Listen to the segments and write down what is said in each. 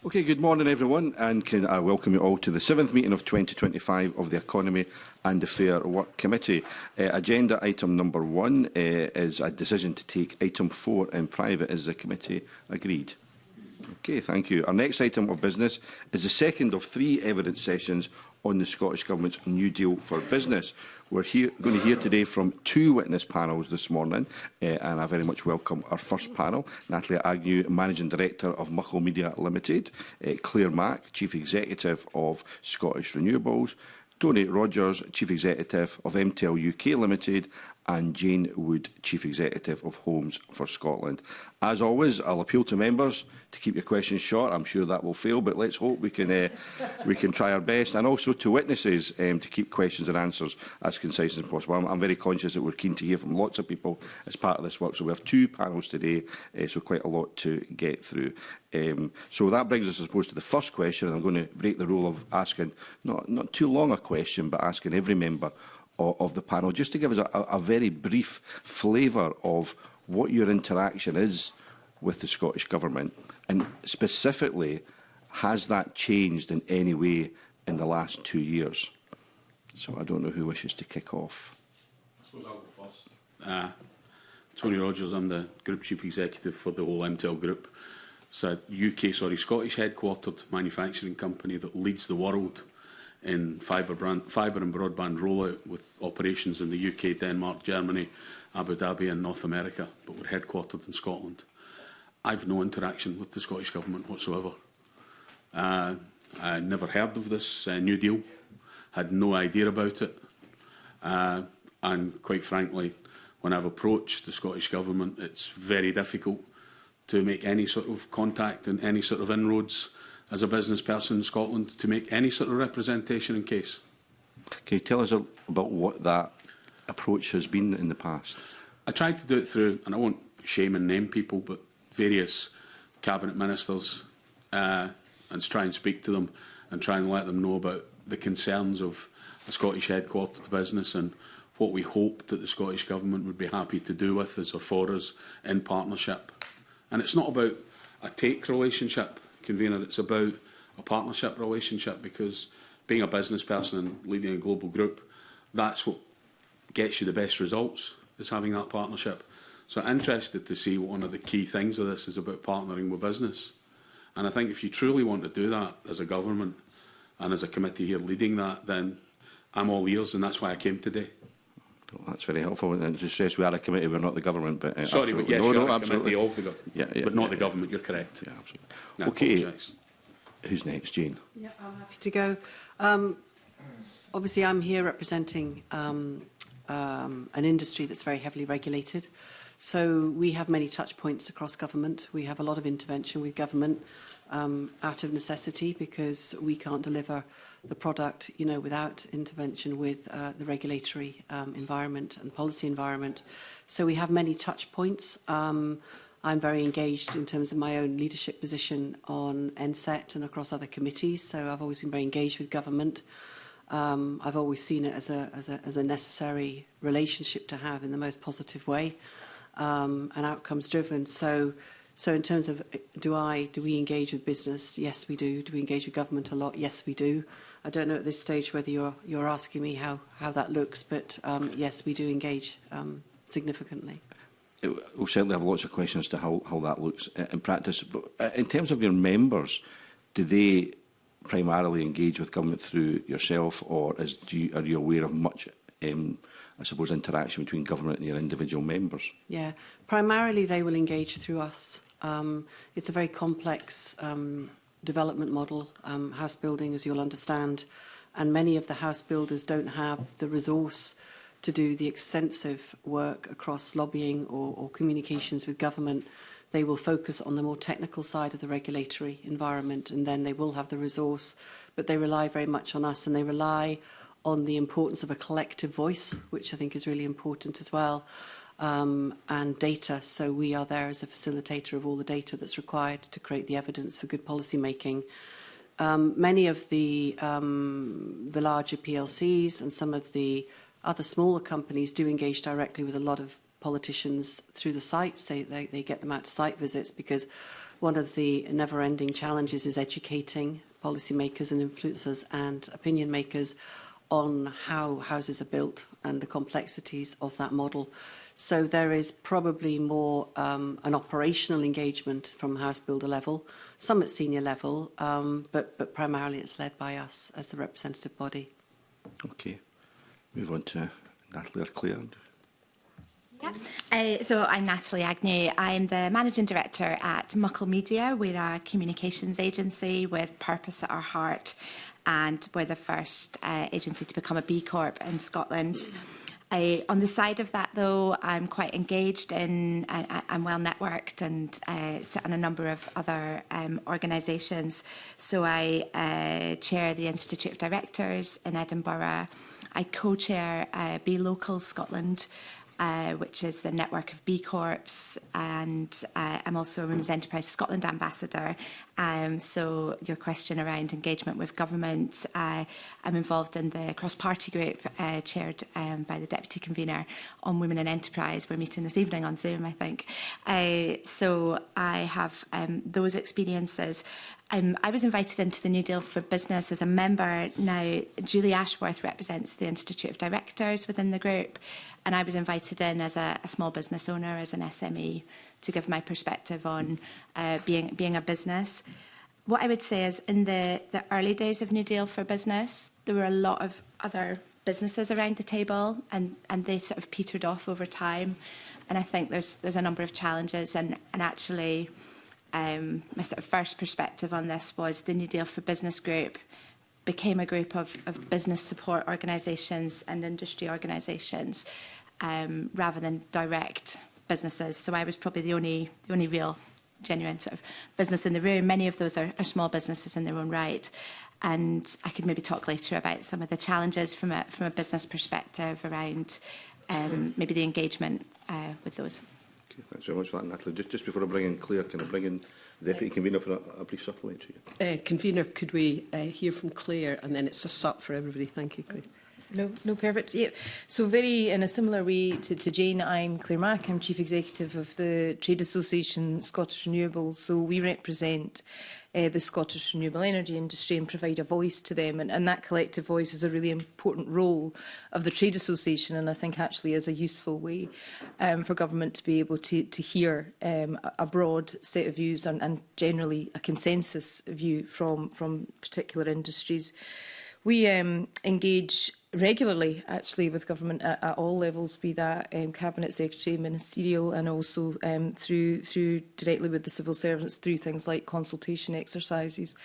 Okay, good morning everyone, and can I welcome you all to the 7th meeting of 2025 of the Economy and the Fair Work Committee. Agenda item number 1 is a decision to take item 4 in private. Is the committee agreed? Okay, thank you. Our next item of business is the second of 3 evidence sessions on the Scottish Government's New Deal for Business. We're going to hear today from 2 witness panels this morning, and I very much welcome our first panel, Natalie Agnew, Managing Director of Muckle Media Limited, Claire Mack, Chief Executive of Scottish Renewables, Tony Rogers, Chief Executive of MTEL UK Limited, and Jane Wood, Chief Executive of Homes for Scotland. As always, I'll appeal to members to keep your questions short. I'm sure that will fail, but let's hope we can try our best. And also to witnesses to keep questions and answers as concise as possible. I'm very conscious that we're keen to hear from lots of people as part of this work. So we have 2 panels today, so quite a lot to get through. So that brings us, I suppose, to the first question. And I'm going to break the rule of asking not too long a question, but asking every member of the panel just to give us a very brief flavour of what your interaction is with the Scottish Government, and specifically, has that changed in any way in the last 2 years? So I don't know who wishes to kick off. I suppose I'll go first. Tony Rogers, I'm the Group Chief Executive for the whole MTEL Group. It's a Scottish headquartered manufacturing company that leads the world in fibre and broadband rollout, with operations in the UK, Denmark, Germany, Abu Dhabi and North America, but we're headquartered in Scotland. I've no interaction with the Scottish Government whatsoever. I never heard of this New Deal, had no idea about it, and quite frankly, when I've approached the Scottish Government, it's very difficult to make any sort of contact and any sort of inroads as a business person in Scotland to make any sort of representation in case. Can you tell us about what that approach has been in the past? I tried to do it through, and I won't shame and name people, but various cabinet ministers, and try and speak to them and try and let them know about the concerns of a Scottish headquartered business and what we hoped that the Scottish Government would be happy to do with us or for us in partnership. And it's not about a take relationship, Convener, it's about a partnership relationship, because being a business person and leading a global group, that's what gets you the best results, is having that partnership. So I'm interested to see what one of the key things of this is about partnering with business. And I think if you truly want to do that as a government and as a committee here leading that, then I'm all ears, and that's why I came today. Well, that's very helpful. And just stress we are a committee, we're not the government. But sorry, but yes, you're a committee of the government, but not the government. You're correct. Yeah, absolutely. No, okay, who's next? Jane? Yeah, I'm happy to go. Obviously, I'm here representing an industry that's very heavily regulated. So we have many touch points across government. We have a lot of intervention with government out of necessity, because we can't deliver the product, without intervention with the regulatory environment and policy environment. So we have many touch points. I'm very engaged in terms of my own leadership position on NSET and across other committees. So I've always been very engaged with government. I've always seen it as a necessary relationship to have in the most positive way, and outcomes driven. So in terms of do we engage with business? Yes, we do. Do we engage with government a lot? Yes, we do. I don't know at this stage whether you're asking me how that looks, but yes, we do engage significantly. We'll certainly have lots of questions to how that looks in practice. But in terms of your members, do they primarily engage with government through yourself, or are you aware of much, I suppose, interaction between government and your individual members? Yeah, primarily they will engage through us. It's a very complex development model, house building, as you'll understand, and many of the house builders don't have the resource to do the extensive work across lobbying or communications with government. They will focus on the more technical side of the regulatory environment, and then they will have the resource, but they rely very much on us, and they rely on the importance of a collective voice, which I think is really important as well, and data. So we are there as a facilitator of all the data that's required to create the evidence for good policy making. Many of the larger PLCs and some of the other smaller companies do engage directly with a lot of politicians through the sites. They get them out to site visits, because one of the never-ending challenges is educating policymakers and influencers and opinion makers on how houses are built and the complexities of that model. So there is probably more an operational engagement from house builder level, some at senior level, but primarily it's led by us as the representative body. Okay. Move on to Natalie or Claire. Yeah. So I'm Natalie Agnew. I'm the Managing Director at Muckle Media. We're a communications agency with purpose at our heart, and we're the first agency to become a B Corp in Scotland. On the side of that, though, I'm quite engaged in, I'm well networked and sit on a number of other organisations. So I chair the Institute of Directors in Edinburgh. I co-chair Be Local Scotland, which is the network of B Corps, and I'm also a Women's Enterprise Scotland ambassador. So your question around engagement with government, I'm involved in the cross-party group chaired by the Deputy Convener on Women in Enterprise. We're meeting this evening on Zoom, I think. So I have those experiences. I was invited into the New Deal for Business as a member. Now, Julie Ashworth represents the Institute of Directors within the group, and I was invited in as a small business owner, as an SME, to give my perspective on being a business. What I would say is, in the early days of New Deal for Business, there were a lot of other businesses around the table, and they sort of petered off over time. And I think there's a number of challenges, and actually, my sort of first perspective on this was the New Deal for Business group became a group of business support organisations and industry organisations rather than direct businesses. So I was probably the only real, genuine sort of business in the room. Many of those are small businesses in their own right. And I could maybe talk later about some of the challenges from a business perspective around maybe the engagement with those. Okay, thanks very much for that, Natalie. Just before I bring in Claire, can I bring in the Deputy Convener for a brief supplementary? Convener, could we hear from Claire, and then it's a sup for everybody? Thank you, Claire. No, perfect. Yeah. So very in a similar way to Jane, I'm Claire Mack. I'm Chief Executive of the Trade Association Scottish Renewables. So we represent the Scottish renewable energy industry and provide a voice to them. And that collective voice is a really important role of the Trade Association, and I think actually is a useful way for government to be able to hear a broad set of views and generally a consensus view from particular industries. We engage regularly, actually, with government at all levels, be that Cabinet Secretary, ministerial, and also through directly with the civil servants through things like consultation exercises.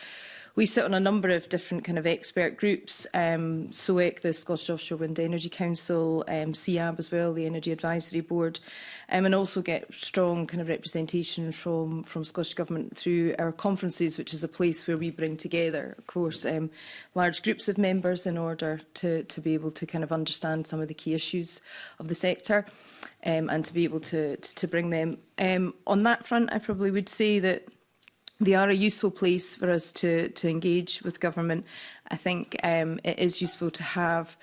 We sit on a number of different kind of expert groups, SOEC, the Scottish Offshore Wind Energy Council, CAB as well, the Energy Advisory Board, and also get strong kind of representation from Scottish Government through our conferences, which is a place where we bring together, of course, large groups of members in order to be able to kind of understand some of the key issues of the sector and to be able to bring them. On that front, I probably would say that they are a useful place for us to engage with government. I think it is useful to have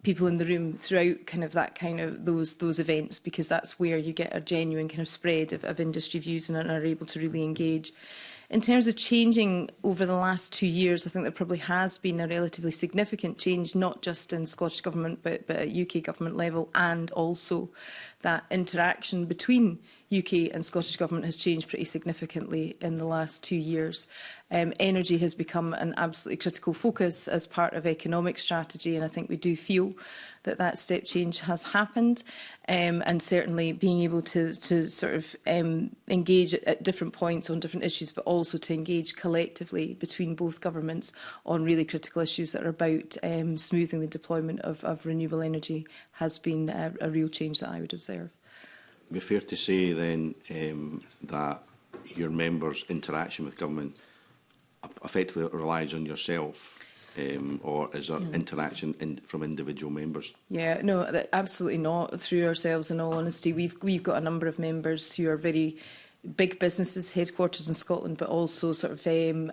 people in the room throughout those events, because that's where you get a genuine kind of spread of industry views and are able to really engage. In terms of changing over the last 2 years, I think there probably has been a relatively significant change, not just in Scottish Government, but at UK Government level, and also that interaction between UK and Scottish Government has changed pretty significantly in the last 2 years. Energy has become an absolutely critical focus as part of economic strategy, and I think we do feel that step change has happened, and certainly being able to sort of engage at different points on different issues, but also to engage collectively between both governments on really critical issues that are about smoothing the deployment of renewable energy has been a real change that I would observe. Would it be fair to say then that your members' interaction with government effectively relies on yourself, or is there interaction from individual members? Yeah, no, absolutely not. Through ourselves, in all honesty, we've got a number of members who are very big businesses, headquarters in Scotland, but also sort of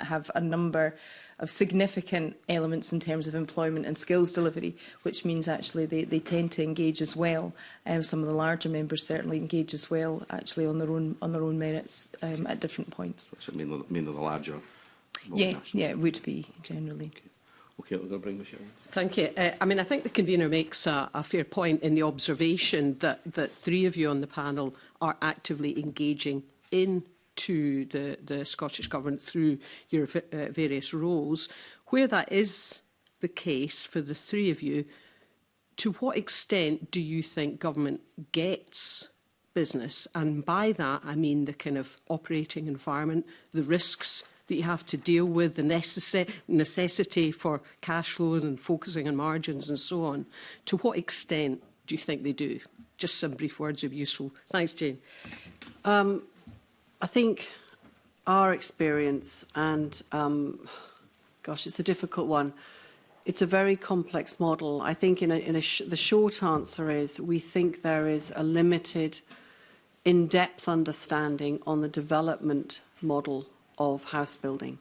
have a number significant elements in terms of employment and skills delivery, which means actually they tend to engage as well. Some of the larger members certainly engage as well, actually on their own merits at different points. So mainly the larger Yeah, multinationals. yeah, it would be generally. Okay, we're going to bring Michelle. Thank you. I mean, I think the convener makes a fair point in the observation that three of you on the panel are actively engaging into the Scottish Government through your various roles. Where that is the case for the three of you, to what extent do you think government gets business? And by that, I mean the kind of operating environment, the risks that you have to deal with, the necessity for cash flow and focusing on margins and so on. To what extent do you think they do? Just some brief words would be useful. Thanks, Jane. I think our experience, and gosh, it's a difficult one. It's a very complex model. I think the short answer is we think there is a limited in-depth understanding on the development model of house building,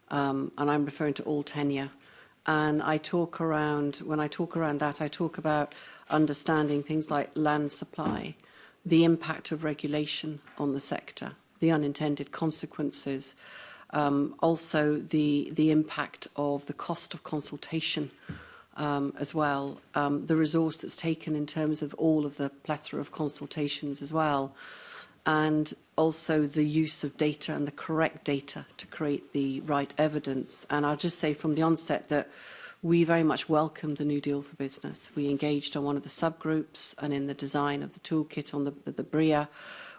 and I'm referring to all tenure. And when I talk around that, I talk about understanding things like land supply, the impact of regulation on the sector, the unintended consequences, also the impact of the cost of consultation as well, the resource that's taken in terms of all of the plethora of consultations as well, and also the use of data and the correct data to create the right evidence. And I'll just say from the onset that we very much welcomed the New Deal for Business. We engaged on one of the subgroups and in the design of the toolkit on the BRIA.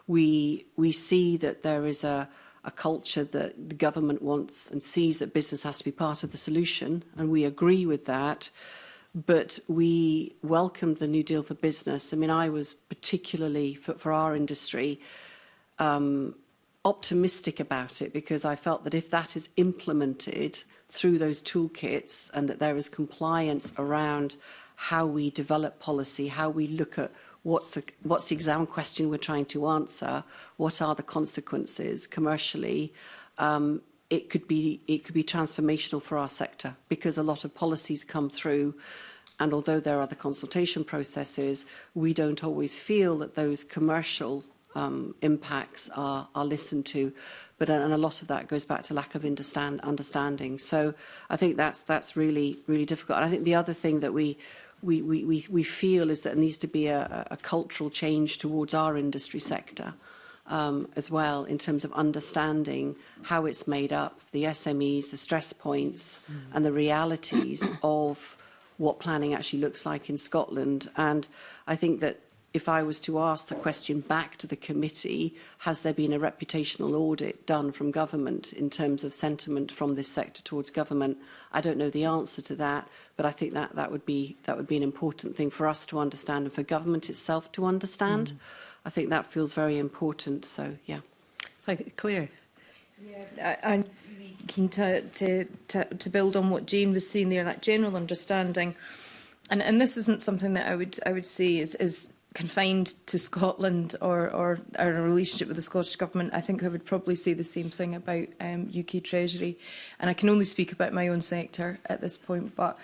We see that there is a culture that the government wants and sees that business has to be part of the solution, and we agree with that. But we welcomed the New Deal for Business. I mean, I was particularly, for our industry, optimistic about it, because I felt that if that is implemented through those toolkits and that there is compliance around how we develop policy, how we look at what's the exam question we're trying to answer, what are the consequences commercially, it could be transformational for our sector, because a lot of policies come through, and although there are the consultation processes, we don't always feel that those commercial impacts are listened to, and a lot of that goes back to lack of understanding. So I think that's really difficult. And I think the other thing that we feel is that there needs to be a cultural change towards our industry sector. As well, in terms of understanding how it's made up, the SMEs, the stress points, and the realities of what planning actually looks like in Scotland. And I think that if I was to ask the question back to the committee, has there been a reputational audit done from government in terms of sentiment from this sector towards government? I don't know the answer to that, but I think that would be an important thing for us to understand and for government itself to understand. I think that feels very important. So, yeah. Thank you. Claire. Yeah, I'm really keen to build on what Jane was saying there, that general understanding, and this isn't something that I would say is confined to Scotland or our relationship with the Scottish Government. I think I would probably say the same thing about UK Treasury, and I can only speak about my own sector at this point, but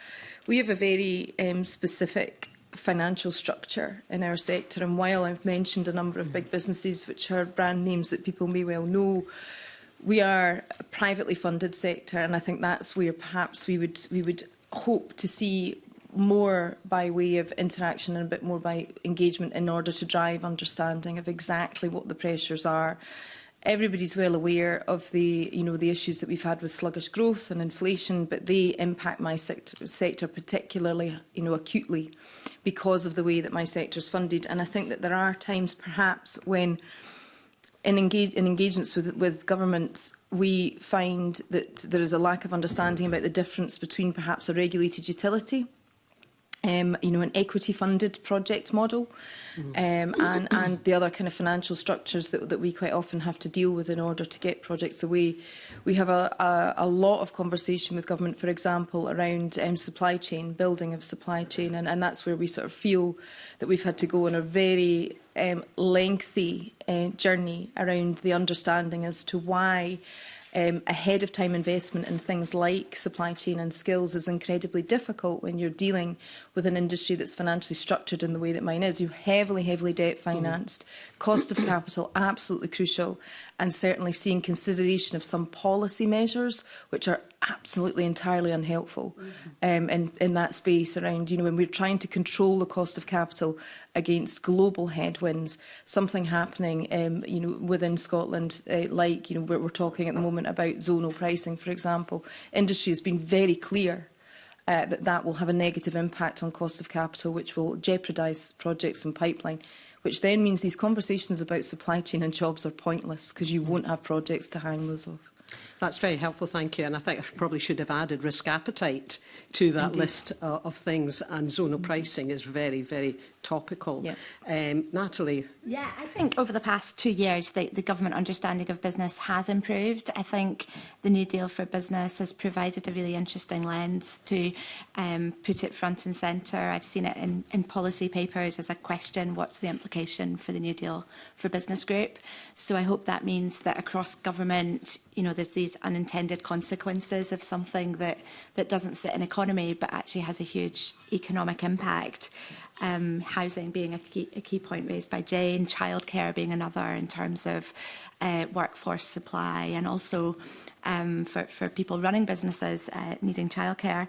we have a very specific financial structure in our sector, and while I've mentioned a number of big businesses which are brand names that people may well know, we are a privately funded sector, and I think that's where perhaps we would hope to see more by way of interaction and a bit more by engagement in order to drive understanding of exactly what the pressures are. Everybody's well aware of the issues that we've had with sluggish growth and inflation, but they impact my sector particularly, acutely, because of the way that my sector is funded. And I think that there are times, perhaps, when in engagements with governments, we find that there is a lack of understanding about the difference between perhaps a regulated utility, an equity-funded project model, and the other kind of financial structures that we quite often have to deal with in order to get projects away. We have a lot of conversation with government, for example, around supply chain, building of supply chain, and that's where we sort of feel that we've had to go on a very lengthy journey around the understanding as to why ahead of time investment in things like supply chain and skills is incredibly difficult when you're dealing with an industry that's financially structured in the way that mine is. You're heavily debt financed, cost of capital absolutely crucial, and certainly seeing consideration of some policy measures which are absolutely entirely unhelpful in that space around, you know, when we're trying to control the cost of capital against global headwinds, something happening, you know, within Scotland, like, you know, we're talking at the moment about zonal pricing, for example. Industry has been very clear that will have a negative impact on cost of capital, which will jeopardise projects and pipeline, which then means these conversations about supply chain and jobs are pointless because you won't have projects to hang those off. That's very helpful, thank you. And I think I probably should have added risk appetite to that list of things. And zonal pricing is very topical. Yeah. Natalie? Yeah, I think over the past 2 years, the government understanding of business has improved. I think the New Deal for Business has provided a really interesting lens to put it front and centre. I've seen it in policy papers as a question, what's the implication for the New Deal for Business group? So I hope that means that across government, you know, there's these unintended consequences of something that doesn't sit in economy but actually has a huge economic impact. Housing being a key point raised by Jane, childcare being another in terms of workforce supply, and also for people running businesses needing childcare.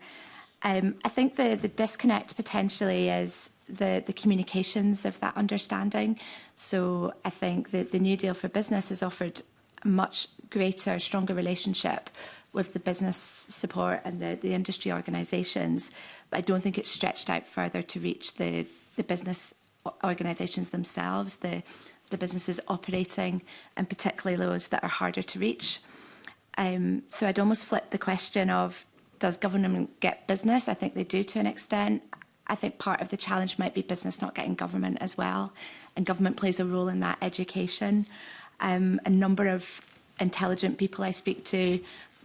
I think the disconnect potentially is the communications of that understanding. So I think that the New Deal for Business has offered a much greater, stronger relationship with the business support and the industry organisations, but I don't think it's stretched out further to reach the business organisations themselves, the businesses operating, and particularly those that are harder to reach. So I'd almost flip the question of, does government get business? I think they do to an extent. I think part of the challenge might be business not getting government as well, and government plays a role in that education. A number of intelligent people I speak to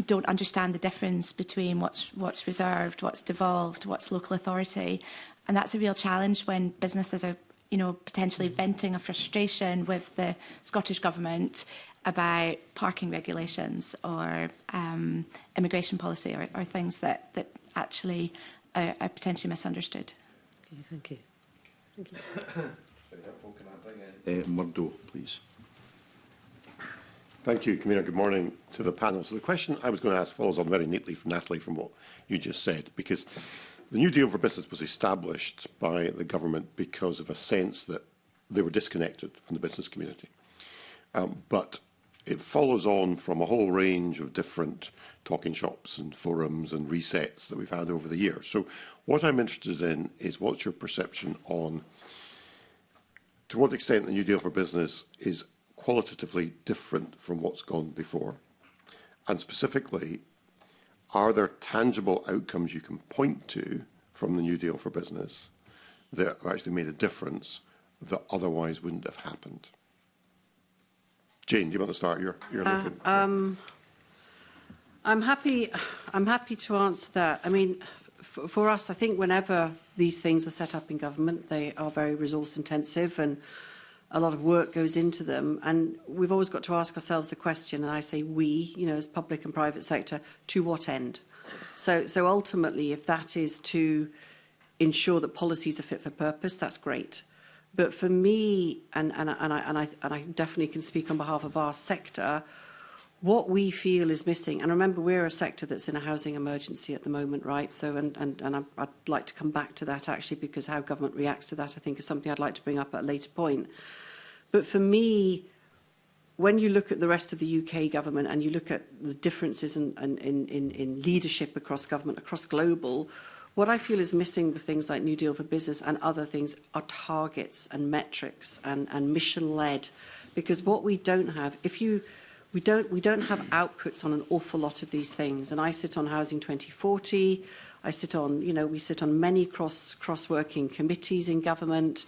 don't understand the difference between what's reserved, what's devolved, what's local authority, and that's a real challenge when businesses are, you know, potentially venting a frustration with the Scottish Government about parking regulations or immigration policy or things that actually are potentially misunderstood. Okay, thank you. Thank you. Very helpful. Can I bring in Murdo, please? Thank you, Convener. Good morning to the panel. So the question I was going to ask follows on very neatly from Natalie from what you just said, because the New Deal for Business was established by the government because of a sense that they were disconnected from the business community. But it follows on from a whole range of different talking shops and forums and resets that we've had over the years. So what I'm interested in is what's your perception on to what extent the New Deal for Business is qualitatively different from what's gone before? And specifically, are there tangible outcomes you can point to from the New Deal for Business that have actually made a difference that otherwise wouldn't have happened? Jane, do you want to start? You're looking. I'm happy to answer that. I mean, for us, I think whenever these things are set up in government, they are very resource intensive and a lot of work goes into them. And we've always got to ask ourselves the question, and I say we, you know, as public and private sector, to what end? So ultimately, if that is to ensure that policies are fit for purpose, that's great. But for me, and I definitely can speak on behalf of our sector, what we feel is missing, and remember we're a sector that's in a housing emergency at the moment, right? So, and I'd like to come back to that actually, because how government reacts to that I think is something I'd like to bring up at a later point. But for me, when you look at the rest of the UK government and you look at the differences in leadership across government, across global, what I feel is missing with things like New Deal for Business and other things are targets and metrics and mission-led. Because what we don't have, we don't have outputs on an awful lot of these things. And I sit on Housing 2040. I sit on, you know, we sit on many cross-working committees in government.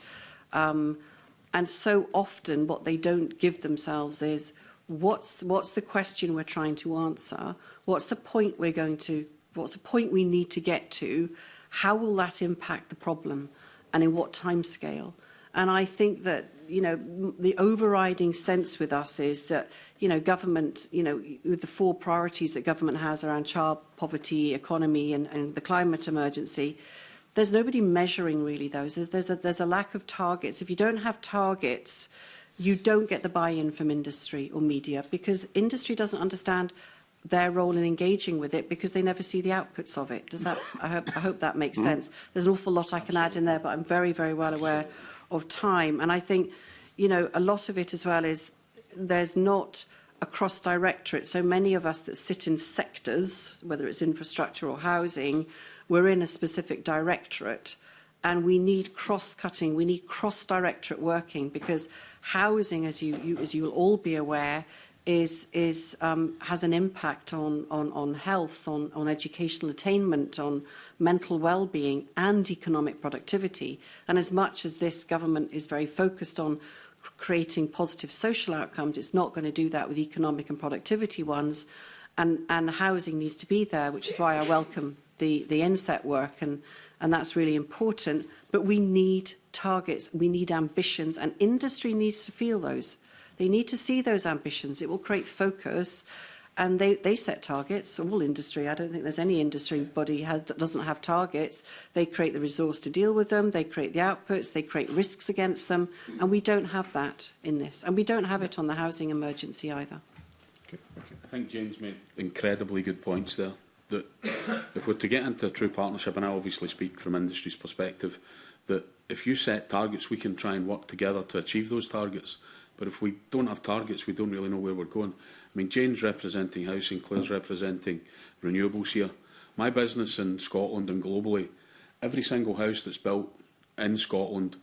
And so often what they don't give themselves is what's the question we're trying to answer? What's the point what's the point we need to get to? How will that impact the problem? And in what time scale? And I think that the overriding sense with us is that, government, with the 4 priorities that government has around child poverty, economy and the climate emergency, there's nobody measuring really those. There's a lack of targets. If you don't have targets, you don't get the buy-in from industry or media, because industry doesn't understand their role in engaging with it because they never see the outputs of it. Does that? I hope that makes sense. There's an awful lot I can add in there, but I'm very, very well aware of time. And I think, a lot of it as well is there's not a cross-directorate. So many of us that sit in sectors, whether it's infrastructure or housing, we're in a specific directorate, and we need cross-cutting, we need cross-directorate working, because housing, as you'll all be aware, has an impact on health, on educational attainment, on mental well-being and economic productivity. And as much as this government is very focused on creating positive social outcomes, it's not going to do that with economic and productivity ones. And housing needs to be there, which is why I welcome the NSET work, and that's really important. But we need targets, we need ambitions, and industry needs to feel those. They need to see those ambitions. It will create focus, and they set targets. All industry, I don't think there's any industry body that doesn't have targets. They create the resource to deal with them, they create the outputs, they create risks against them, and we don't have that in this. And we don't have it on the housing emergency either. Okay. I think Jane's made incredibly good points there. That if we're to get into a true partnership, and I obviously speak from industry's perspective, that if you set targets, we can try and work together to achieve those targets. But if we don't have targets, we don't really know where we're going. I mean, Jane's representing housing, Claire's representing renewables here. My business in Scotland and globally, every single house that's built in Scotland,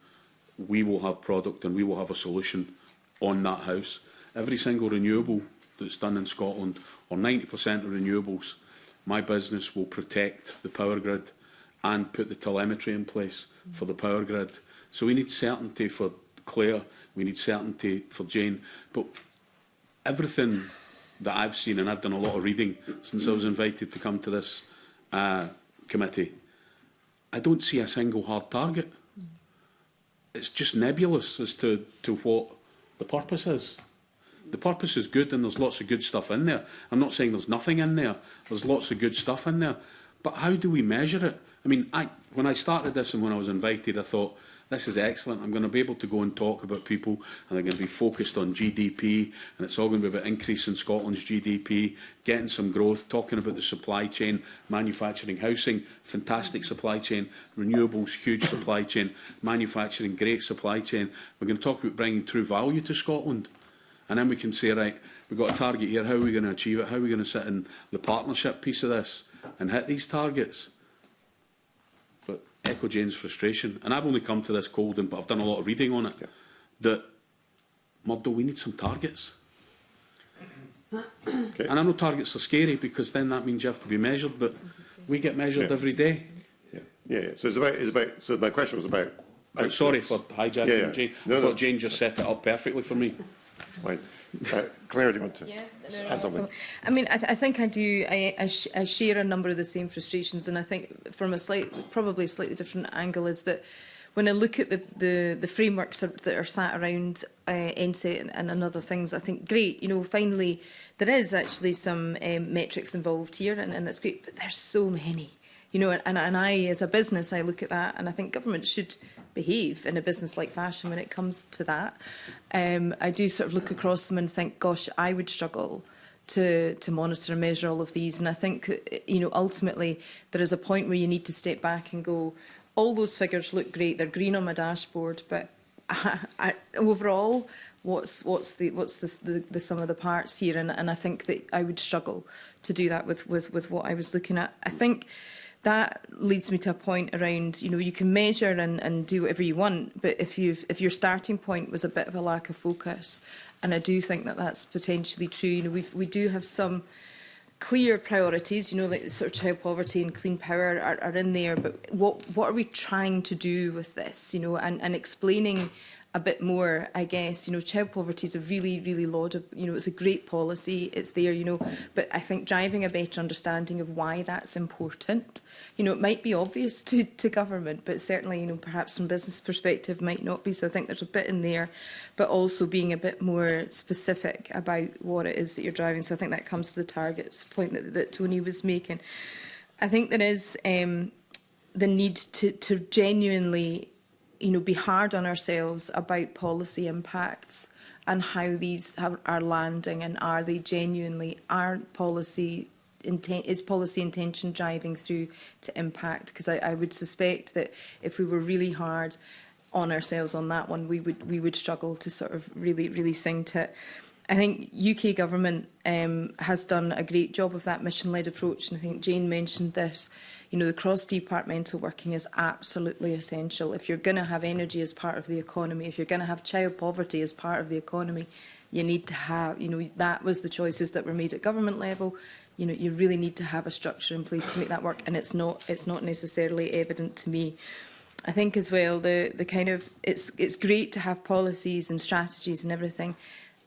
we will have product and we will have a solution on that house. Every single renewable that's done in Scotland, or 90% of renewables, my business will protect the power grid and put the telemetry in place for the power grid. So we need certainty for Claire, we need certainty for Jane. But everything that I've seen, and I've done a lot of reading since I was invited to come to this committee, I don't see a single hard target. It's just nebulous as to what the purpose is. The purpose is good, and there's lots of good stuff in there. I'm not saying there's nothing in there. There's lots of good stuff in there. But how do we measure it? I mean, when I started this and when I was invited, I thought, this is excellent. I'm going to be able to go and talk about people, and they're going to be focused on GDP, and it's all going to be about increasing Scotland's GDP, getting some growth, talking about the supply chain, manufacturing, housing, fantastic supply chain, renewables, huge supply chain, manufacturing, great supply chain. We're going to talk about bringing true value to Scotland. And then we can say, right, we've got a target here, how are we going to achieve it? How are we going to sit in the partnership piece of this and hit these targets? But echo Jane's frustration, and I've only come to this cold, but I've done a lot of reading on it, that, Murdo, we need some targets. Okay. And I know targets are scary, because then that means you have to be measured, but we get measured every day. Yeah. So so my question was about... Sorry for hijacking Jane. I thought Jane just set it up perfectly for me. Right. Claire, do you want to add something? I mean, I think I do. I share a number of the same frustrations, and I think from a probably slightly different angle is that when I look at the frameworks that are sat around NSET and other things, I think great. Finally there is actually some metrics involved here, and that's great. But there's so many. And I, as a business, I look at that, and I think government should behave in a business-like fashion when it comes to that. I do sort of look across them and think, gosh, I would struggle to monitor and measure all of these. And I think, ultimately, there is a point where you need to step back and go, all those figures look great, they're green on my dashboard, but overall, what's the sum of the parts here? And I think that I would struggle to do that with what I was looking at. I think that leads me to a point around, you can measure and do whatever you want, but if your starting point was a bit of a lack of focus, and I do think that that's potentially true. We do have some clear priorities, like sort of child poverty and clean power are in there, but what are we trying to do with this, and explaining a bit more, I guess. You know, child poverty is a really, really laudable, you know, it's a great policy, it's there, you know, but I think driving a better understanding of why that's important. You know, it might be obvious to government, but certainly, you know, perhaps from business perspective might not be. So I think there's a bit in there, but also being a bit more specific about what it is that you're driving. So I think that comes to the targets point that Tony was making. I think there is the need to genuinely, you know, be hard on ourselves about policy impacts and how these are landing, and are they genuinely, is policy intention driving through to impact? Because I would suspect that if we were really hard on ourselves on that one, we would struggle to sort of really sing to it. I think UK government has done a great job of that mission-led approach, and I think Jane mentioned this. You know, the cross-departmental working is absolutely essential. If you're going to have energy as part of the economy, if you're going to have child poverty as part of the economy, you need to have, you know, that was the choices that were made at government level. You know, you really need to have a structure in place to make that work, and it's not necessarily evident to me. I think as well, the kind of, it's great to have policies and strategies and everything.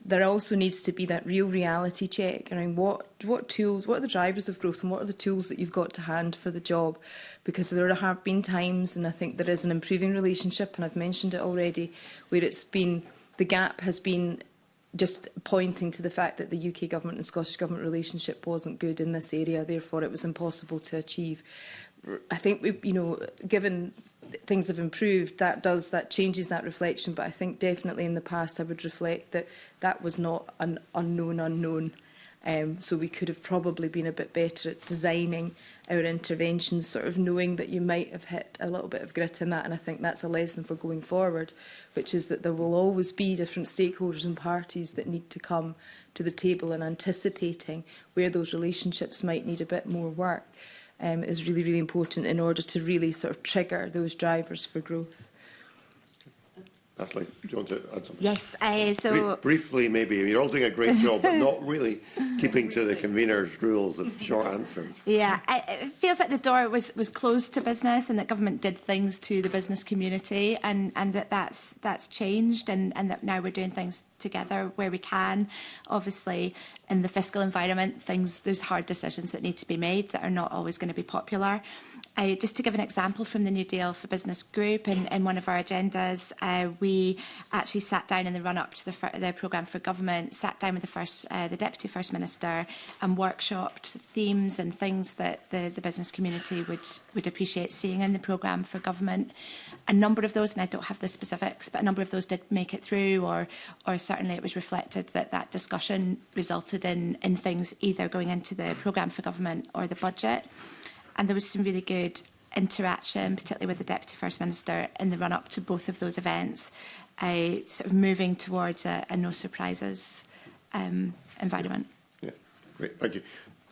There also needs to be that real reality check around what tools, what are the drivers of growth, and what are the tools that you've got to hand for the job. Because there have been times, and I think there is an improving relationship, and I've mentioned it already, where it's been, the gap has been just pointing to the fact that the UK government and Scottish government relationship wasn't good in this area, therefore it was impossible to achieve. I think, you know, given things have improved, that changes that reflection, but I think definitely in the past I would reflect that that was not an unknown. So we could have probably been a bit better at designing our interventions, sort of knowing that you might have hit a little bit of grit in that, and I think that's a lesson for going forward, which is that there will always be different stakeholders and parties that need to come to the table, and anticipating where those relationships might need a bit more work is really, really important in order to really sort of trigger those drivers for growth. Natalie, do you want to add something? Yes, so... Briefly, maybe. You're all doing a great job, but not really keeping to the convener's rules of short answers. Yeah, it feels like the door was closed to business, and that government did things to the business community, and that's changed, and that now we're doing things together where we can. Obviously, in the fiscal environment, there's hard decisions that need to be made that are not always going to be popular. Just to give an example from the New Deal for Business group, in one of our agendas, we actually sat down in the run-up to the programme for government, sat down with the Deputy First Minister, and workshopped themes and things that the business community would appreciate seeing in the programme for government. A number of those, and I don't have the specifics, but a number of those did make it through, or certainly it was reflected that discussion resulted in things either going into the programme for government or the budget. And there was some really good interaction, particularly with the Deputy First Minister, in the run-up to both of those events, sort of moving towards a no surprises environment. Yeah, great, thank you.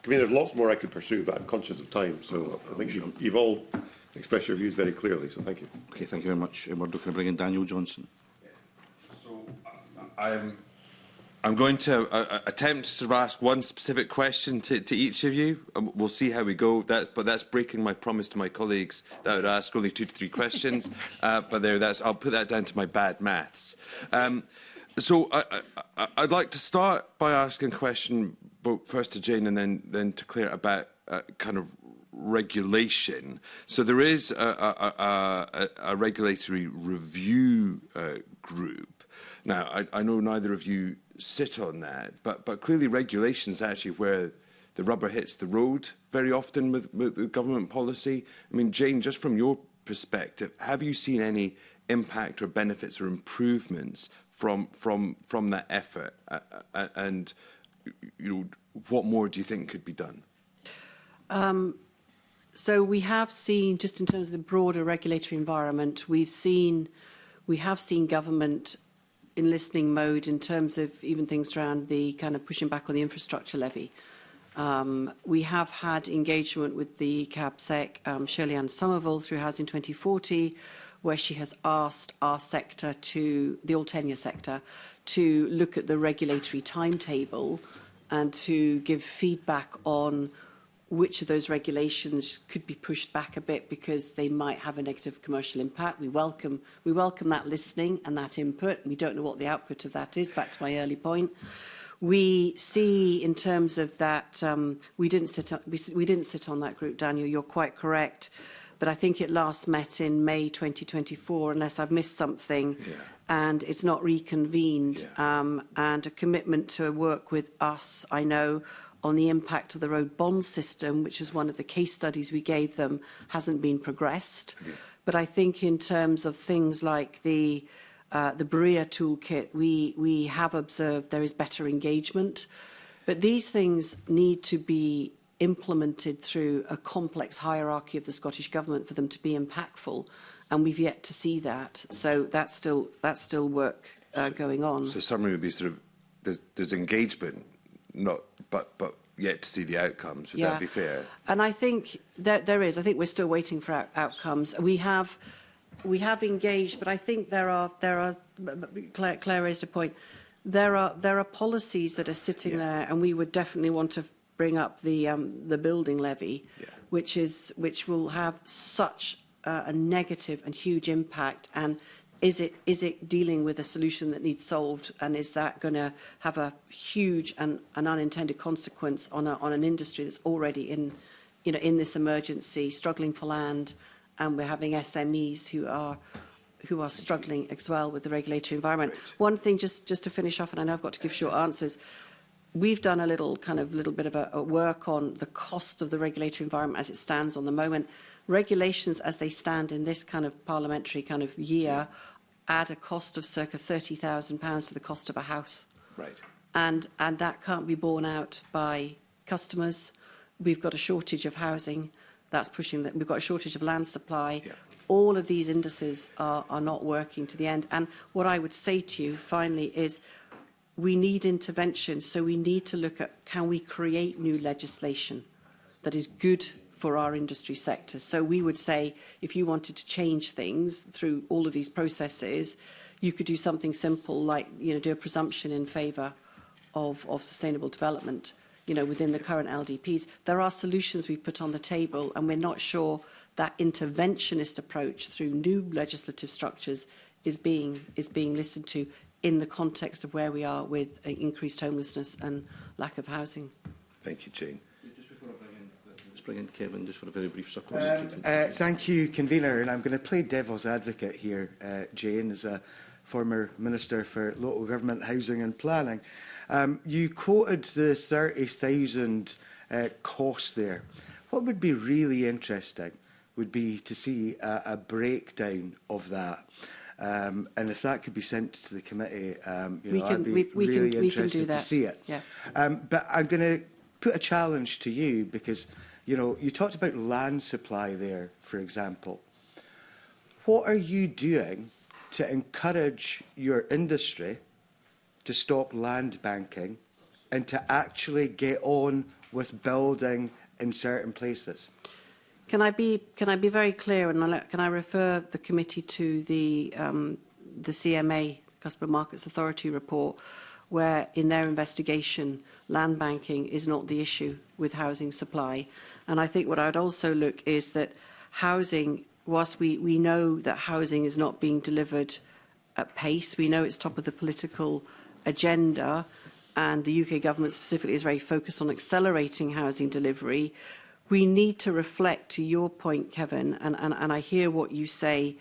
There's lots more I could pursue, but I'm conscious of time, so I think you've all expressed your views very clearly, so thank you. Okay, thank you very much. Murdo, can I bring in Daniel Johnson? So I'm going to attempt to sort of ask one specific question to each of you. We'll see how we go. But that's breaking my promise to my colleagues that I would ask only 2 to 3 questions. But I'll put that down to my bad maths. So I'd like to start by asking a question, first to Jane and then to Claire, about kind of regulation. So there is a regulatory review group. Now, I know neither of you sit on that, but clearly regulation is actually where the rubber hits the road very often with government policy. I mean, Jane, just from your perspective, have you seen any impact or benefits or improvements from that effort? And you know, what more do you think could be done? So we have seen, just in terms of the broader regulatory environment, we have seen government in listening mode in terms of even things around the kind of pushing back on the infrastructure levy. We have had engagement with the CABSEC, Shirley-Ann Somerville, through Housing 2040, where she has asked our sector, the all tenure sector, to look at the regulatory timetable and to give feedback on which of those regulations could be pushed back a bit because they might have a negative commercial impact. We welcome that listening and that input. We don't know what the output of that is, back to my early point. We see in terms of that, we didn't sit on that group, Daniel, you're quite correct. But I think it last met in May 2024, unless I've missed something, and it's not reconvened. And a commitment to work with us, I know, on the impact of the road bond system, which is one of the case studies we gave them, hasn't been progressed. But I think in terms of things like the Berea toolkit, we have observed there is better engagement. But these things need to be implemented through a complex hierarchy of the Scottish Government for them to be impactful, and we've yet to see that. So that's still work going on. So summary would be sort of there's engagement, but yet to see the outcomes. Would that be fair? And I think there is. I think we're still waiting for outcomes. We have engaged, but I think there are. Claire raised a point. There are policies that are sitting there, and we would definitely want to bring up the building levy, which will have such a negative and huge impact. And is it dealing with a solution that needs solved? And is that going to have a huge and an unintended consequence on an industry that's already in this emergency, struggling for land, and we're having SMEs who are struggling as well with the regulatory environment. Right. One thing, just to finish off, and I know I've got to give short answers. We've done a little bit of a work on the cost of the regulatory environment as it stands on the moment. Regulations as they stand in this kind of parliamentary kind of year add a cost of circa £30,000 to the cost of a house. Right. And that can't be borne out by customers. We've got a shortage of housing. That's pushing that. We've got a shortage of land supply. Yeah. All of these indices are not working to the end. And what I would say to you finally is we need intervention. So we need to look at, can we create new legislation that is good for our industry sector? So we would say, if you wanted to change things through all of these processes, you could do something simple like, do a presumption in favour of sustainable development, within the current LDPs. There are solutions we've put on the table, and we're not sure that interventionist approach through new legislative structures is being listened to in the context of where we are with increased homelessness and lack of housing. Thank you, Jane. Just before I bring in Kevin, just for a very brief circle. Thank you, Convener. And I'm going to play devil's advocate here, Jane, as a former Minister for Local Government, Housing and Planning. You quoted the 30,000 cost there. What would be really interesting would be to see a breakdown of that. And if that could be sent to the committee, I'd be really interested to see it. Yeah. But I'm going to put a challenge to you because, you talked about land supply there, for example. What are you doing to encourage your industry to stop land banking and to actually get on with building in certain places? Can I be very clear, and can I refer the committee to the CMA, Customer Markets Authority report, where in their investigation, land banking is not the issue with housing supply. And I think what I'd also look is that housing, whilst we know that housing is not being delivered at pace, we know it's top of the political agenda, and the UK government specifically is very focused on accelerating housing delivery. We need to reflect, to your point, Kevin, and I hear what you say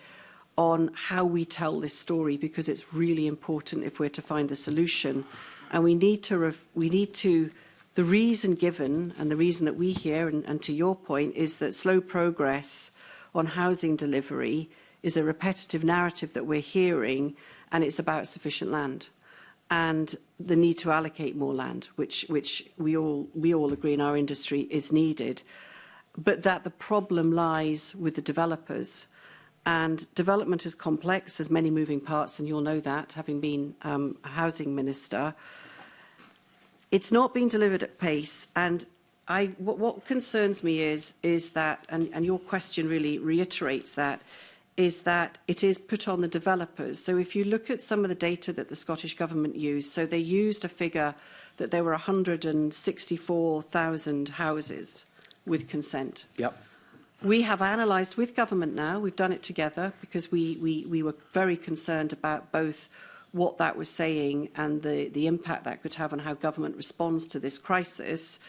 on how we tell this story, because it's really important if we're to find the solution. And we need to, the reason given and the reason that we hear, and to your point, is that slow progress on housing delivery is a repetitive narrative that we're hearing, and it's about sufficient land and the need to allocate more land, which we all agree in our industry is needed, but that the problem lies with the developers. And development is complex, there's many moving parts, and you'll know that, having been a housing minister. It's not being delivered at pace, and what concerns me is that, and your question really reiterates that, is that it is put on the developers. So if you look at some of the data that the Scottish Government used, so they used a figure that there were 164,000 houses with consent. Yep. We have analysed with government now, we've done it together because we were very concerned about both what that was saying and the impact that could have on how government responds to this crisis.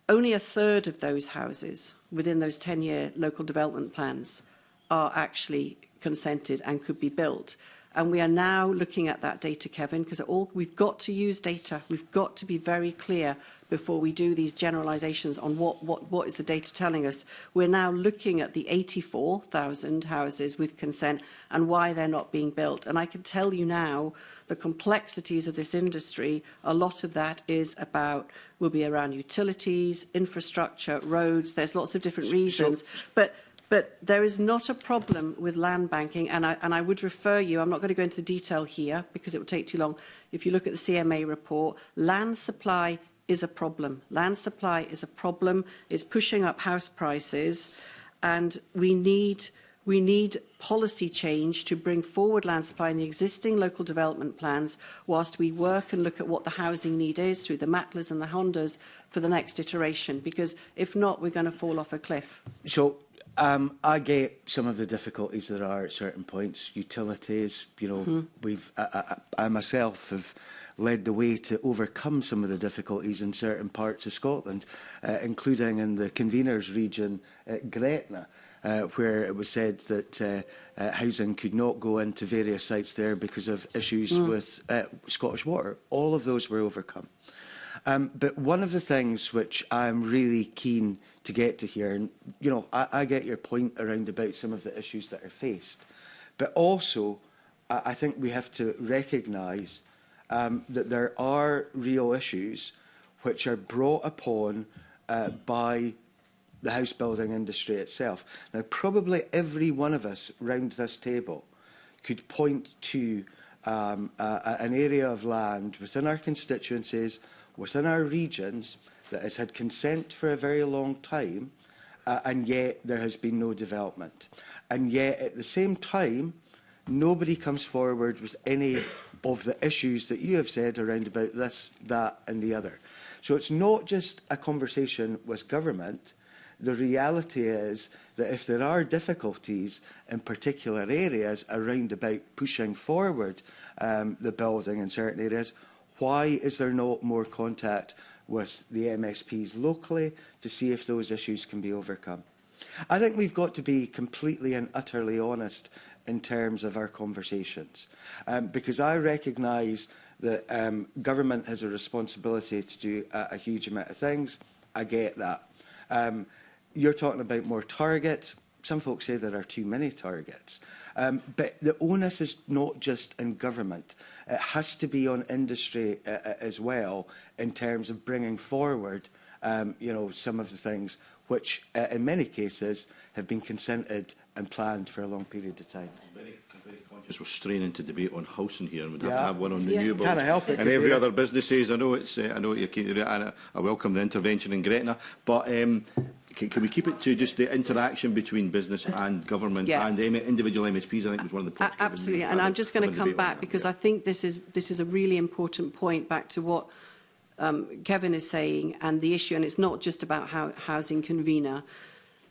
Only a third of those houses within those 10-year local development plans are actually consented and could be built. And we are now looking at that data, Kevin, because we've got to use data. We've got to be very clear before we do these generalisations on what is the data telling us. We're now looking at the 84,000 houses with consent and why they're not being built. And I can tell you now the complexities of this industry, a lot of that will be around utilities, infrastructure, roads. There's lots of different reasons. But there is not a problem with land banking, and I would refer you, I'm not going to go into the detail here because it will take too long. If you look at the CMA report, land supply is a problem. Land supply is a problem. It's pushing up house prices, and we need policy change to bring forward land supply in the existing local development plans whilst we work and look at what the housing need is through the Matlas and the Hondas for the next iteration, because if not, we're going to fall off a cliff. So I get some of the difficulties there are at certain points. Utilities, I myself have led the way to overcome some of the difficulties in certain parts of Scotland, including in the convener's region at Gretna, where it was said that housing could not go into various sites there because of issues with Scottish Water. All of those were overcome. But one of the things which I'm really keen to get to here, and I get your point around about some of the issues that are faced, but also I think we have to recognise that there are real issues which are brought upon by the house building industry itself. Now, probably every one of us round this table could point to an area of land within our constituencies, within our regions, that has had consent for a very long time, and yet there has been no development. And yet, at the same time, nobody comes forward with any of the issues that you have said around about this, that and the other. So it's not just a conversation with government. The reality is that if there are difficulties in particular areas around about pushing forward the building in certain areas, why is there not more contact with the MSPs locally to see if those issues can be overcome? I think we've got to be completely and utterly honest in terms of our conversations, because I recognise that government has a responsibility to do a huge amount of things. I get that. You're talking about more targets. Some folks say there are too many targets. But the onus is not just in government. It has to be on industry as well in terms of bringing forward some of the things which in many cases have been consented and planned for a long period of time. I'm very conscious we're straining to debate on housing here, and we'd have to have one on renewables. Can't help it. And every other businesses. I know what you're keen to do, and I welcome the intervention in Gretna. But can we keep it to just the interaction between business and government and the individual MSPs? I think was one of the points. Absolutely, and I'm just going to come back because I think this is a really important point back to what Kevin is saying and the issue, and it's not just about housing convener.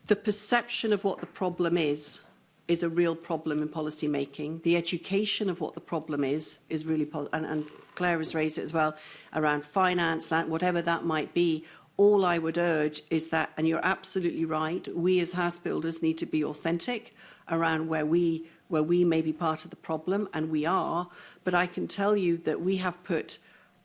The perception of what the problem is a real problem in policy making. The education of what the problem is really, and Claire has raised it as well, around finance, whatever that might be. All I would urge is that, and you're absolutely right, we as house builders need to be authentic around where we may be part of the problem, and we are. But I can tell you that we have put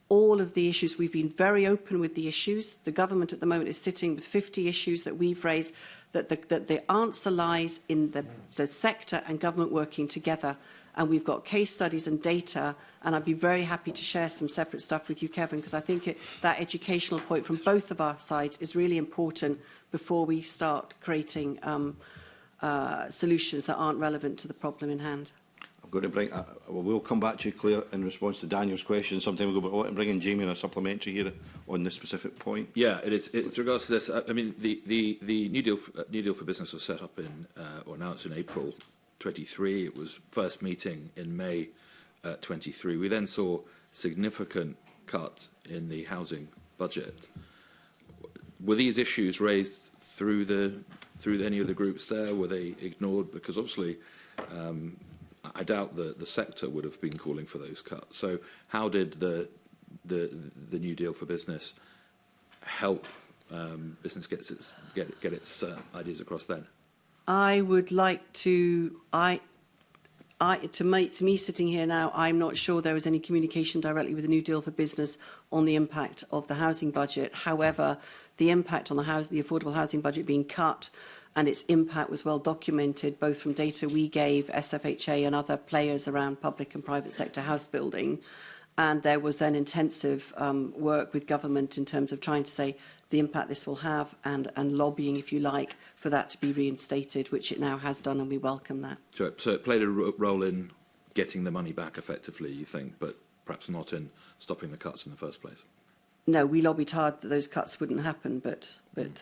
all of the issues, we've been very open with the issues. The government at the moment is sitting with 50 issues that we've raised, that the answer lies in the sector and government working together. And we've got case studies and data, and I'd be very happy to share some separate stuff with you, Kevin, because I think that educational point from both of our sides is really important before we start creating solutions that aren't relevant to the problem in hand. I'm going to bring. We'll come back to you, Claire, in response to Daniel's question sometime ago. But I want to bring in Jamie on a supplementary here on this specific point. Yeah, it's regards to this. I mean, the New Deal for Business was set up or announced in April 23. It was first meeting in May 23. We then saw significant cut in the housing budget. Were these issues raised through any of the groups there? Were they ignored? Because obviously, I doubt the sector would have been calling for those cuts. So how did the New Deal for Business help business get its ideas across then? I would like to. To me sitting here now, I'm not sure there was any communication directly with the New Deal for Business on the impact of the housing budget. However, the impact on the affordable housing budget being cut and its impact was well documented, both from data we gave, SFHA and other players around public and private sector house building. And there was then intensive work with government in terms of trying to say the impact this will have and lobbying, if you like, for that to be reinstated, which it now has done, and we welcome that. So it played a role in getting the money back effectively, you think, but perhaps not in stopping the cuts in the first place? No, we lobbied hard that those cuts wouldn't happen, but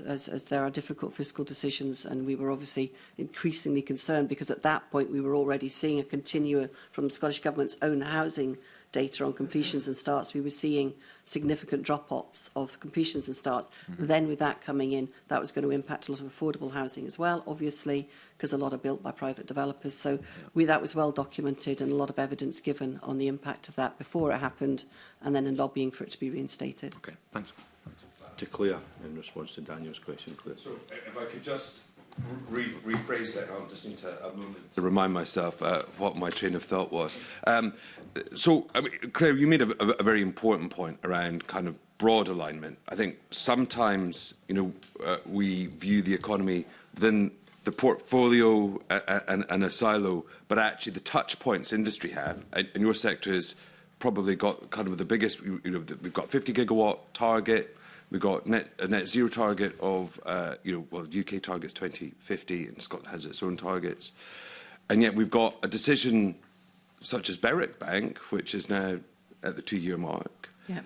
as there are difficult fiscal decisions, and we were obviously increasingly concerned because at that point we were already seeing a continuum from the Scottish Government's own housing data on completions and starts. We were seeing significant drop-offs of completions and starts. Then with that coming in, that was going to impact a lot of affordable housing as well, obviously, because a lot are built by private developers. So that was well documented and a lot of evidence given on the impact of that before it happened and then in lobbying for it to be reinstated. Okay, thanks. To Claire, in response to Daniel's question, Claire. So if I could just rephrase that, I'll just need a moment to remind myself what my train of thought was. Claire, you made a very important point around kind of broad alignment. I think sometimes, we view the economy within the portfolio and a silo, but actually the touch points industry have, and your sector has probably got kind of the biggest. We've got 50 gigawatt target. We've got a net zero target of, UK target's 2050, and Scotland has its own targets. And yet we've got a decision such as Berwick Bank, which is now at the 2-year mark. Yeah.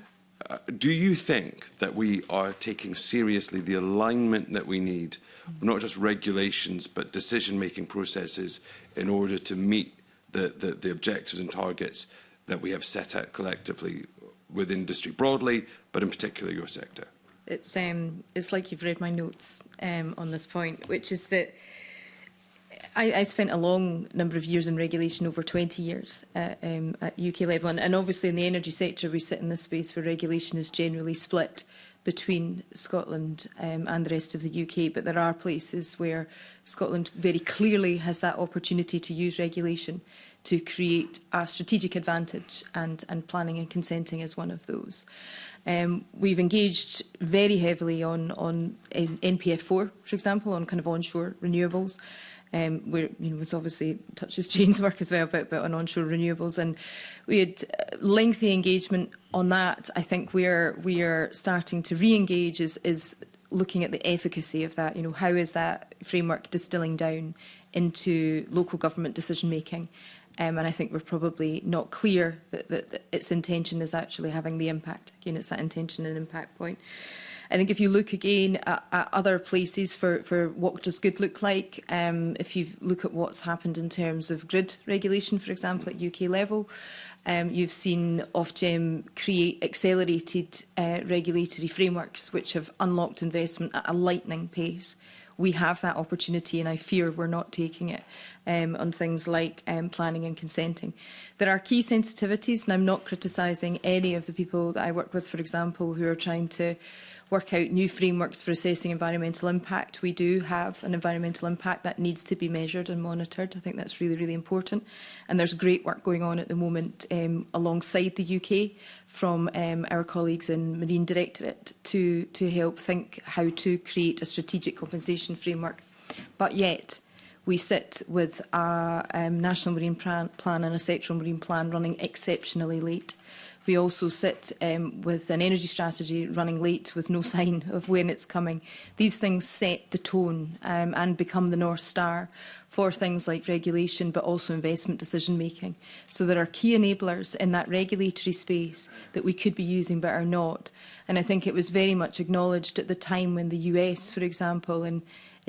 Do you think that we are taking seriously the alignment that we need, not just regulations, but decision-making processes in order to meet the objectives and targets that we have set out collectively with industry broadly, but in particular your sector? It's like you've read my notes on this point, which is that I spent a long number of years in regulation, over 20 years at UK level, and obviously in the energy sector we sit in this space where regulation is generally split between Scotland and the rest of the UK, but there are places where Scotland very clearly has that opportunity to use regulation to create a strategic advantage, and planning and consenting is one of those. We've engaged very heavily on NPF4, for example, on kind of onshore renewables. Where which obviously touches Jane's work as well, but on onshore renewables, and we had lengthy engagement on that. I think where we are starting to re-engage is looking at the efficacy of that. How is that framework distilling down into local government decision making? And I think we're probably not clear that its intention is actually having the impact. Again, it's that intention and impact point. I think if you look again at other places for what does good look like, if you look at what's happened in terms of grid regulation, for example, at UK level, you've seen Ofgem create accelerated regulatory frameworks which have unlocked investment at a lightning pace. We have that opportunity, and I fear we're not taking it on things like planning and consenting. There are key sensitivities, and I'm not criticising any of the people that I work with, for example, who are trying to work out new frameworks for assessing environmental impact. We do have an environmental impact that needs to be measured and monitored. I think that's really, really important. And there's great work going on at the moment alongside the UK from our colleagues in Marine Directorate to help think how to create a strategic compensation framework. But yet, we sit with a National Marine Plan and a Sectoral Marine Plan running exceptionally late. We also sit with an energy strategy running late with no sign of when it's coming. These things set the tone and become the North Star for things like regulation, but also investment decision making. So there are key enablers in that regulatory space that we could be using but are not. And I think it was very much acknowledged at the time when the US, for example, in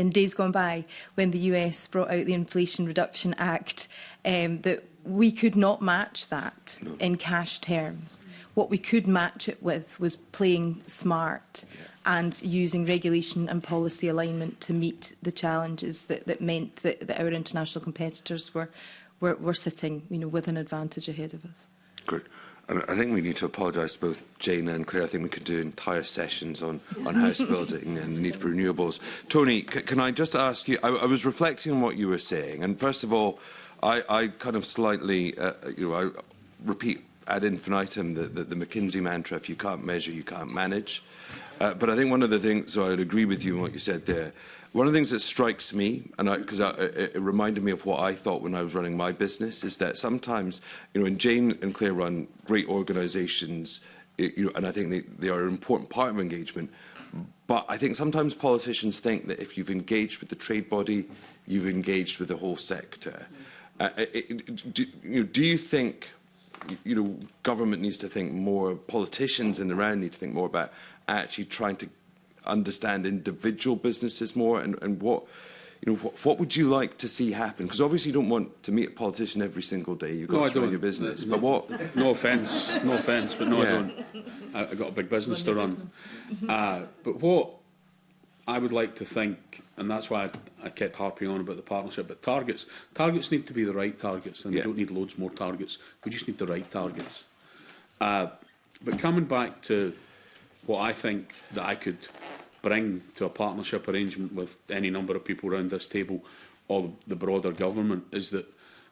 days gone by, when the US brought out the Inflation Reduction Act, that we could not match that in cash terms. What we could match it with was playing smart and using regulation and policy alignment to meet the challenges that meant that our international competitors were sitting, with an advantage ahead of us. Good. I think we need to apologise to both Jane and Claire. I think we could do entire sessions on house building and the need for renewables. Tony, can I just ask you, I was reflecting on what you were saying, and first of all, I kind of slightly, I repeat ad infinitum the McKinsey mantra, if you can't measure, you can't manage. But I think one of the things, so I'd agree with you on what you said there, one of the things that strikes me, and because it reminded me of what I thought when I was running my business, is that sometimes, and Jane and Claire run great organisations, and I think they are an important part of engagement. But I think sometimes politicians think that if you've engaged with the trade body, you've engaged with the whole sector. Do you think, government needs to think more, politicians in the round need to think more about actually trying to understand individual businesses more, and what would you like to see happen? Because obviously you don't want to meet a politician every single day. You've got to run your business. But what? No offence, but no, I don't. I've got a big business to run. But what I would like to think, and that's why I kept harping on about the partnership, but targets need to be the right targets, and we don't need loads more targets. We just need the right targets. But coming back to what I think that I could bring to a partnership arrangement with any number of people around this table or the broader government is that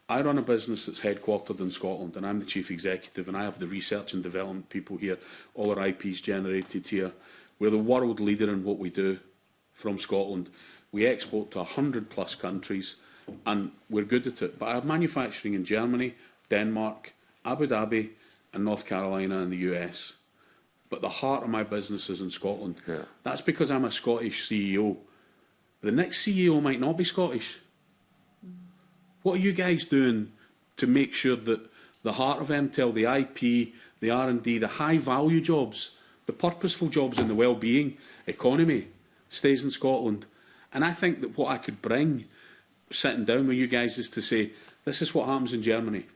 I run a business that's headquartered in Scotland, and I'm the chief executive, and I have the research and development people here. All our IP is generated here. We're the world leader in what we do from Scotland. We export to 100+ countries, and we're good at it. But I have manufacturing in Germany, Denmark, Abu Dhabi, and North Carolina in the US. But the heart of my business is in Scotland. That's because I'm a Scottish CEO. The next CEO might not be Scottish. What are you guys doing to make sure that the heart of MTEL, the IP, the R&D, the high-value jobs, the purposeful jobs in the well-being economy stays in Scotland? And I think that what I could bring, sitting down with you guys, is to say, this is what happens in Germany.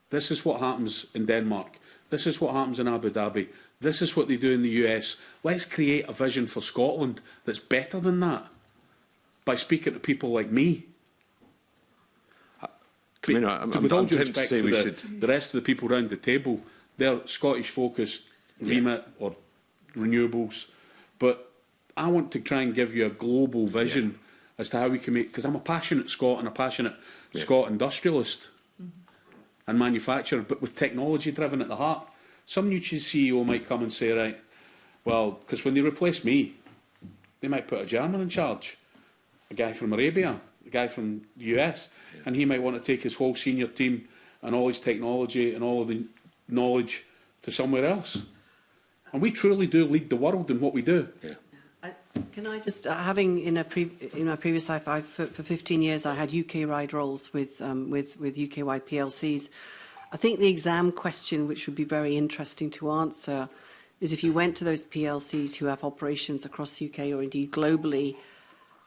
This is what happens in Denmark. This is what happens in Abu Dhabi. This is what they do in the US. Let's create a vision for Scotland that's better than that by speaking to people like me. With all due respect to the rest of the people around the table, they're Scottish-focused remit or renewables. But I want to try and give you a global vision as to how we can make... Because I'm a passionate Scot and a passionate Scot industrialist and manufacturer, but with technology driven at the heart. Some new CEO might come and say, right, well, because when they replace me, they might put a German in charge, a guy from Arabia, a guy from the US, and he might want to take his whole senior team and all his technology and all of the knowledge to somewhere else. And we truly do lead the world in what we do. Can I just, having in my previous life, for 15 years, I had UK-wide roles with UK-wide PLCs. I think the exam question, which would be very interesting to answer, is if you went to those PLCs who have operations across the UK or indeed globally,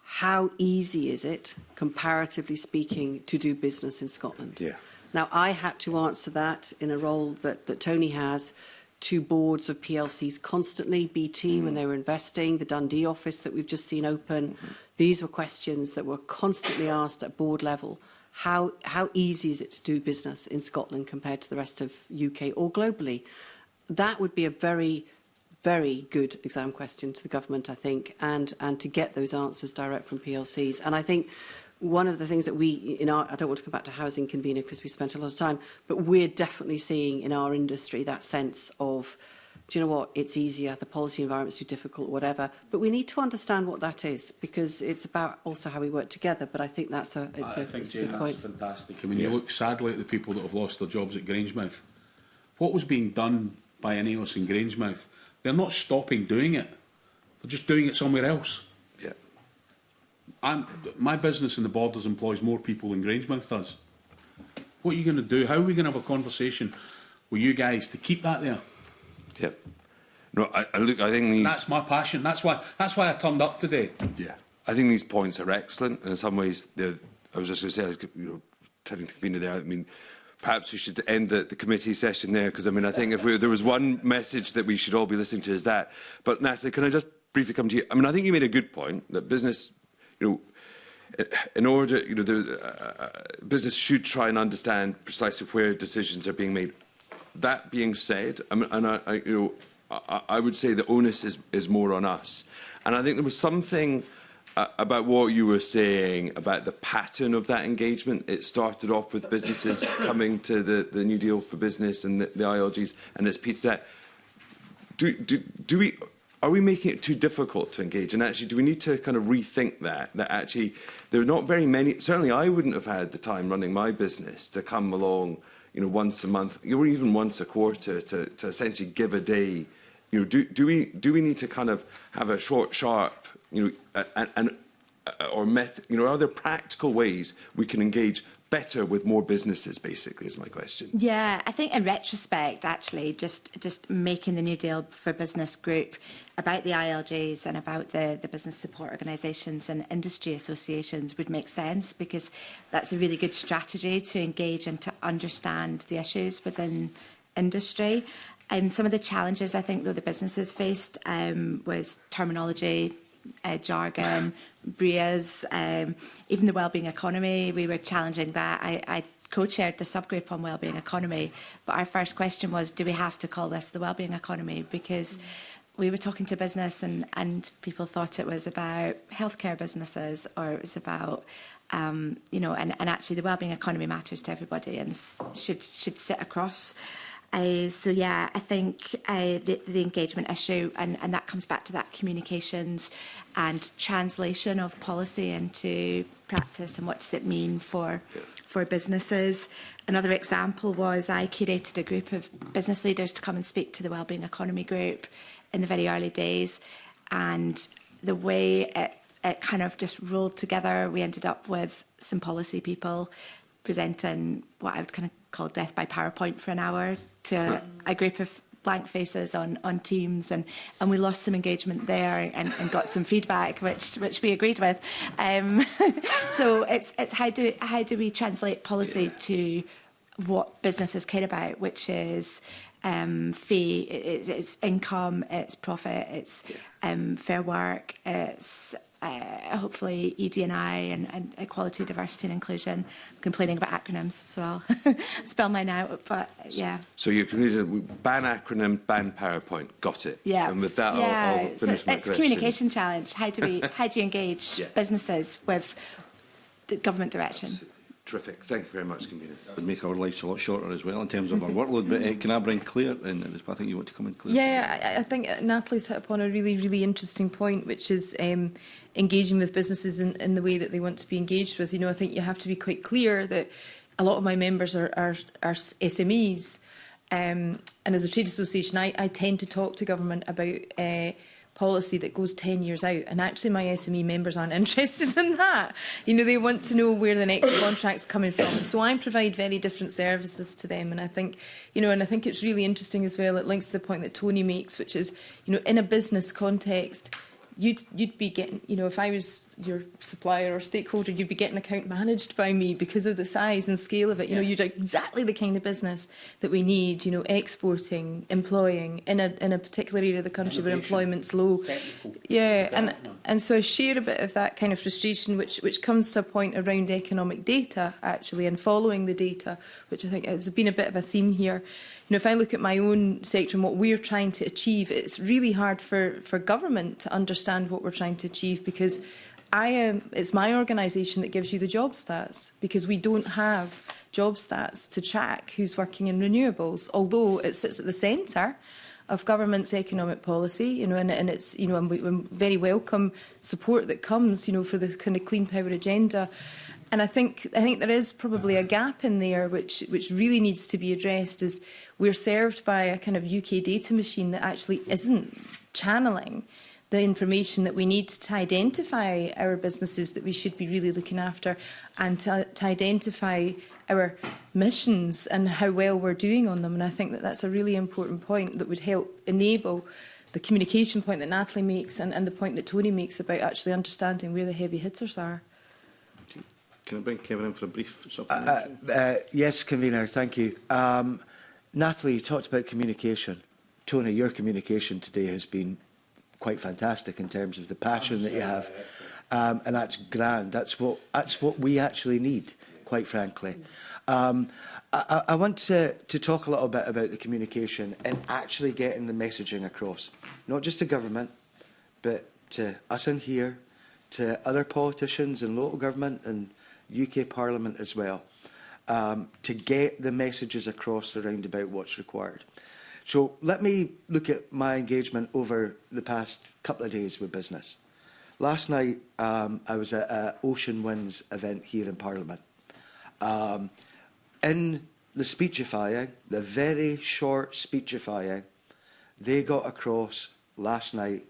how easy is it, comparatively speaking, to do business in Scotland? Now, I had to answer that in a role that Tony has to boards of PLCs constantly, BT when they were investing, the Dundee office that we've just seen open. These were questions that were constantly asked at board level. How easy is it to do business in Scotland compared to the rest of UK or globally? That would be a very, very good exam question to the government, I think, and to get those answers direct from PLCs. And I think one of the things that I don't want to come back to housing convener because we spent a lot of time, but we're definitely seeing in our industry that sense of, do you know what, it's easier, the policy environment's too difficult, whatever. But we need to understand what that is, because it's about also how we work together. But I think that's a good point. That's fantastic. I mean, you look sadly at the people that have lost their jobs at Grangemouth. What was being done by Ineos in Grangemouth? They're not stopping doing it. They're just doing it somewhere else. My business in the Borders employs more people than Grangemouth does. What are you going to do? How are we going to have a conversation with you guys to keep that there? No, I think these... That's my passion. That's why I turned up today. I think these points are excellent, and in some ways, I was just going to say, turning to convener there, I mean, perhaps we should end the committee session there, because I mean, I think if there was one message that we should all be listening to is that. But Natalie, can I just briefly come to you? I mean, I think you made a good point that business, in order, business should try and understand precisely where decisions are being made. That being said, I would say the onus is more on us. And I think there was something about what you were saying about the pattern of that engagement. It started off with businesses coming to the New Deal for Business and the ILGs, and it's petered out. Are we making it too difficult to engage? And actually, do we need to kind of rethink that? That actually, there are not very many. Certainly, I wouldn't have had the time running my business to come along, once a month, or even once a quarter, to essentially give a day. Do we need to kind of have a short, sharp, or method? Are there practical ways we can engage better with more businesses, basically, is my question. Yeah, I think in retrospect, actually, just making the New Deal for Business group about the ILGs and about the business support organisations and industry associations would make sense, because that's a really good strategy to engage and to understand the issues within industry. Some of the challenges I think, though, the businesses faced was terminology, jargon, BRIAs, even the wellbeing economy. We were challenging that. I co-chaired the subgroup on wellbeing economy, but our first question was, do we have to call this the wellbeing economy? Because we were talking to business and people thought it was about healthcare businesses, or it was about, and actually the wellbeing economy matters to everybody and should sit across. So yeah, I think the engagement issue, and that comes back to that communications and translation of policy into practice, and what does it mean for businesses. Another example was I curated a group of business leaders to come and speak to the Wellbeing Economy group in the very early days, and the way it kind of just rolled together, we ended up with some policy people presenting what I would kind of call death by PowerPoint for an hour to a group of blank faces on Teams, and we lost some engagement there and got some feedback which we agreed with. So it's how do we translate policy to what businesses care about, which is fee, it's income, it's profit, it's fair work, it's hopefully ED&I and equality, diversity and inclusion. I'm complaining about acronyms as well. Spell mine out, but yeah. So you're ban acronym, ban PowerPoint. Got it. Yeah. And with that, I'll finish my question. It's a communication challenge. How do you engage businesses with the government direction? Terrific. Thank you very much, Convener. That would make our lives a lot shorter as well in terms of our workload. But can I bring Claire in? I think you want to come in, Claire. Yeah, I think Natalie's hit upon a really, really interesting point, which is engaging with businesses in the way that they want to be engaged with. I think you have to be quite clear that a lot of my members are SMEs. And as a trade association, I tend to talk to government about policy that goes 10 years out, and actually my SME members aren't interested in that. They want to know where the next contract's coming from. So I provide very different services to them, and I think, and I think it's really interesting as well. It links to the point that Tony makes, which is, in a business context, you'd be getting, if I was your supplier or stakeholder, you'd be getting an account managed by me because of the size and scale of it. You're exactly the kind of business that we need, exporting, employing in a particular area of the country where employment's low. Yeah, and so I share a bit of that kind of frustration, which comes to a point around economic data, actually, and following the data, which I think has been a bit of a theme here. If I look at my own sector and what we're trying to achieve, it's really hard for government to understand what we're trying to achieve, because it's my organisation that gives you the job stats, because we don't have job stats to track who's working in renewables, although it sits at the centre of government's economic policy, and it's, and we very welcome support that comes, for the kind of clean power agenda. And I think there is probably a gap in there which really needs to be addressed, is we're served by a kind of UK data machine that actually isn't channeling the information that we need to identify our businesses that we should be really looking after, and to identify our missions and how well we're doing on them. And I think that that's a really important point that would help enable the communication point that Natalie makes and the point that Tony makes about actually understanding where the heavy hitters are. Can I bring Kevin in for a brief supplementary? Yes, Convener, thank you. Natalie, you talked about communication. Tony, your communication today has been quite fantastic in terms of the passion that you have. And that's grand. That's what we actually need, quite frankly. I want to talk a little bit about the communication and actually getting the messaging across, not just to government, but to us in here, to other politicians in local government and UK Parliament as well, to get the messages across around about what's required. So let me look at my engagement over the past couple of days with business. Last night, I was at an Ocean Winds event here in Parliament. In the speechifying, the very short speechifying, they got across last night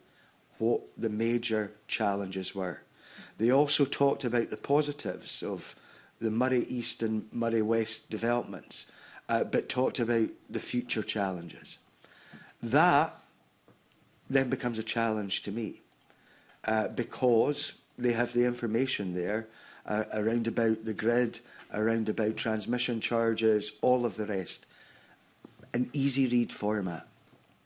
what the major challenges were. They also talked about the positives of the Murray East and Murray West developments, but talked about the future challenges. That then becomes a challenge to me, because they have the information there around about the grid, around about transmission charges, all of the rest. An easy read format,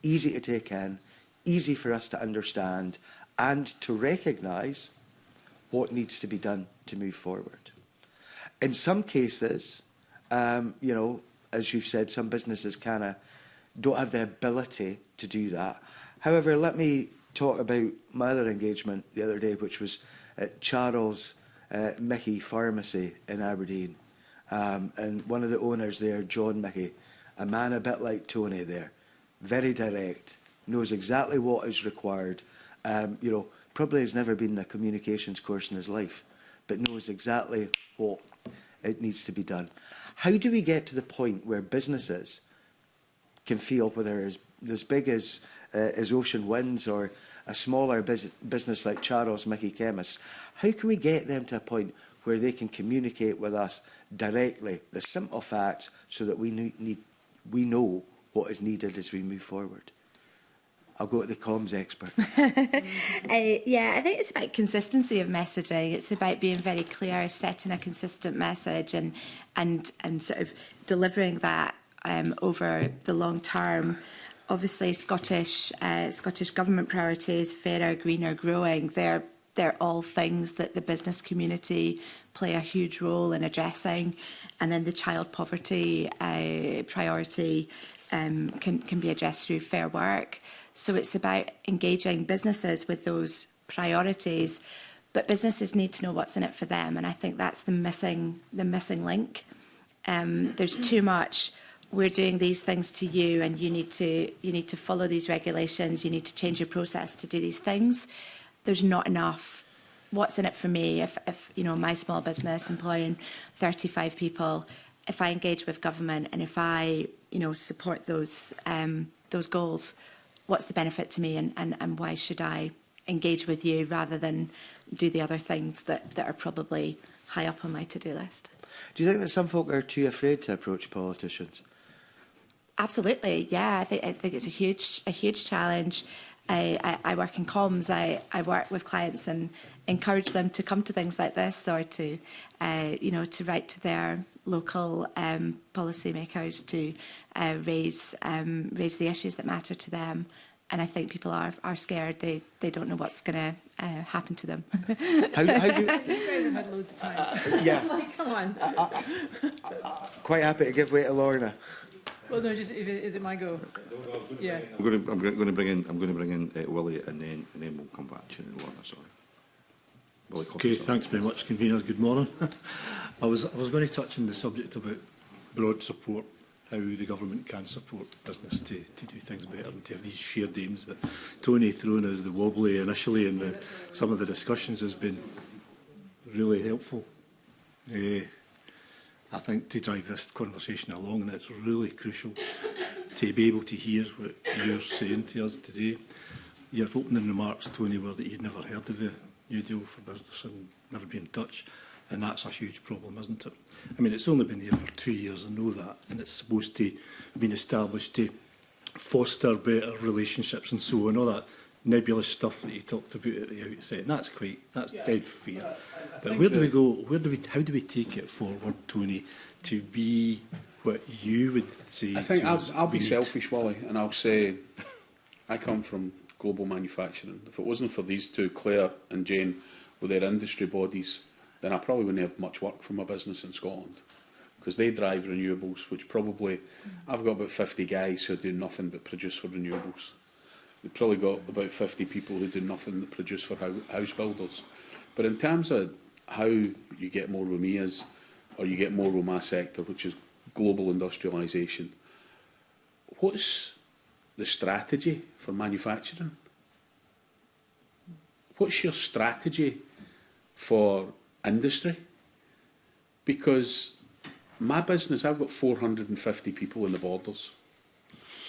easy to take in, easy for us to understand and to recognise what needs to be done to move forward. In some cases, you know, as you've said, some businesses kind of don't have the ability to do that. However, let me talk about my other engagement the other day, which was at Charles Mickey Pharmacy in Aberdeen. And one of the owners there, John Mickey, a man a bit like Tony there, very direct, knows exactly what is required. You know, probably has never been in a communications course in his life, but knows exactly what it needs to be done. How do we get to the point where businesses can feel, whether it's as big as Ocean Winds or a smaller business like Charles Mickey Chemists, how can we get them to a point where they can communicate with us directly the simple facts so that we know what is needed as we move forward? I'll go to the comms expert. Yeah, I think it's about consistency of messaging. It's about being very clear, setting a consistent message and sort of delivering that over the long term. Obviously, Scottish Government priorities, fairer, greener, growing, they're all things that the business community play a huge role in addressing. And then the child poverty priority can be addressed through Fair Work. So it's about engaging businesses with those priorities, but businesses need to know what's in it for them, and I think that's the missing link. There's too much. We're doing these things to you, and you need to follow these regulations. You need to change your process to do these things. There's not enough. What's in it for me? If you know, my small business employing 35 people, if I engage with government and if I support those goals, what's the benefit to me, and why should I engage with you rather than do the other things that are probably high up on my to-do list? Do you think that some folk are too afraid to approach politicians? Absolutely, yeah. I think it's a huge challenge. I work in comms. I work with clients and encourage them to come to things like this, or to write to their local policymakers to raise the issues that matter to them. And I think people are scared. They don't know what's going to happen to them. How do You guys have had loads of time. yeah. Like, come on. Quite happy to give way to Lorna. Well, no, is it my go? Yeah. I'm going to bring in Willie, and then we'll come back to Lorna. Sorry. Willie, okay, thanks very much, convener. Good morning. I was going to touch on the subject about broad support, how the government can support business to do things better and to have these shared aims. But Tony thrown as the wobbly initially, and some of the discussions has been really helpful. I think to drive this conversation along, and it's really crucial to be able to hear what you're saying to us today. Your opening remarks, Tony, were that you'd never heard of the New Deal for Business and never been in touch, and that's a huge problem, isn't it? I mean, it's only been there for 2 years, I know that, and it's supposed to have been established to foster better relationships and so on. All that nebulous stuff that you talked about at the outset, and that's dead fair. But where do we go? How do we take it forward, Tony, to be what you would say? I think I'll be need? selfish, Wally, and I'll say I come from global manufacturing. If it wasn't for these two, Claire and Jane, with their industry bodies, then I probably wouldn't have much work for my business in Scotland, because they drive renewables, which probably, I've got about 50 guys who do nothing but produce for renewables. We've probably got about 50 people who do nothing but produce for house builders. But in terms of how you get more ROMIAs, or you get more ROMA sector, which is global industrialisation, what's the strategy for manufacturing? What's your strategy for industry? Because my business, I've got 450 people in the borders.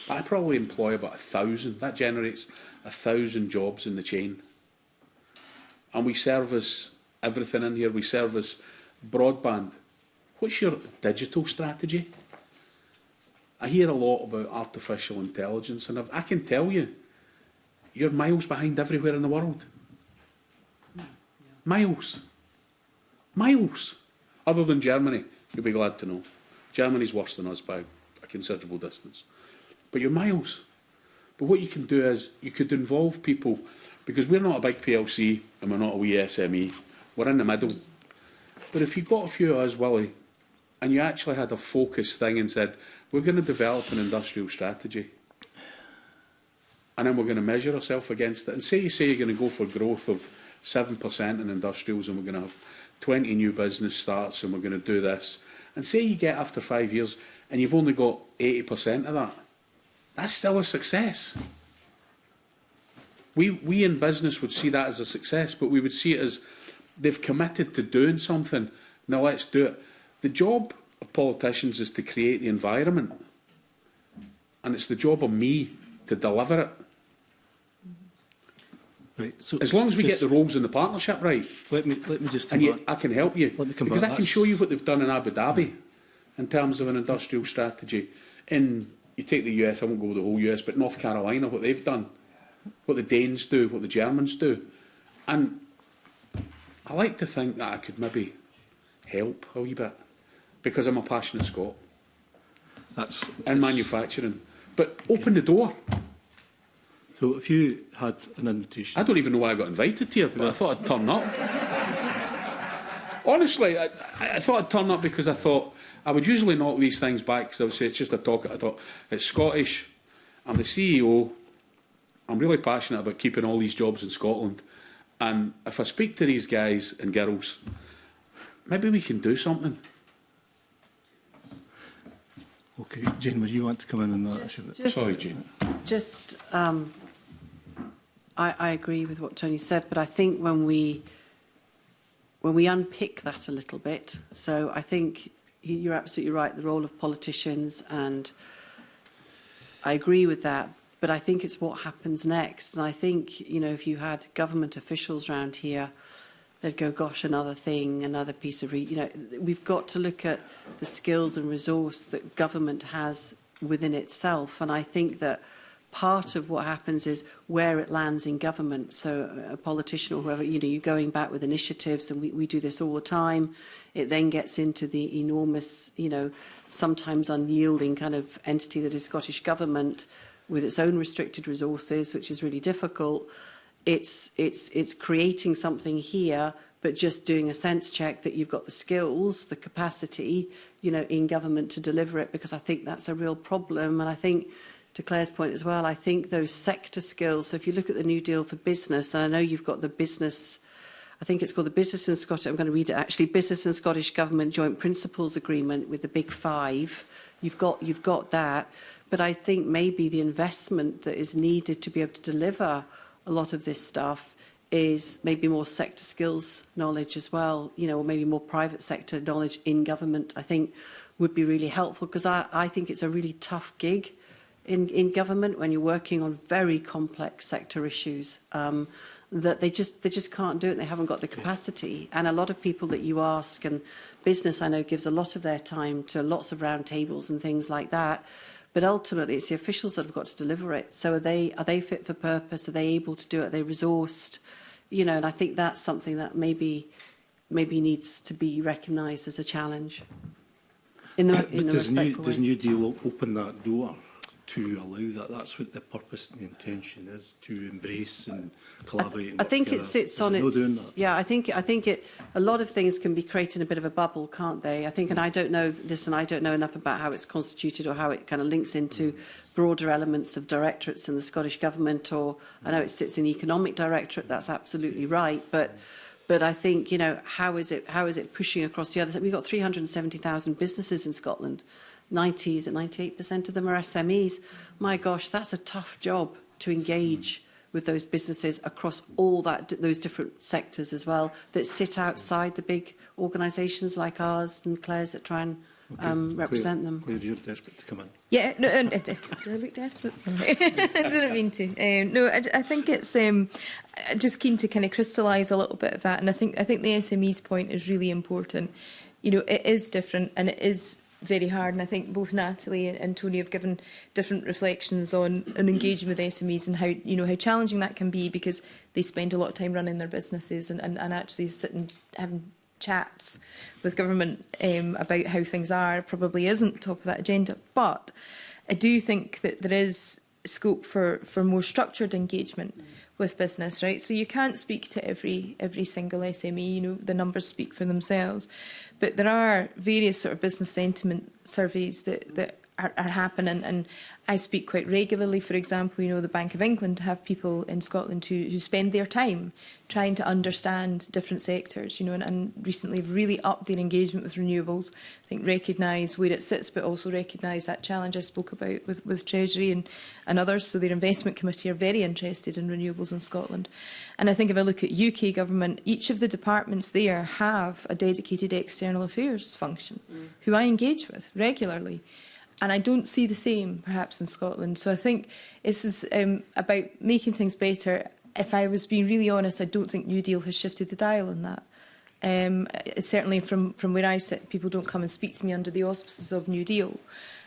I probably employ about 1,000. That generates 1,000 jobs in the chain. And we service everything in here. We service broadband. What's your digital strategy? I hear a lot about artificial intelligence, and I can tell you, you're miles behind everywhere in the world. Miles. Miles. Other than Germany, you'll be glad to know. Germany's worse than us by a considerable distance. But you're miles. But what you can do is, you could involve people, because we're not a big PLC and we're not a wee SME. We're in the middle. But if you got a few of us, Willie, and you actually had a focused thing and said, we're going to develop an industrial strategy, and then we're going to measure ourselves against it, and say you're going to go for growth of 7% in industrials, and we're going to have 20 new business starts, and we're going to do this, and say you get after 5 years and you've only got 80% of that, that's still a success. We in business would see that as a success, but we would see it as they've committed to doing something. Now let's do it. The job of politicians is to create the environment, and it's the job of me to deliver it. Right, so as long as we get the roles in the partnership right. Let me just come and back. I can help you. Let me come because back. I can show you what they've done in Abu Dhabi in terms of an industrial strategy. You take the US, I won't go with the whole US, but North Carolina, what they've done, what the Danes do, what the Germans do. And I like to think that I could maybe help a wee bit, because I'm a passionate Scot. That's in manufacturing. But open the door. So if you had an invitation... I don't even know why I got invited here, but I thought I'd turn up. Honestly, I thought I'd turn up because I thought I would usually knock these things back, because I would say it's just a talk. I thought, it's Scottish, I'm the CEO, I'm really passionate about keeping all these jobs in Scotland, and if I speak to these guys and girls, maybe we can do something. Okay, Jane, would you want to come in on that? Sorry, Jane. Just, I agree with what Tony said, but I think when we unpick that a little bit, so I think you're absolutely right, the role of politicians, and I agree with that, but I think it's what happens next. And I think, if you had government officials around here, they'd go, gosh, another thing, another piece of... we've got to look at the skills and resource that government has within itself. And I think that part of what happens is where it lands in government. So a politician or whoever, you're going back with initiatives, and we do this all the time. It then gets into the enormous, sometimes unyielding kind of entity that is Scottish Government, with its own restricted resources, which is really difficult. It's creating something here, but just doing a sense check that you've got the skills, the capacity, in government to deliver it, because I think that's a real problem. And I think, to Claire's point as well, I think those sector skills, so if you look at the New Deal for Business, and I know you've got the business, I think it's called the Business and Scottish, I'm going to read it actually, Business and Scottish Government Joint Principles Agreement with the Big Five. You've got that, but I think maybe the investment that is needed to be able to deliver a lot of this stuff is maybe more sector skills knowledge as well, or maybe more private sector knowledge in government, I think would be really helpful, because I think it's a really tough gig in government when you're working on very complex sector issues, that they just can't do it. They haven't got the capacity. And a lot of people that you ask, and business, I know, gives a lot of their time to lots of round tables and things like that. But ultimately, it's the officials that have got to deliver it. So are they fit for purpose? Are they able to do it? Are they resourced? You know, and I think that's something that maybe needs to be recognised as a challenge. Does New Deal open that door to allow that? That's what the purpose and the intention is, to embrace and collaborate. I think it sits on its. Yeah, I think it. A lot of things can be created in a bit of a bubble, can't they? I think, and I don't know. Listen, I don't know enough about how it's constituted or how it kind of links into broader elements of directorates in the Scottish Government. Or I know it sits in the Economic Directorate. That's absolutely right, but I think, you know, how is it pushing across the others? We've got 370,000 businesses in Scotland. 98% of them are SMEs. My gosh, that's a tough job to engage with those businesses across all those different sectors as well, that sit outside the big organisations like ours and Claire's that try and represent them. Claire, you're desperate to come in. Yeah, no, did I look desperate? I didn't mean to. No, I think it's just keen to kind of crystallise a little bit of that, and I think the SMEs point is really important. You know, it is different and it is very hard, and I think both Natalie and Tony have given different reflections on engaging with SMEs and how challenging that can be, because they spend a lot of time running their businesses and actually sitting having chats with government about how things are probably isn't top of that agenda. But I do think that there is scope for more structured engagement with business, right? So you can't speak to every single SME, you know, the numbers speak for themselves. But there are various sort of business sentiment surveys that are happening, and I speak quite regularly. For example, you know, the Bank of England have people in Scotland who spend their time trying to understand different sectors, you know, and recently have really upped their engagement with renewables. I think recognise where it sits, but also recognise that challenge I spoke about with Treasury and others. So their investment committee are very interested in renewables in Scotland. And I think if I look at UK government, each of the departments there have a dedicated external affairs function who I engage with regularly. And I don't see the same, perhaps, in Scotland. So I think this is about making things better. If I was being really honest, I don't think New Deal has shifted the dial on that. Certainly from where I sit, people don't come and speak to me under the auspices of New Deal.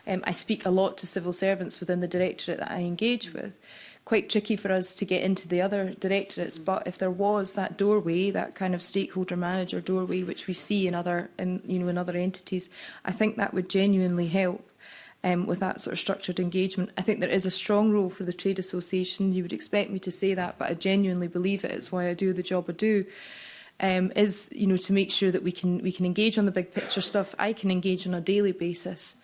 I speak a lot to civil servants within the directorate that I engage with. Quite tricky for us to get into the other directorates, but if there was that doorway, that kind of stakeholder manager doorway, which we see in other entities, I think that would genuinely help. With that sort of structured engagement. I think there is a strong role for the trade association. You would expect me to say that, but I genuinely believe it. It's why I do the job I do. Is, you know, to make sure that we can engage on the big picture stuff. I can engage on a daily basis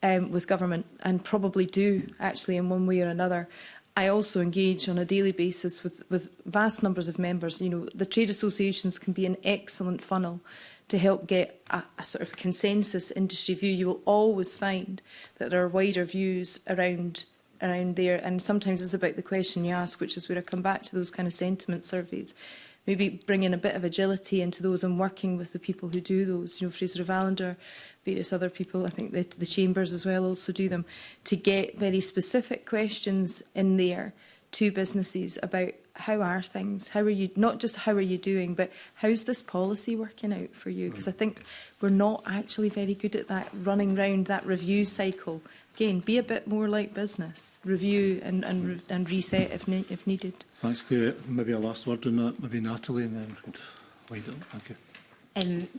with government, and probably do actually in one way or another. I also engage on a daily basis with vast numbers of members. You know, the trade associations can be an excellent funnel to help get a sort of consensus industry view. You will always find that there are wider views around there, and sometimes it's about the question you ask, which is where I come back to those kind of sentiment surveys. Maybe bringing a bit of agility into those and working with the people who do those. You know, Fraser of Allender, various other people, I think the chambers as well also do them, to get very specific questions in there to businesses about how are things, how are you, not just how are you doing, but how's this policy working out for you? Because I think we're not actually very good at that, running round that review cycle. Again, be a bit more like business, review and reset if needed. Thanks, Claire. Maybe a last word on that, maybe Natalie, and then we could wind up. Thank you.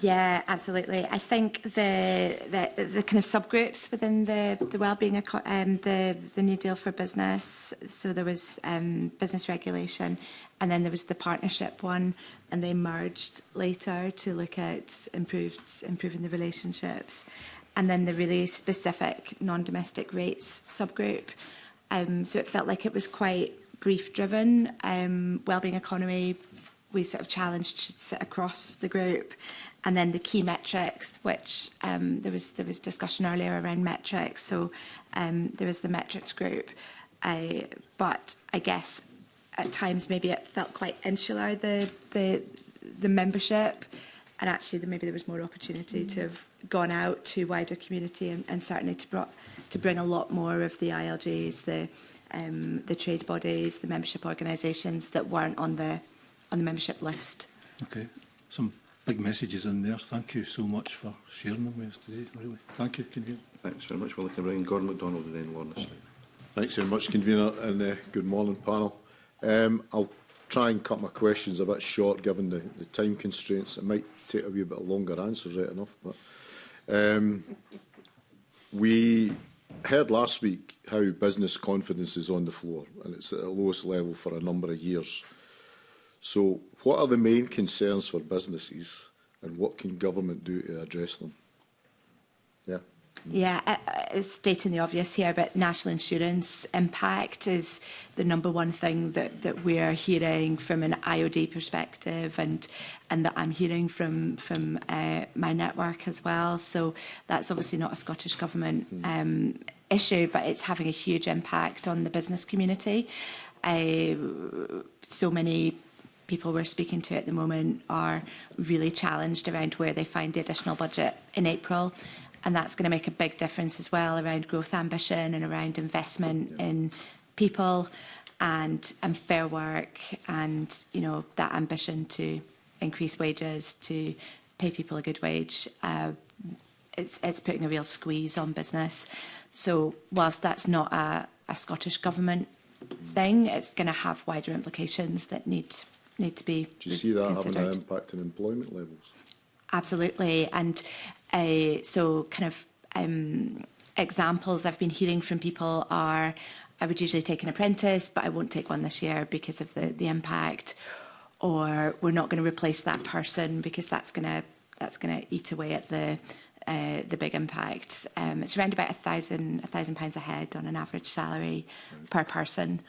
Yeah, absolutely. I think the kind of subgroups within the wellbeing, the New Deal for Business. So there was business regulation, and then there was the partnership one, and they merged later to look at improving the relationships, and then the really specific non-domestic rates subgroup. So it felt like it was quite brief driven. Wellbeing economy, we sort of challenged should sit across the group, and then the key metrics, which there was discussion earlier around metrics. So there was the metrics group, but I guess at times maybe it felt quite insular, the membership, and actually maybe there was more opportunity to have gone out to wider community and certainly to bring a lot more of the ILGs, the trade bodies, the membership organisations that weren't on the membership list. Okay, some big messages in there. Thank you so much for sharing them with us today. Really, thank you. Can you? Thanks very much. Well, I can bring Gordon MacDonald and then Lorna Slade. Thanks very much, Convener, and good morning, panel. I'll try and cut my questions a bit short, given the time constraints. It might take a wee bit longer answers, right enough. But we heard last week how business confidence is on the floor, and it's at the lowest level for a number of years. So, what are the main concerns for businesses, and what can government do to address them? Yeah. Yeah, stating the obvious here, but national insurance impact is the #1 thing that we're hearing from an IOD perspective, and that I'm hearing from my network as well. So that's obviously not a Scottish Government issue, but it's having a huge impact on the business community. So many people we're speaking to at the moment are really challenged around where they find the additional budget in April. And that's going to make a big difference as well around growth ambition and around investment in people and fair work, and that ambition to increase wages, to pay people a good wage. It's putting a real squeeze on business. So whilst that's not a Scottish Government thing, it's going to have wider implications that need to be considered. Do you see that having an impact on employment levels? Absolutely. And so kind of examples I've been hearing from people are, I would usually take an apprentice, but I won't take one this year because of the impact, or we're not going to replace that person because that's going to eat away at the big impact. It's around about £1,000 a head on an average salary per person.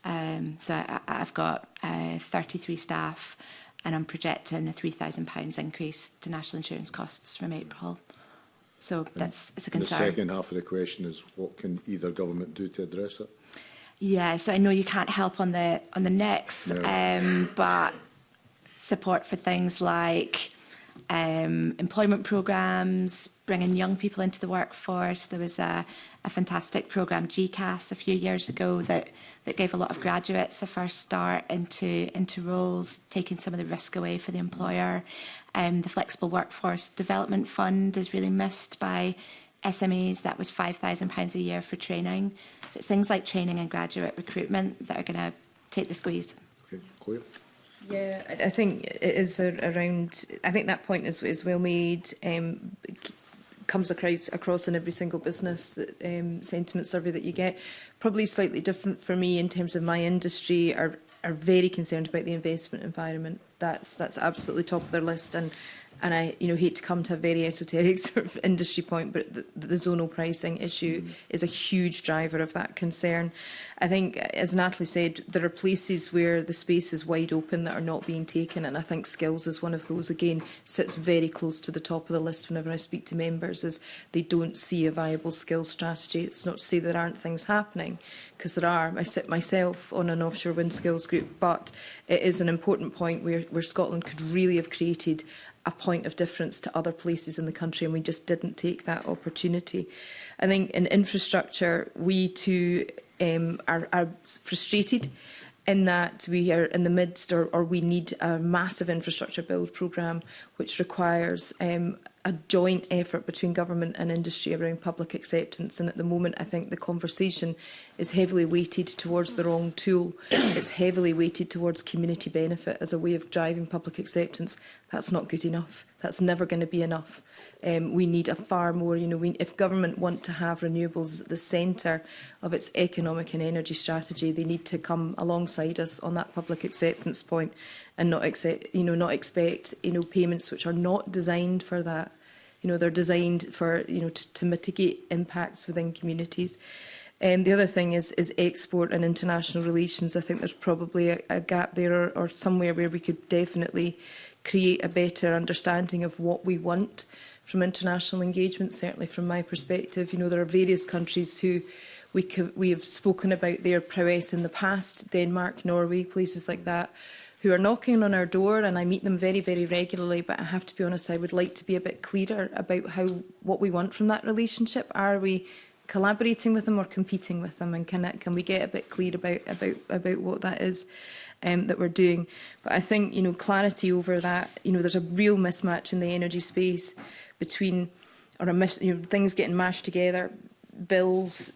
So I've got 33 staff, and I'm projecting a £3,000 increase to national insurance costs from April. So it's a concern. The second half of the question is, what can either government do to address it? Yeah, so I know you can't help on the next, but support for things like employment programmes, bringing young people into the workforce. There was a fantastic programme, GCAS, a few years ago that gave a lot of graduates a first start into roles, taking some of the risk away for the employer. The Flexible Workforce Development Fund is really missed by SMEs. That was £5,000 a year for training. So it's things like training and graduate recruitment that are going to take the squeeze. Okay, Claire? Yeah, I think it is around. I think that point is well made. Comes across in every single business sentiment survey that you get. Probably slightly different for me in terms of my industry are very concerned about the investment environment. That's absolutely top of their list, and I hate to come to a very esoteric sort of industry point, but the zonal pricing issue is a huge driver of that concern. I think, as Natalie said, there are places where the space is wide open that are not being taken, and I think skills is one of those. Again, sits very close to the top of the list whenever I speak to members, is they don't see a viable skills strategy. It's not to say there aren't things happening, because there are. I sit myself on an offshore wind skills group, but it is an important point where Scotland could really have created a point of difference to other places in the country, and we just didn't take that opportunity. I think in infrastructure, we too are frustrated in that we are in the midst, or we need a massive infrastructure build programme, which requires a joint effort between government and industry around public acceptance. And at the moment, I think the conversation is heavily weighted towards the wrong tool. It's heavily weighted towards community benefit as a way of driving public acceptance. That's not good enough. That's never going to be enough. We need a far more, if government want to have renewables at the centre of its economic and energy strategy, they need to come alongside us on that public acceptance point, and not expect payments which are not designed for that. They're designed for, to mitigate impacts within communities. The other thing is export and international relations. I think there's probably a gap there, or somewhere where we could definitely create a better understanding of what we want from international engagement. Certainly from my perspective, there are various countries who we have spoken about their prowess in the past, Denmark, Norway, places like that, who are knocking on our door, and I meet them very, very regularly. But I have to be honest, I would like to be a bit clearer about what we want from that relationship. Are we collaborating with them or competing with them? And can we get a bit clear about what that is that we're doing? But I think clarity over that. There's a real mismatch in the energy space between things getting mashed together, bills,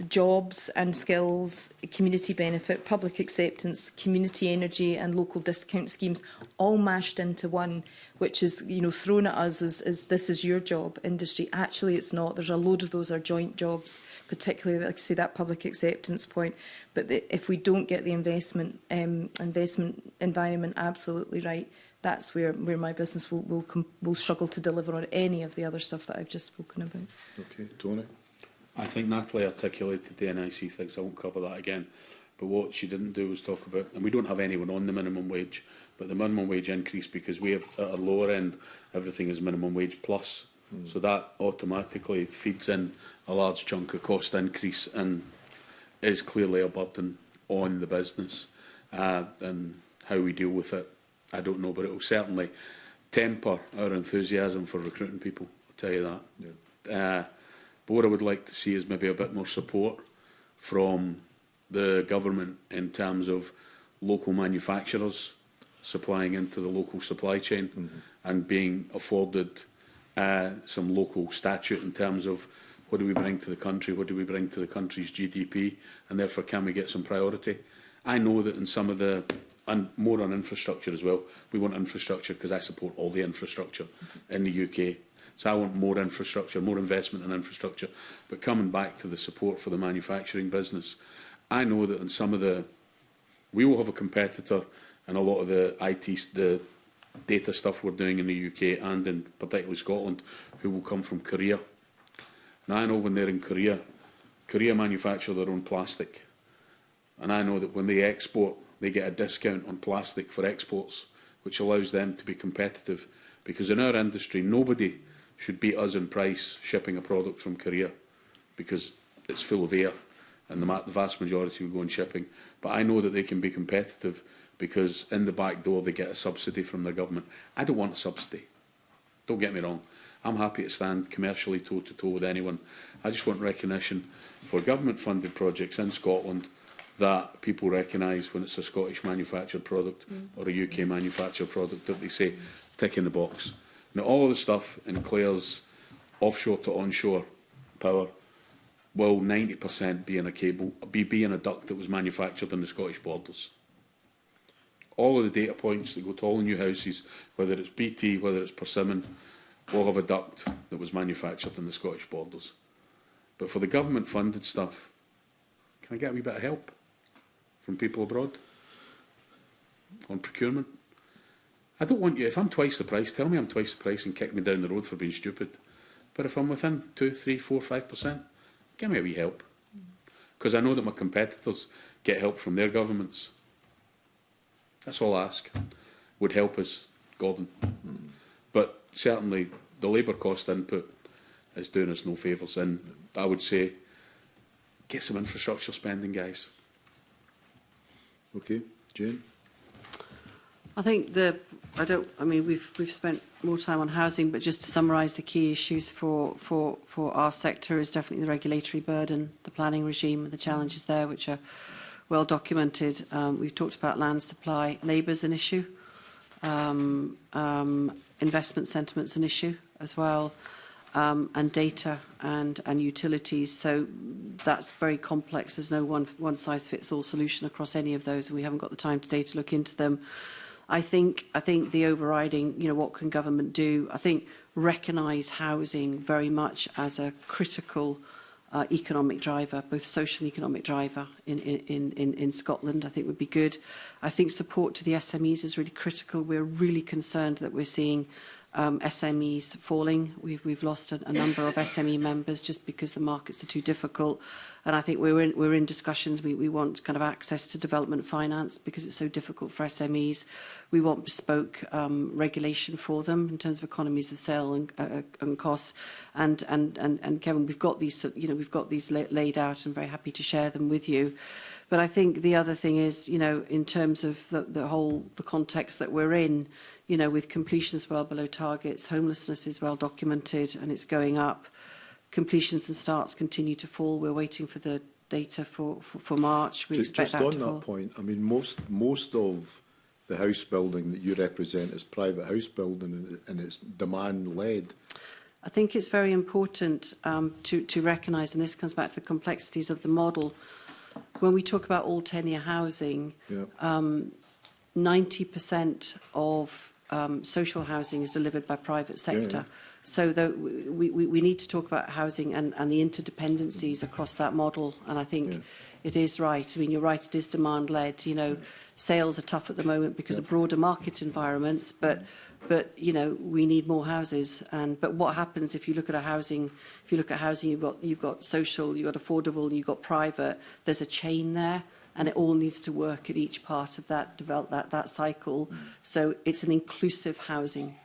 jobs and skills, community benefit, public acceptance, community energy and local discount schemes, all mashed into one, which is thrown at us as this is your job, industry. Actually, it's not. There's a load of those are joint jobs, particularly, like I say, that public acceptance point. But if we don't get the investment environment absolutely right, that's where my business will struggle to deliver on any of the other stuff that I've just spoken about. Okay, Tony. I think Natalie articulated the NIC things. I won't cover that again. But what she didn't do was talk about, and we don't have anyone on the minimum wage, but the minimum wage increase, because we have at our lower end, everything is minimum wage plus. So that automatically feeds in a large chunk of cost increase and is clearly a burden on the business. And how we deal with it, I don't know, but it will certainly temper our enthusiasm for recruiting people, I'll tell you that. Yeah. But what I would like to see is maybe a bit more support from the government in terms of local manufacturers supplying into the local supply chain and being afforded some local statute in terms of what do we bring to the country, what do we bring to the country's GDP, and therefore can we get some priority. I know that in some of the, and more on infrastructure as well, we want infrastructure because I support all the infrastructure in the UK. So I want more infrastructure, more investment in infrastructure. But coming back to the support for the manufacturing business, I know that in some of the, we will have a competitor in a lot of the IT, the data stuff we're doing in the UK and in particularly Scotland, who will come from Korea. Now I know when they're in Korea, Korea manufacture their own plastic. And I know that when they export, they get a discount on plastic for exports, which allows them to be competitive. Because in our industry, nobody should beat us in price shipping a product from Korea because it's full of air and the vast majority will go in shipping. But I know that they can be competitive because in the back door they get a subsidy from their government. I don't want a subsidy. Don't get me wrong. I'm happy to stand commercially toe-to-toe with anyone. I just want recognition for government-funded projects in Scotland that people recognise when it's a Scottish manufactured product or a UK manufactured product that they say, tick in the box. Now, all of the stuff in Clare's offshore to onshore power will 90% be in a cable, be in a duct that was manufactured in the Scottish borders. All of the data points that go to all the new houses, whether it's BT, whether it's Persimmon, will have a duct that was manufactured in the Scottish borders. But for the government-funded stuff, can I get a wee bit of help from people abroad on procurement? I don't want you, if I'm twice the price, tell me I'm twice the price and kick me down the road for being stupid. But if I'm within 2, 3, 4, 5%, give me a wee help. Because I know that my competitors get help from their governments. That's all I ask. Would help us, Gordon. But certainly the labour cost input is doing us no favours. And I would say, get some infrastructure spending, guys. Okay, Jane. I think we've spent more time on housing, but just to summarise the key issues for our sector is definitely the regulatory burden, the planning regime, and the challenges there, which are well documented. We've talked about land supply, labour is an issue, investment sentiment's an issue as well, and data and utilities. So that's very complex. There's no one-size-fits-all solution across any of those, and we haven't got the time today to look into them. I think the overriding, what can government do? I think recognise housing very much as a critical economic driver, both social and economic driver in Scotland, I think would be good. I think support to the SMEs is really critical. We're really concerned that we're seeing SMEs falling. We've lost a number of SME members just because the markets are too difficult. And I think we're in discussions. We want kind of access to development finance because it's so difficult for SMEs. We want bespoke regulation for them in terms of economies of scale and costs. And Kevin, we've got these laid out and very happy to share them with you. But I think the other thing is, in terms of the context that we're in, with completions well below targets, homelessness is well documented and it's going up. Completions and starts continue to fall. We're waiting for the data for March. We expect that to fall. Just on that point, I mean, most of the house building that you represent is private house building and it's demand-led. I think it's very important to recognise, and this comes back to the complexities of the model, when we talk about all tenure housing, 90% of social housing is delivered by private sector. So we need to talk about housing and the interdependencies across that model. And I think it is right. I mean, you're right, it is demand-led. You know, sales are tough at the moment because of broader market environments, but you know, we need more houses. But what happens if you look at housing, you've got social, you've got affordable, you've got private. There's a chain there, and it all needs to work at each part of that cycle. So it's an inclusive housing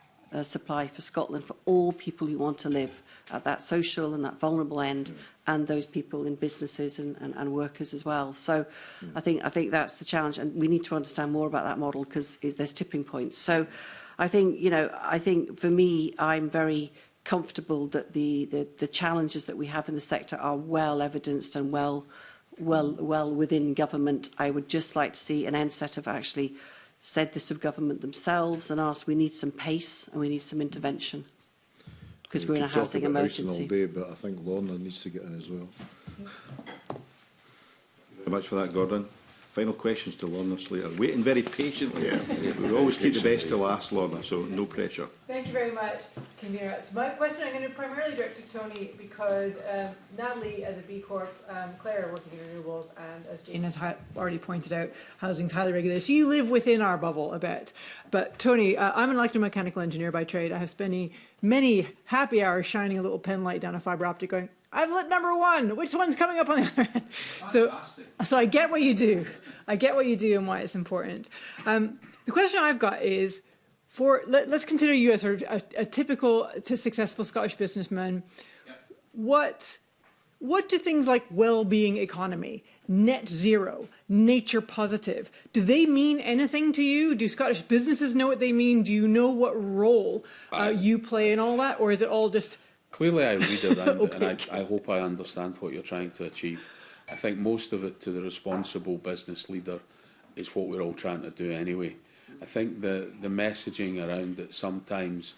supply for Scotland for all people who want to live at that social and that vulnerable end, and those people in businesses and workers as well. So I think that's the challenge, and we need to understand more about that model because there's tipping points. So I think, you know, I think for me, I'm very comfortable that the challenges that we have in the sector are well evidenced and well within government. I would just like to see an NSET have actually said this of government themselves and asked, we need some pace and we need some intervention because we're in a housing emergency. All day, but I think Lorna needs to get in as well. Very much for that, Gordon. Final questions to Lorna Slater. Waiting very patiently. We always keep the best to last, Lorna, so no pressure. Thank you very much, Convener. So my question I'm going to primarily direct to Tony because Natalie, as a B Corp, Claire working in renewables, and as Jane has already pointed out, housing's highly regulated. So you live within our bubble a bit. But Tony, I'm an electromechanical engineer by trade. I have spent many happy hours shining a little pen light down a fibre optic going, I've lit number one. Which one's coming up on the other end? So I get what you do. I get what you do and why it's important. The question I've got is, let's consider you as sort of a typical successful Scottish businessman. What do things like well-being economy, net zero, nature positive, do they mean anything to you? Do Scottish businesses know what they mean? Do you know what role you play in all that? Or is it all just... Clearly, I read around it, and I hope I understand what you're trying to achieve. I think most of it, to the responsible business leader, is what we're all trying to do anyway. I think the messaging around it sometimes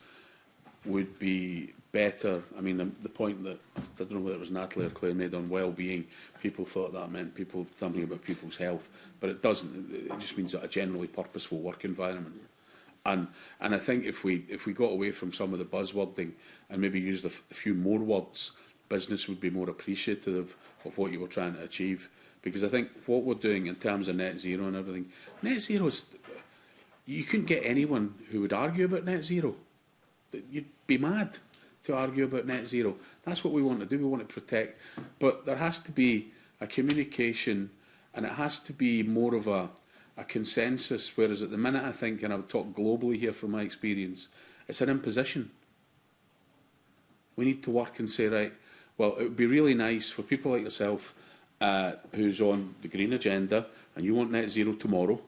would be better. I mean, the point that, I don't know whether it was Natalie or Claire made on well-being, people thought that meant something about people's health, but it doesn't. It just means a generally purposeful work environment. And I think if we got away from some of the buzzwording and maybe used a few more words, business would be more appreciative of what you were trying to achieve. Because I think what we're doing in terms of net zero and everything, net zero is, you couldn't get anyone who would argue about net zero. You'd be mad to argue about net zero. That's what we want to do. We want to protect. But there has to be a communication, and it has to be more of a consensus, whereas at the minute, I think, and I would talk globally here from my experience, it's an imposition. We need to work and say, right, well, it would be really nice for people like yourself who's on the green agenda and you want net zero tomorrow,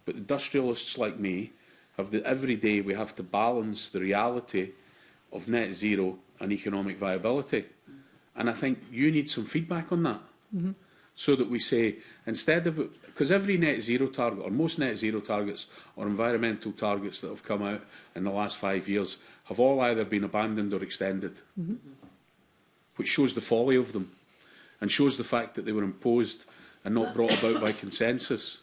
but industrialists like me have every day we have to balance the reality of net zero and economic viability. And I think you need some feedback on that. Mm-hmm. So that we say, instead of, because every net zero target, or most net zero targets, or environmental targets that have come out in the last 5 years, have all either been abandoned or extended, which shows the folly of them, and shows the fact that they were imposed and not brought about by consensus.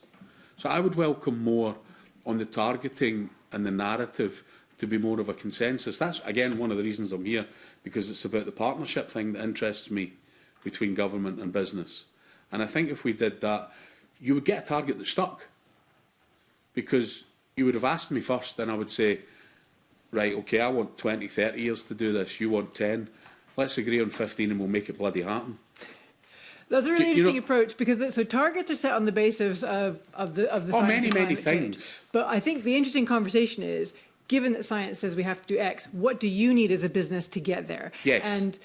So I would welcome more on the targeting and the narrative to be more of a consensus. That's, again, one of the reasons I'm here, because it's about the partnership thing that interests me between government and business. And I think if we did that, you would get a target that stuck. Because you would have asked me first, and I would say, right, OK, I want 20, 30 years to do this. You want 10. Let's agree on 15 and we'll make it bloody happen. That's a really interesting approach, because so targets are set on the basis of the science many things. Change. But I think the interesting conversation is, given that science says we have to do X, what do you need as a business to get there? Yes. And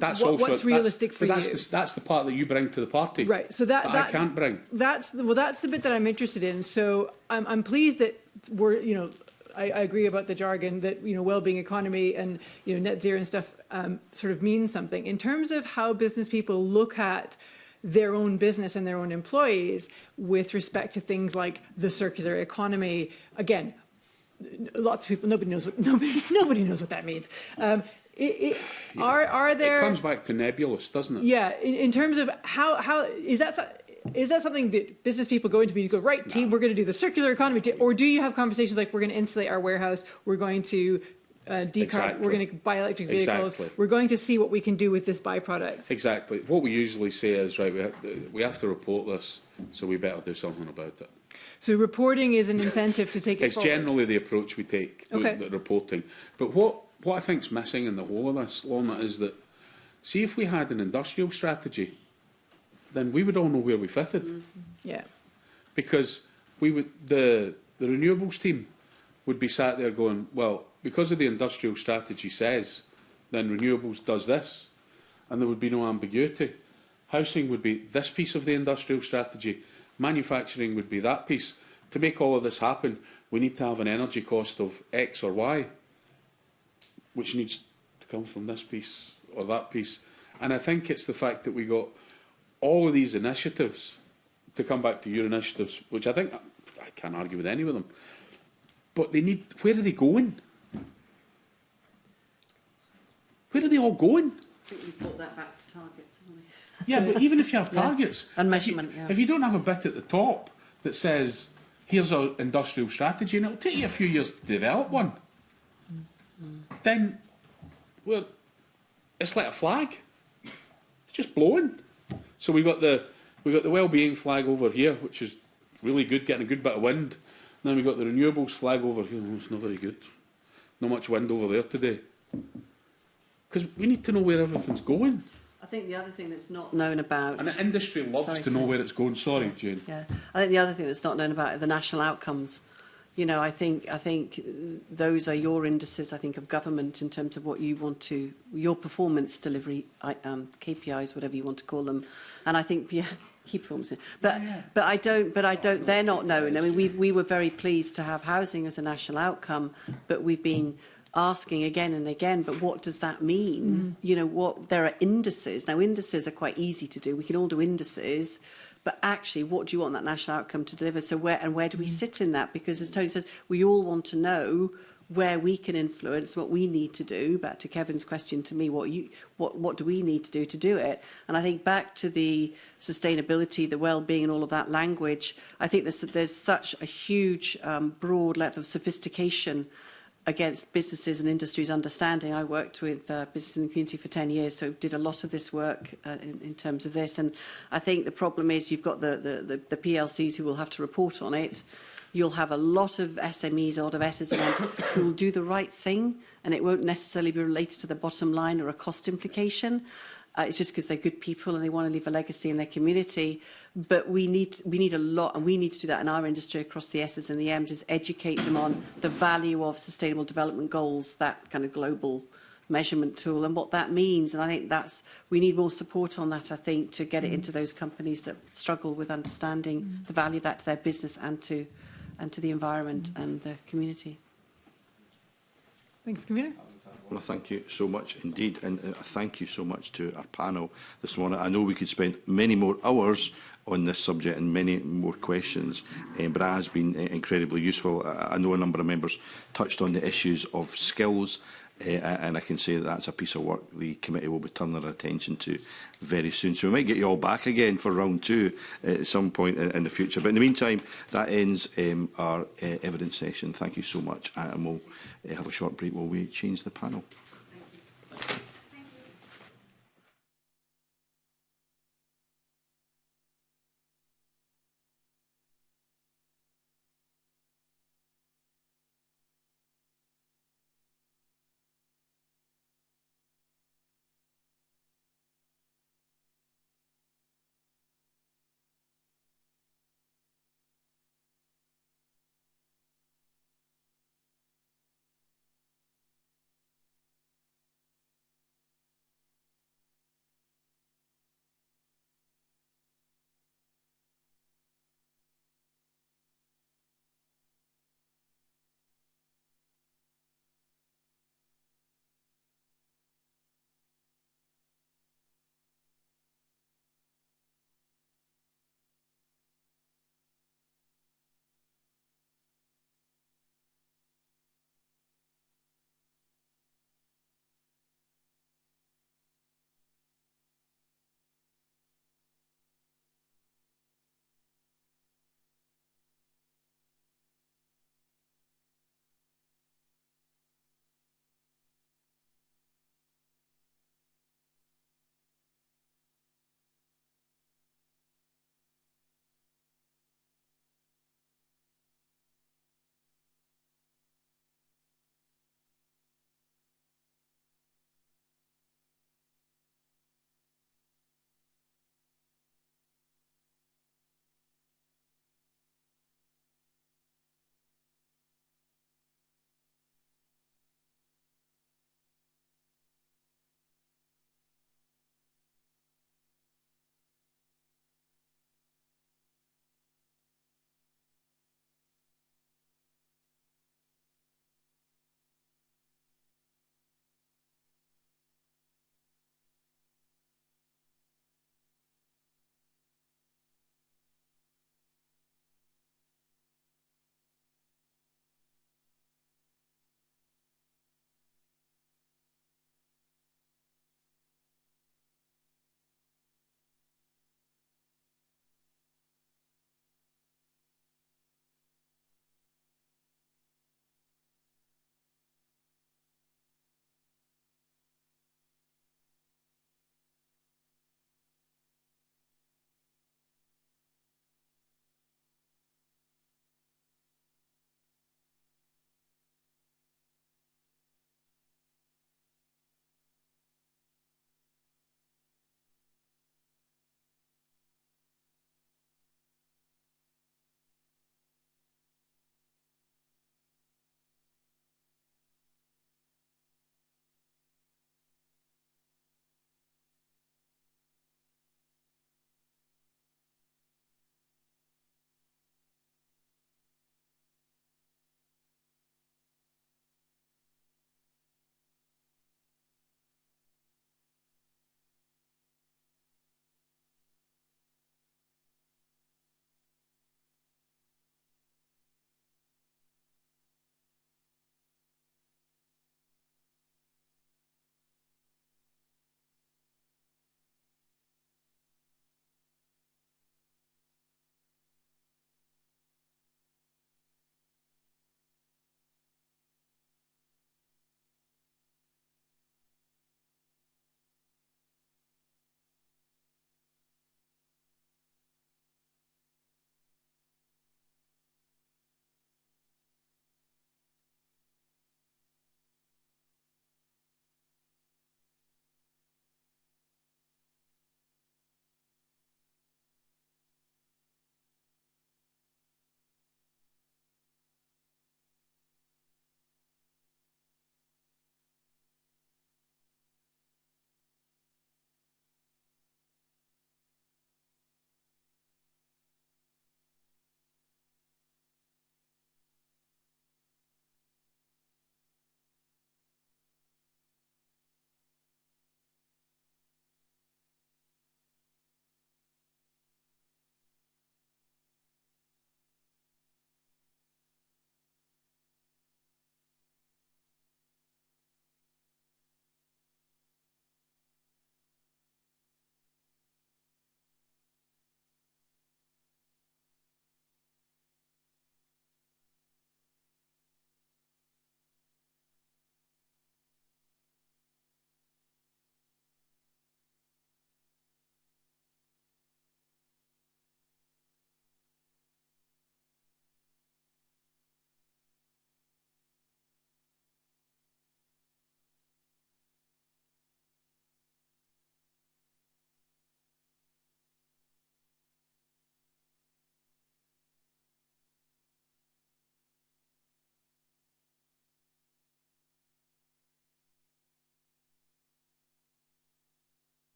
what's realistic for you? That's the part that you bring to the party. Right. So that I can't bring. That's the bit that I'm interested in. So I'm pleased that we're, I agree about the jargon that, well-being economy and, net zero and stuff sort of means something. In terms of how business people look at their own business and their own employees with respect to things like the circular economy, again, lots of people, nobody knows what that means. Are there? It comes back to nebulous, doesn't it? Yeah, in terms of how is that something that business people go into meetings go, right, team, we're going to do the circular economy, or do you have conversations like, we're going to insulate our warehouse, we're going to we're going to buy electric vehicles, we're going to see what we can do with this byproduct? Exactly. What we usually say is, right, we have to report this, so we better do something about it. So reporting is an incentive to take it It's forward. generally the approach we take, the reporting. But what I think's missing in the whole of this, Lorna, is that, see, if we had an industrial strategy, then we would all know where we fitted. Mm-hmm. Yeah. Because we would, the renewables team would be sat there going, well, because of the industrial strategy says, then renewables does this, and there would be no ambiguity. Housing would be this piece of the industrial strategy, manufacturing would be that piece. To make all of this happen, we need to have an energy cost of X or Y, which needs to come from this piece or that piece. And I think it's the fact that we got all of these initiatives, to come back to your initiatives, which I think, I can't argue with any of them, but they need, where are they going? Where are they all going? I think we've brought that back to targets, haven't we? Yeah, but even if you have targets, and measurement, if you don't have a bit at the top that says, here's our industrial strategy, and it'll take you a few years to develop one, then, well, it's like a flag. It's just blowing. So we got the well-being flag over here, which is really good, getting a good bit of wind. And then we got the renewables flag over here. Oh, it's not very good. Not much wind over there today. Because we need to know where everything's going. I think the other thing that's not known about... And the industry loves to know where it's going. Sorry, Jane. Yeah, I think the other thing that's not known about are the national outcomes. You know, I think those are your indices, I think, of government in terms of what you want to, your performance delivery, KPIs, whatever you want to call them. And I think, yeah, key performance. But I don't, they're not known. I mean, we were very pleased to have housing as a national outcome, but we've been asking again and again, but what does that mean? You know, there are indices. Now, indices are quite easy to do. We can all do indices. But actually, what do you want that national outcome to deliver? So where do we sit in that? Because as Tony says, we all want to know where we can influence, what we need to do. Back to Kevin's question to me, what do we need to do it? And I think back to the sustainability, the well-being and all of that language, I think there's such a huge, broad level of sophistication against businesses and industries understanding. I worked with business in the community for 10 years, so did a lot of this work in terms of this. And I think the problem is you've got the PLCs who will have to report on it. You'll have a lot of SMEs, a lot of S's who will do the right thing, and it won't necessarily be related to the bottom line or a cost implication. It's just because they're good people and they want to leave a legacy in their community. But we need a lot, and we need to do that in our industry across the S's and the M's, is educate them on the value of Sustainable Development Goals, that kind of global measurement tool, and what that means. And I think we need more support on that, I think, to get it into those companies that struggle with understanding the value of that to their business and to the environment and the community. Thanks, Convener. Well, thank you so much indeed, and thank you so much to our panel this morning. I know we could spend many more hours on this subject and many more questions, but it has been incredibly useful. I know a number of members touched on the issues of skills, and I can say that that's a piece of work the committee will be turning their attention to very soon. So we might get you all back again for round 2 at some point in the future. But in the meantime, that ends our evidence session. Thank you so much, and we'll have a short break while we change the panel.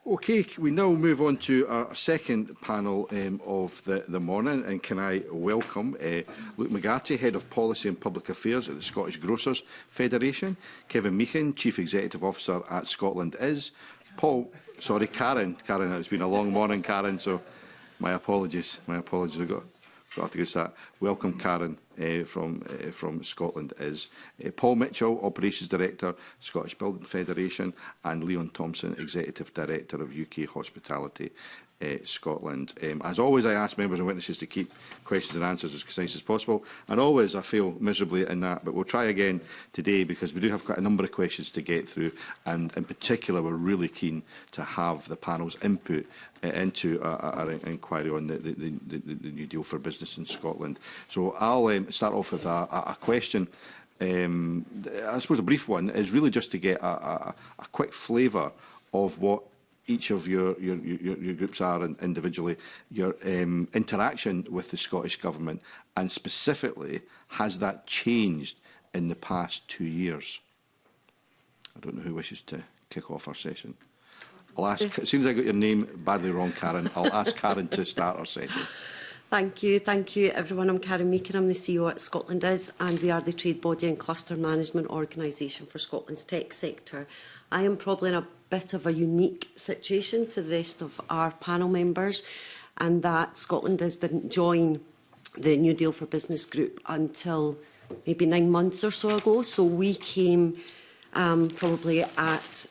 Okay, we now move on to our second panel of the morning, and can I welcome Luke McGarty, Head of Policy and Public Affairs at the Scottish Grocers Federation, Kevin Meehan, Chief Executive Officer at Scotland Is, Karen, it's been a long morning, Karen, so my apologies, we've got to get that. Welcome, Karen, from Scotland Is. Paul Mitchell, Operations Director, Scottish Building Federation, and Leon Thompson, Executive Director of UK Hospitality Scotland. As always, I ask members and witnesses to keep questions and answers as concise as possible, and always I fail miserably in that, but we'll try again today because we do have quite a number of questions to get through, and in particular we're really keen to have the panel's input into our inquiry on the New Deal for Business in Scotland. So I'll start off with a question. I suppose a brief one is really just to get a quick flavour of what each of your groups are, and individually your interaction with the Scottish Government, and specifically, has that changed in the past 2 years? I don't know who wishes to kick off our session. I'll ask, as soon as I got your name badly wrong, Karen, I'll ask Karen to start our session. Thank you everyone. I'm Karen Meekin, I'm the CEO at Scotland Is, and we are the trade body and cluster management organisation for Scotland's tech sector. I am probably in a bit of a unique situation to the rest of our panel members, and that Scotland Is didn't join the New Deal for Business group until maybe 9 months or so ago. So we came probably at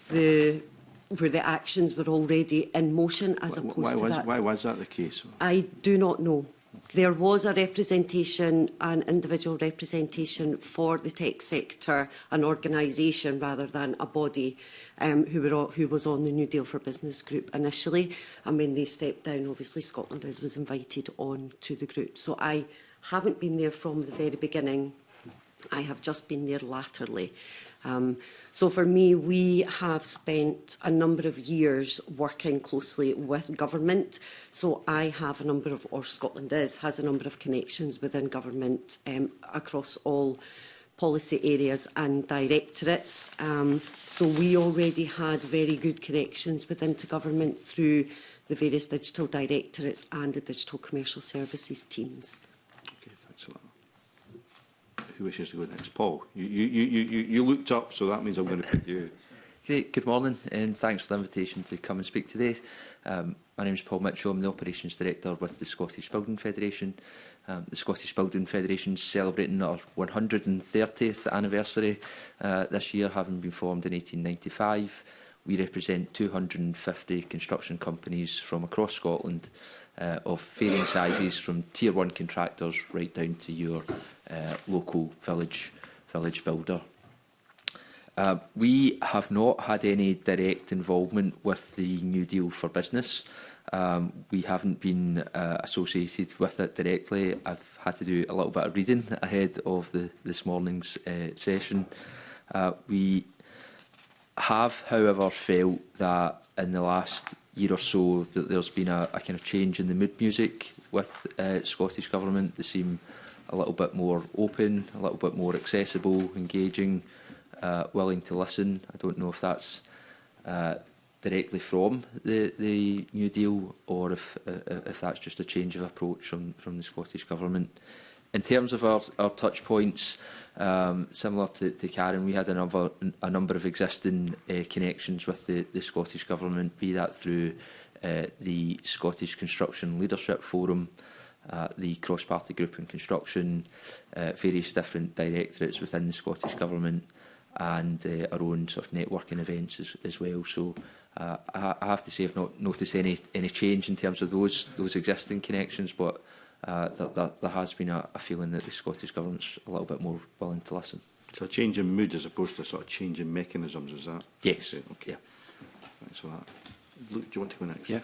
where the actions were already in motion, as opposed to that. Why was that the case? I do not know. There was a representation, an individual representation for the tech sector, an organisation rather than a body who was on the New Deal for Business group initially. And when they stepped down, obviously Scotland Is was invited on to the group. So I haven't been there from the very beginning. I have just been there latterly. So for me, we have spent a number of years working closely with government. So I have a number of, or Scotland Is, has a number of connections within government across all policy areas and directorates. So we already had very good connections within government through the various digital directorates and the digital commercial services teams. Who wishes to go next? Paul, you looked up, so that means I'm going to pick you. Great, good morning, and thanks for the invitation to come and speak today. My name is Paul Mitchell, I'm the Operations Director with the Scottish Building Federation. The Scottish Building Federation is celebrating our 130th anniversary this year, having been formed in 1895. We represent 250 construction companies from across Scotland, of varying sizes, from Tier 1 contractors right down to your local village builder. We have not had any direct involvement with the New Deal for Business. We haven't been associated with it directly. I've had to do a little bit of reading ahead of this morning's session. We have, however, felt that in the last year or so that there's been a kind of change in the mood music with Scottish Government. They seem a little bit more open, a little bit more accessible, engaging, willing to listen. I don't know if that's directly from the New Deal, or if that's just a change of approach from the Scottish Government. In terms of our touch points, similar to Karen, we had a number of existing connections with the Scottish Government, be that through the Scottish Construction Leadership Forum, the cross-party group in construction, various different directorates within the Scottish Government, and our own sort of networking events as well. So I have to say I've not noticed any change in terms of those existing connections, but there has been a feeling that the Scottish Government's a little bit more willing to listen. So a change in mood as opposed to a sort of change in mechanisms, is that? Yes. Okay. Yeah. Thanks for that. Luke, do you want to go next? Yeah.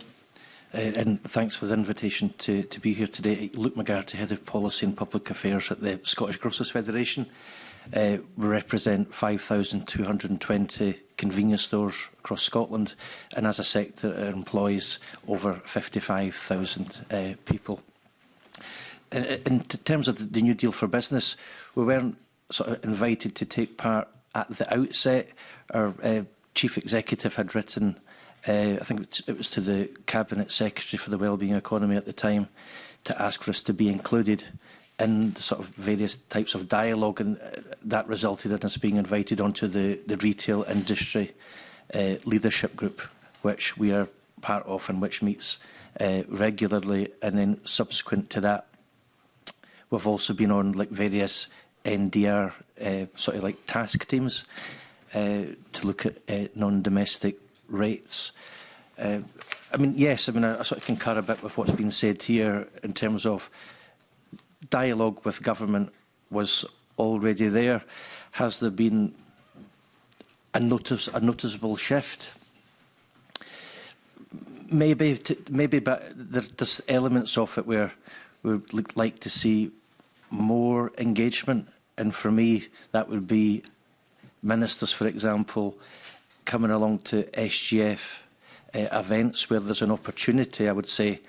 And thanks for the invitation to be here today. Luke McGarty, Head of Policy and Public Affairs at the Scottish Grocers Federation. We represent 5,220 convenience stores across Scotland, and as a sector it employs over 55,000 people. In terms of the New Deal for Business, we weren't sort of invited to take part at the outset. Our Chief Executive had written I think it was to the Cabinet Secretary for the Wellbeing Economy at the time, to ask for us to be included in the sort of various types of dialogue, and that resulted in us being invited onto the retail industry leadership group, which we are part of and which meets regularly. And then subsequent to that, we've also been on like various NDR sort of like task teams to look at non-domestic rates. I mean, yes, I sort of concur a bit with what's been said here in terms of dialogue with government was already there. Has there been a noticeable shift? Maybe, but there's elements of it where we would like to see more engagement, and for me that would be ministers, for example, coming along to SGF events where there's an opportunity, I would say,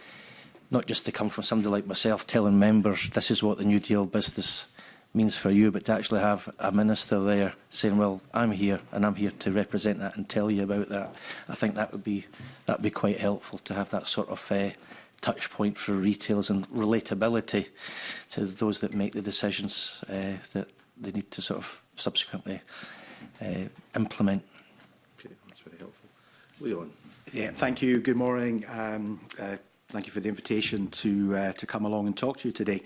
not just to come from somebody like myself telling members this is what the New Deal business means for you, but to actually have a minister there saying, well, I'm here and I'm here to represent that and tell you about that. I think that would be quite helpful to have that sort of touch point for retailers and relatability to those that make the decisions that they need to sort of subsequently implement. Okay, that's very helpful. Leon. Yeah, thank you. Good morning. Thank you for the invitation to come along and talk to you today.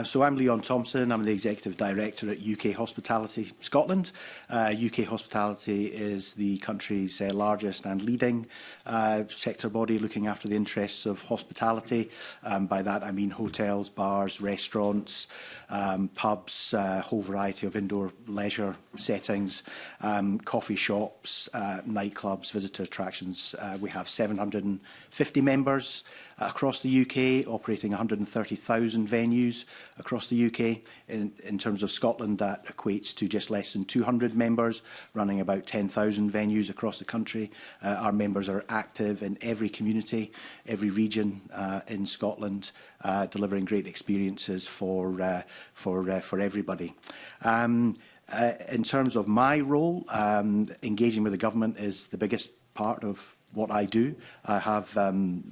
So I'm Leon Thompson. I'm the Executive Director at UK Hospitality Scotland. UK Hospitality is the country's largest and leading sector body looking after the interests of hospitality. By that I mean hotels, bars, restaurants, pubs, a whole variety of indoor leisure settings, coffee shops, nightclubs, visitor attractions. We have 750 members across the UK, operating 130,000 venues across the UK. In terms of Scotland, that equates to just less than 200 members, running about 10,000 venues across the country. Our members are active in every community, every region in Scotland, delivering great experiences for everybody. In terms of my role, engaging with the government is the biggest part of what I do. I have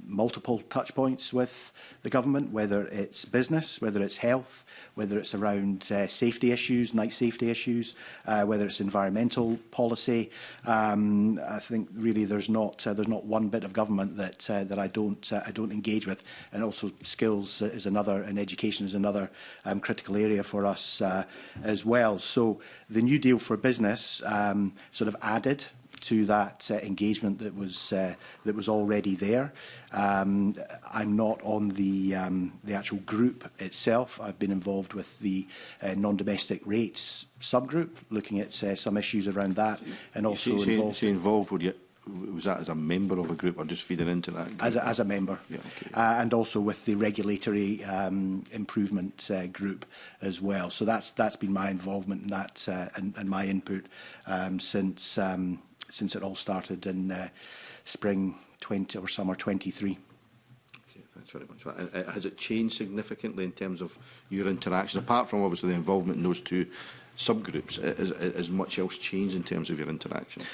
multiple touch points with the government, whether it's business, whether it's health, whether it's around safety issues, night safety issues, whether it's environmental policy. I think really there's not one bit of government that I don't engage with, and also skills is another, and education is another critical area for us as well. So the New Deal for Business sort of added to that engagement that was already there. I'm not on the actual group itself. I've been involved with the non-domestic rates subgroup, looking at some issues around that, and also involved. Was that as a member of a group or just feeding into that group? As a member, yeah, okay. And also with the regulatory improvement group as well. So that's been my involvement in that and my input since it all started in spring 20 or summer 23. Okay, thanks very much. Has it changed significantly in terms of your interactions, apart from obviously the involvement in those two subgroups? Has much else changed in terms of your interaction?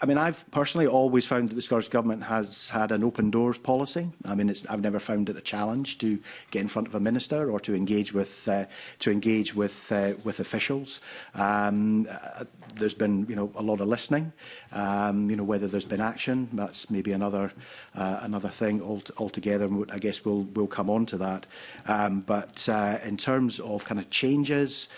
I mean, I've personally always found that the Scottish Government has had an open doors policy. I mean, I've never found it a challenge to get in front of a minister or to engage with officials. There's been, a lot of listening. Whether there's been action, that's maybe another thing altogether. And I guess we'll come on to that. But in terms of kind of changes,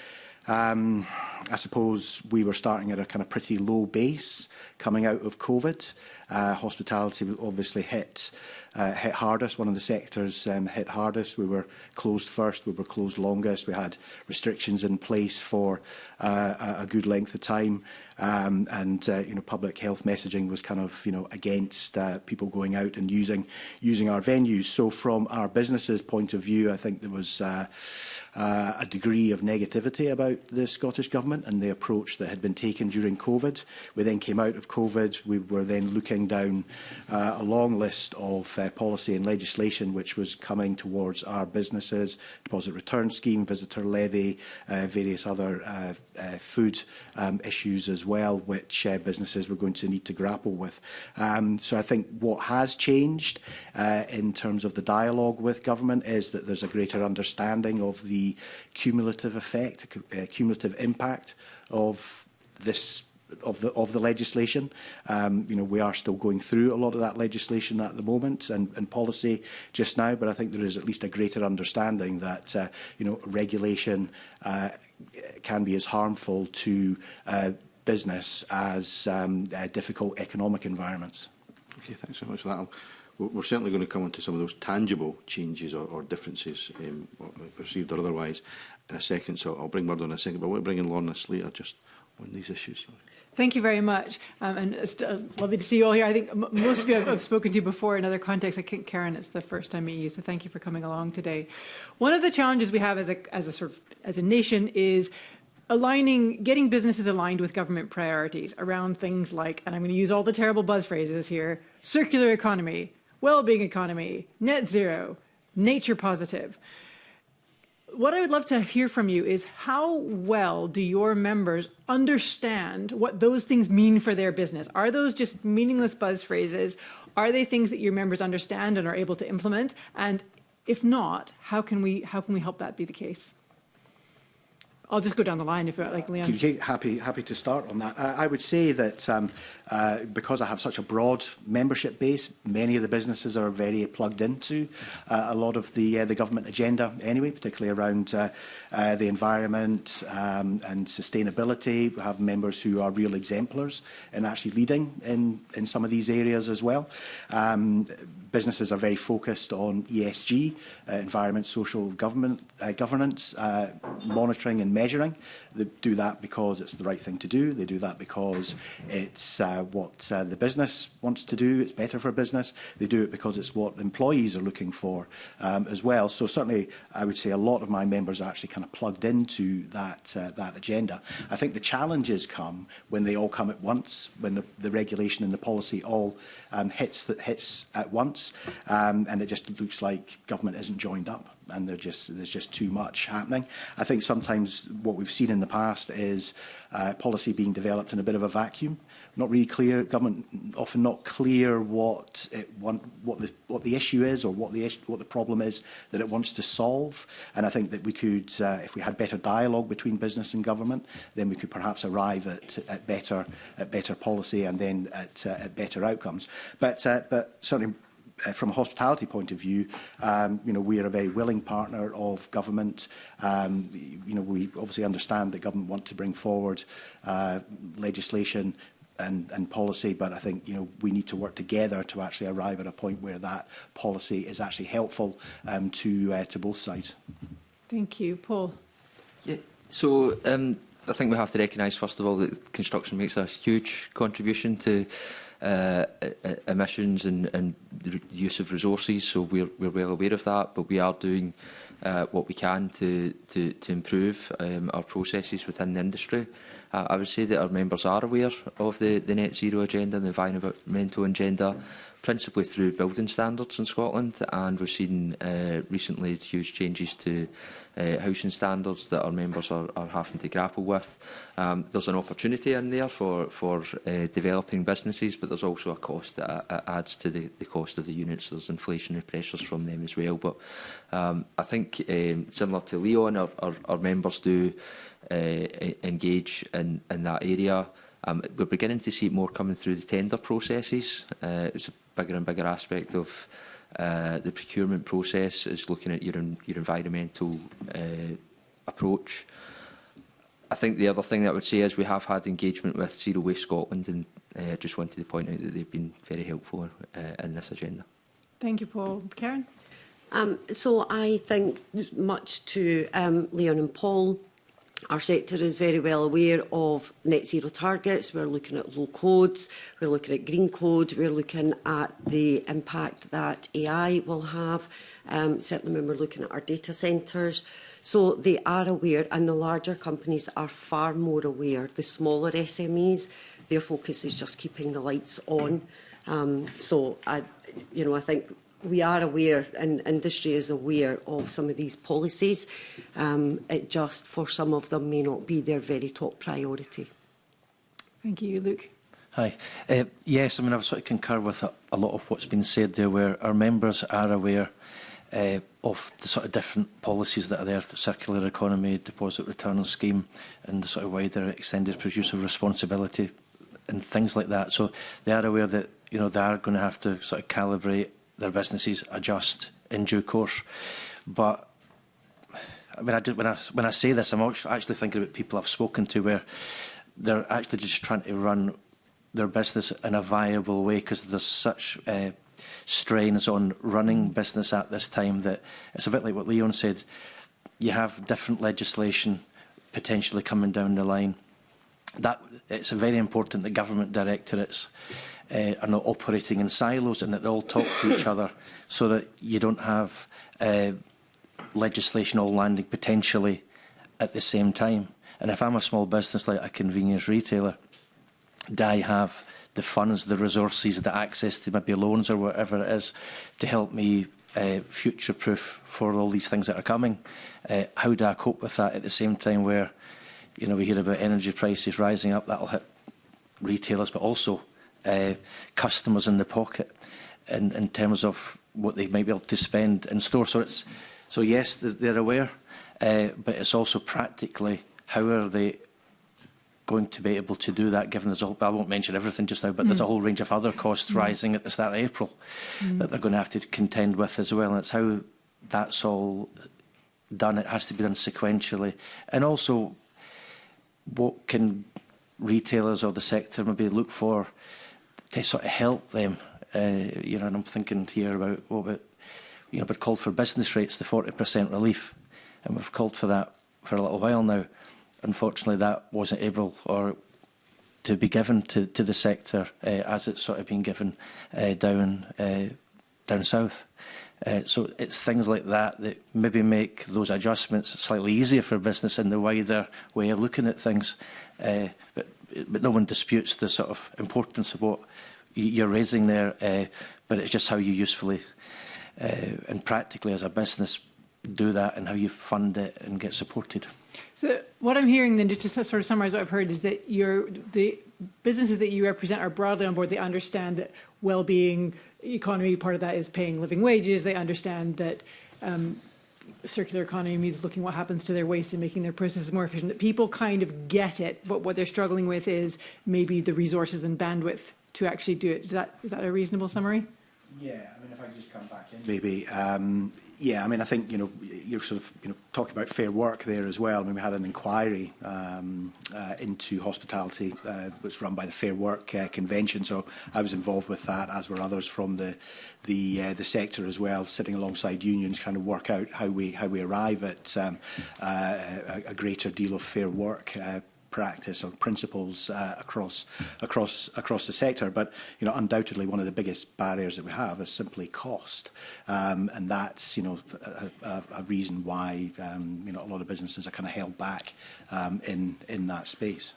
I suppose we were starting at a kind of pretty low base coming out of COVID. Hospitality obviously hit hardest. One of the sectors hit hardest. We were closed first. We were closed longest. We had restrictions in place for a good length of time. And public health messaging was kind of, against people going out and using our venues. So from our businesses' point of view, I think there was a degree of negativity about the Scottish Government and the approach that had been taken during COVID. We then came out of COVID. We were then looking closing down a long list of policy and legislation which was coming towards our businesses, deposit return scheme, visitor levy, various other food issues as well, which businesses were going to need to grapple with. So I think what has changed in terms of the dialogue with government is that there's a greater understanding of the cumulative effect, cumulative impact of this of the legislation. We are still going through a lot of that legislation at the moment and policy just now, but I think there is at least a greater understanding that regulation can be as harmful to business as difficult economic environments. Okay, thanks so much for that. We're certainly going to come on to some of those tangible changes or differences, perceived or otherwise, in a second. So I'll bring Murdo in a second, but I want to bring in Lorna Slater just on these issues. Thank you very much. And it's lovely to see you all here. I think most of you I've spoken to before in other contexts. I think, Karen, it's the first time meeting you, so thank you for coming along today. One of the challenges we have as a nation is getting businesses aligned with government priorities around things like, and I'm going to use all the terrible buzz phrases here, circular economy, well-being economy, net zero, nature positive. What I would love to hear from you is how well do your members understand what those things mean for their business? Are those just meaningless buzz phrases? Are they things that your members understand and are able to implement? And if not, how can we help that be the case? I'll just go down the line if you like, Leon. Happy to start on that. I would say that because I have such a broad membership base, many of the businesses are very plugged into a lot of the government agenda anyway, particularly around the environment and sustainability. We have members who are real exemplars in actually leading in some of these areas as well. Businesses are very focused on ESG, environment, social governance, monitoring and measuring. They do that because it's the right thing to do. They do that because it's what the business wants to do. It's better for business. They do it because it's what employees are looking for as well. So certainly, I would say a lot of my members are actually kind of plugged into that agenda. I think the challenges come when they all come at once, when the regulation and the policy all hits at once, and it just looks like government isn't joined up. And there's just too much happening. I think sometimes what we've seen in the past is policy being developed in a bit of a vacuum, not really clear. Government often not clear what the issue is or what the problem is that it wants to solve. And I think that we could, if we had better dialogue between business and government, then we could perhaps arrive at better policy and then at better outcomes. But certainly, from a hospitality point of view, we are a very willing partner of government. We obviously understand that government want to bring forward legislation and policy, but I think we need to work together to actually arrive at a point where that policy is actually helpful to both sides. Thank you, Paul. Yeah. So I think we have to recognise first of all that construction makes a huge contribution to emissions and the use of resources, so we're well aware of that, but we are doing what we can to improve our processes within the industry. I would say that our members are aware of the net zero agenda and the environmental agenda, principally through building standards in Scotland, and we've seen recently huge changes to housing standards that our members are having to grapple with. There's an opportunity in there for developing businesses, but there's also a cost that adds to the cost of the units. There's inflationary pressures from them as well. But I think, similar to Leon, our members do engage in that area. We're beginning to see more coming through the tender processes. It's a bigger and bigger aspect of the procurement process is looking at your environmental approach. I think the other thing that I would say is we have had engagement with Zero Waste Scotland, and just wanted to point out that they've been very helpful in this agenda. Thank you, Paul. Karen? So I think much to Leon and Paul, our sector is very well aware of net zero targets. We're looking at low codes, we're looking at green code, we're looking at the impact that AI will have, certainly when we're looking at our data centres. So they are aware, and the larger companies are far more aware. The smaller SMEs, their focus is just keeping the lights on. So, I think we are aware, and industry is aware of some of these policies. It just, for some of them, may not be their very top priority. Thank you, Luke. Hi. Yes, I mean, I sort of concur with a lot of what's been said there, where our members are aware of the sort of different policies that are there, the circular economy, deposit return scheme, and the sort of wider extended producer responsibility and things like that. So they are aware that, they are going to have to sort of calibrate their businesses, adjust in due course. But I mean, when I say this, I'm actually thinking about people I've spoken to where they're actually just trying to run their business in a viable way, because there's such strains on running business at this time that it's a bit like what Leon said. You have different legislation potentially coming down the line. That it's very important that government directorates are not operating in silos and that they all talk to each other, so that you don't have legislation all landing potentially at the same time. And if I'm a small business like a convenience retailer, do I have the funds, the resources, the access to maybe loans or whatever it is to help me future-proof for all these things that are coming? How do I cope with that at the same time where, we hear about energy prices rising up? That'll hit retailers, but also customers in the pocket in terms of what they might be able to spend in store. So yes, they're aware, but it's also practically how are they going to be able to do that, given there's I won't mention everything just now, but there's a whole range of other costs rising at the start of April that they're going to have to contend with as well. And it's how that's all done. It has to be done sequentially. And also, what can retailers or the sector maybe look for to sort of help them? And I'm thinking here about we've called for business rates, the 40% relief, and we've called for that for a little while now. Unfortunately, that wasn't able to be given to the sector as it's sort of been given down south. So it's things like that that maybe make those adjustments slightly easier for business in the wider way of looking at things. But no one disputes the sort of importance of what you're raising there, but it's just how you usefully and practically as a business do that and how you fund it and get supported. So what I'm hearing then, just to sort of summarise what I've heard, is that the businesses that you represent are broadly on board. They understand that well-being economy, part of that is paying living wages. They understand that circular economy means looking what happens to their waste and making their processes more efficient. That people kind of get it, but what they're struggling with is maybe the resources and bandwidth to actually do it. Is that a reasonable summary? Yeah, I mean, if I just come back in, maybe. Yeah, I mean, I think, you're sort of, talking about Fair Work there as well. I mean, we had an inquiry into hospitality, which was run by the Fair Work Convention. So I was involved with that, as were others from the sector as well, sitting alongside unions, trying to work out how we arrive at a greater deal of fair work practice or principles across the sector. But undoubtedly one of the biggest barriers that we have is simply cost, and that's a reason why a lot of businesses are kind of held back in that space.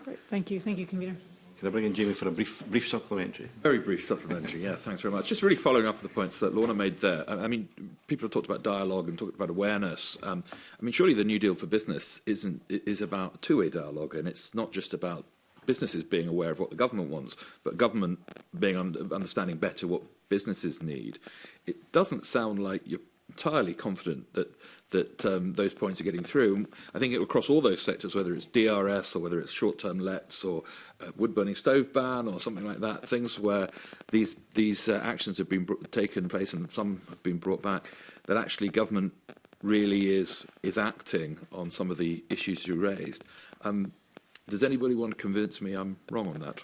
Great. Thank you, convener. Can I bring in Jamie for a brief supplementary? Very brief supplementary, yeah, thanks very much. Just really following up on the points that Lorna made there. I mean, people have talked about dialogue and talked about awareness. I mean, surely the New Deal for Business is about two-way dialogue, and it's not just about businesses being aware of what the government wants, but government being understanding better what businesses need. It doesn't sound like you're entirely confident that those points are getting through. I think across all those sectors, whether it's DRS or whether it's short-term lets or wood-burning stove ban or something like that, things where these actions have been taken place and some have been brought back, that actually government really is acting on some of the issues you raised. Does anybody want to convince me I'm wrong on that?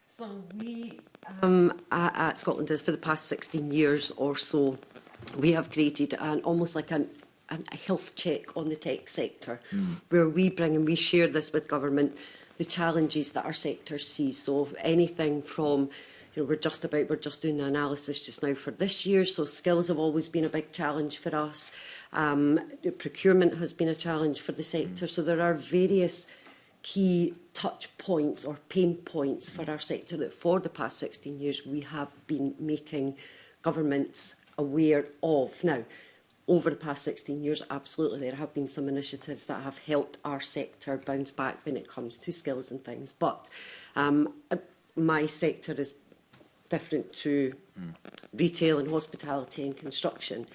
So we at Scotland is for the past 16 years or so, we have created almost like a health check on the tech sector, where we bring and we share this with government, the challenges that our sector sees. So anything from, we're just doing an analysis just now for this year. So skills have always been a big challenge for us. Procurement has been a challenge for the sector. So there are various key touch points or pain points for our sector that for the past 16 years we have been making governments aware of. Now, over the past 16 years, absolutely, there have been some initiatives that have helped our sector bounce back when it comes to skills and things. But my sector is different to retail and hospitality and construction.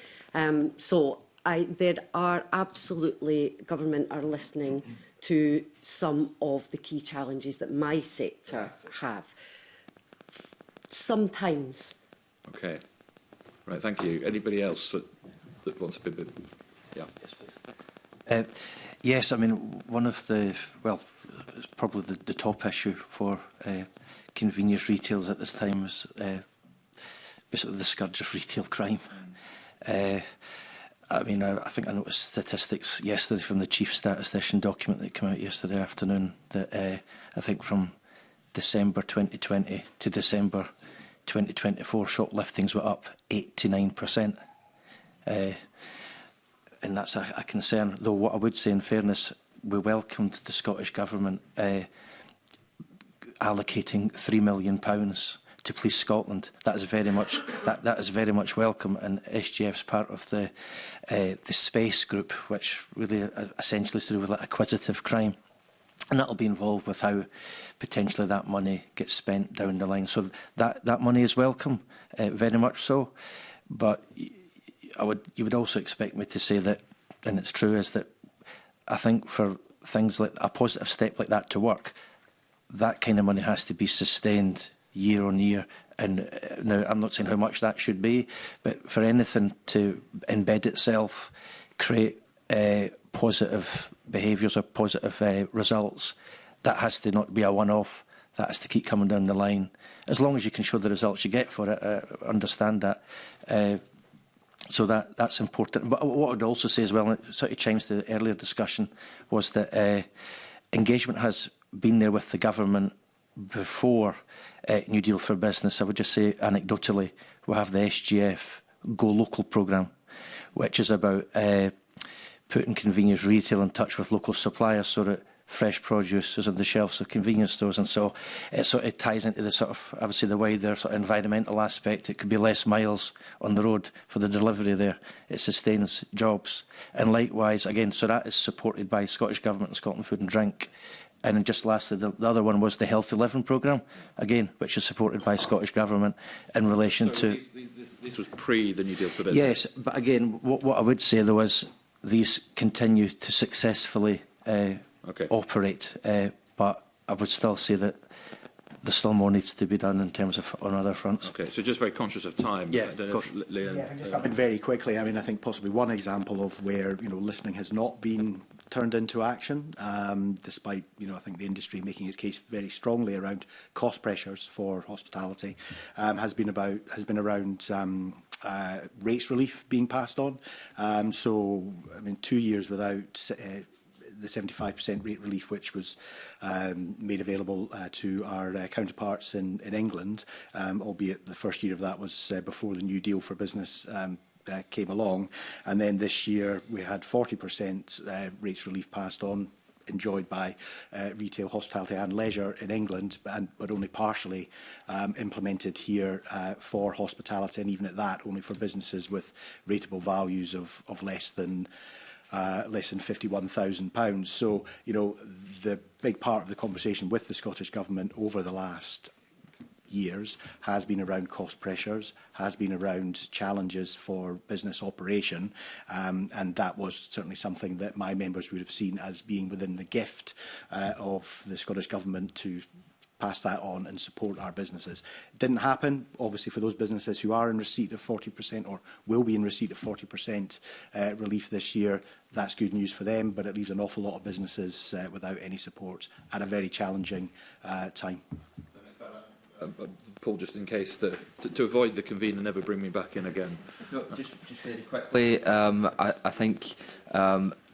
So there are absolutely, government are listening to some of the key challenges that my sector have. Sometimes. Okay. Right, thank you. Anybody else that wants to be... Yeah. Yes, I mean, one of the, well, it's probably the top issue for convenience retailers at this time is basically the scourge of retail crime. I mean, I think I noticed statistics yesterday from the Chief Statistician document that came out yesterday afternoon that I think from December 2020 to December 2024, shopliftings were up 89%. And that's a concern. Though what I would say, in fairness, we welcomed the Scottish Government allocating £3 million to Police Scotland. That is very much that is very much welcome, and SGF's part of the SPACE group, which really essentially is to do with acquisitive crime, and that will be involved with how potentially that money gets spent down the line. So that money is welcome, very much so. But you would also expect me to say that, and it's true, is that I think for things like a positive step like that to work, that kind of money has to be sustained year on year. And now I'm not saying how much that should be, but for anything to embed itself, create positive behaviours or positive results, that has to not be a one-off. That has to keep coming down the line. As long as you can show the results you get for it, understand that. So that's important. But what I would also say as well, and it sort of chimes to the earlier discussion, was that engagement has been there with the government before New Deal for Business. I would just say anecdotally, we have the SGF Go Local programme, which is about putting convenience retail in touch with local suppliers so that fresh produce is on the shelves of convenience stores, and so it ties into the sort of, obviously, the wider sort of environmental aspect. It could be less miles on the road for the delivery there. It sustains jobs, and likewise, again, so that is supported by Scottish Government and Scotland Food and Drink. And then just lastly, the other one was the Healthy Living programme, again, which is supported by Scottish Government in relation to... This was pre the New Deal for Business. Yes, but again, what I would say, though, is these continue to successfully operate, but I would still say that there still more needs to be done in terms of on other fronts. Okay, so just very conscious of time. Yeah, I don't know if Leanne, yeah, just come in very quickly. I mean, I think possibly one example of where listening has not been turned into action, despite I think the industry making its case very strongly around cost pressures for hospitality, has been around rates relief being passed on. So I mean, 2 years without the 75% rate relief, which was made available to our counterparts in England, albeit the first year of that was before the New Deal for Business came along. And then this year we had 40% rates relief passed on, enjoyed by retail, hospitality and leisure in England, but only partially implemented here for hospitality, and even at that, only for businesses with rateable values of less than £51,000. So, the big part of the conversation with the Scottish Government over the last years has been around cost pressures, has been around challenges for business operation, and that was certainly something that my members would have seen as being within the gift of the Scottish Government to pass that on and support our businesses. It didn't happen, obviously, for those businesses who are in receipt of 40% or will be in receipt of 40% relief this year. That's good news for them, but it leaves an awful lot of businesses without any support at a very challenging time. Paul, just in case, to avoid the convener, never bring me back in again. No, just very quickly, I think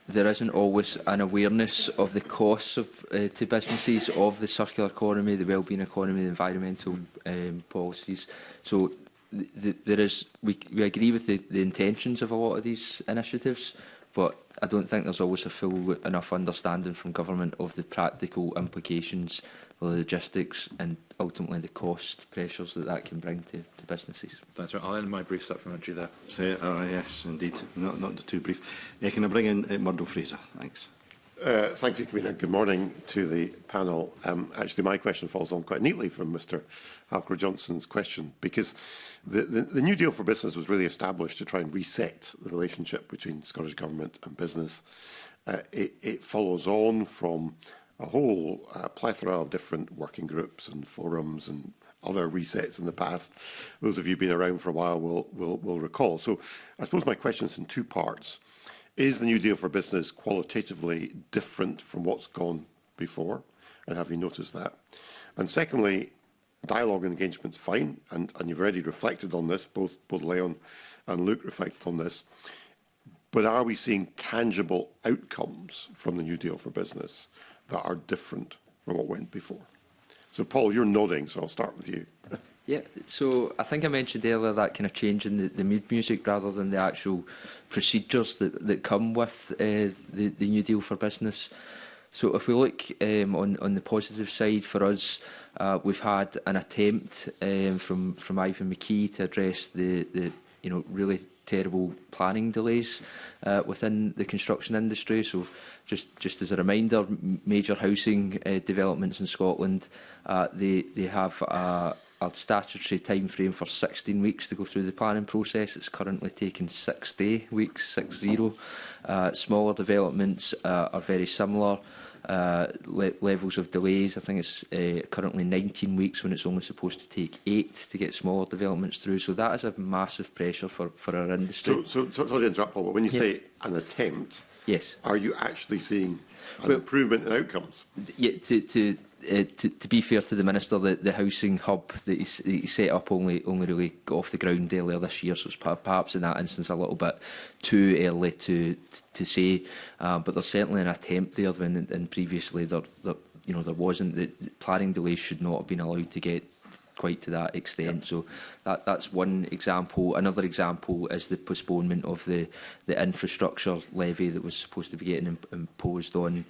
there isn't always an awareness of the costs to businesses of the circular economy, the wellbeing economy, the environmental policies. So there is, we agree with the intentions of a lot of these initiatives, but I don't think there's always a full enough understanding from government of the practical implications, the logistics and ultimately the cost pressures that that can bring to businesses. That's right. I'll end my brief supplementary there. Yes, indeed. Not too brief. Can I bring in Murdo Fraser? Thanks. Thank you, Convener. Good morning to the panel. Actually, my question falls on quite neatly from Mr Halker-Johnson's question, because the New Deal for Business was really established to try and reset the relationship between Scottish Government and business. It follows on from a whole plethora of different working groups and forums and other resets in the past. Those of you who've been around for a while will recall. So I suppose my question is in two parts. Is the New Deal for Business qualitatively different from what's gone before? And have you noticed that? And secondly, dialogue and engagement is fine, and you've already reflected on this, both Leon and Luke reflected on this. But are we seeing tangible outcomes from the New Deal for Business that are different from what went before? So, Paul, you're nodding, so I'll start with you. Yeah, so I think I mentioned earlier that kind of change in the mood music rather than the actual procedures that come with the New Deal for Business. So if we look on the positive side for us, we've had an attempt from Ivan McKee to address the really terrible planning delays within the construction industry. So just as a reminder, major housing developments in Scotland, they have a statutory time frame for 16 weeks to go through the planning process. It's currently taking 60 weeks, 60. Smaller developments are very similar. Levels of delays, I think it's currently 19 weeks when it's only supposed to take 8 to get smaller developments through. So that is a massive pressure for our industry. So sorry to interrupt, Paul, but when you say an attempt, yes, are you actually seeing an improvement in outcomes? Yeah, to be fair to the Minister, the housing hub that he set up only really got off the ground earlier this year, so it's perhaps in that instance a little bit too early to say, but there's certainly an attempt there when previously there wasn't. The planning delays should not have been allowed to get quite to that extent. Yep. So that's one example. Another example is the postponement of the infrastructure levy that was supposed to be getting imposed on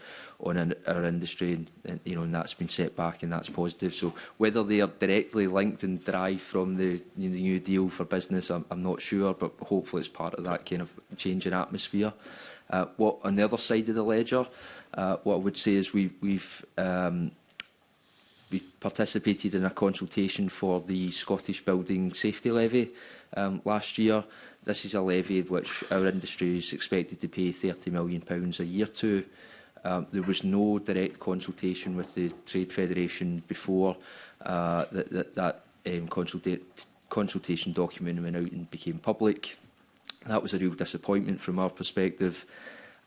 our industry, and that's been set back, and that's positive. So whether they are directly linked and derived from the New Deal for Business, I'm not sure, but hopefully it's part of that kind of change in atmosphere. What on the other side of the ledger, what I would say is we've participated in a consultation for the Scottish Building Safety Levy last year. This is a levy which our industry is expected to pay £30 million a year to. There was no direct consultation with the Trade Federation before that consultation document went out and became public. That was a real disappointment from our perspective.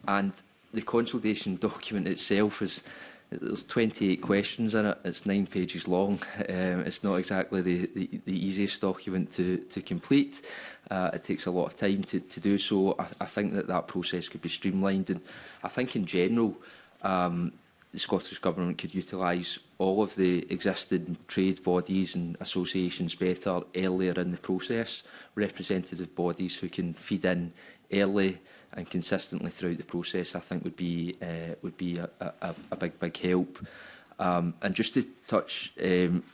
And the consultation document itself there's 28 questions in it. It's 9 pages long. It's not exactly the easiest document to complete. It takes a lot of time to do so. I think that process could be streamlined, and I think in general the Scottish Government could utilise all of the existing trade bodies and associations better earlier in the process. Representative bodies who can feed in early and consistently throughout the process, I think would be a big help. And just to touch,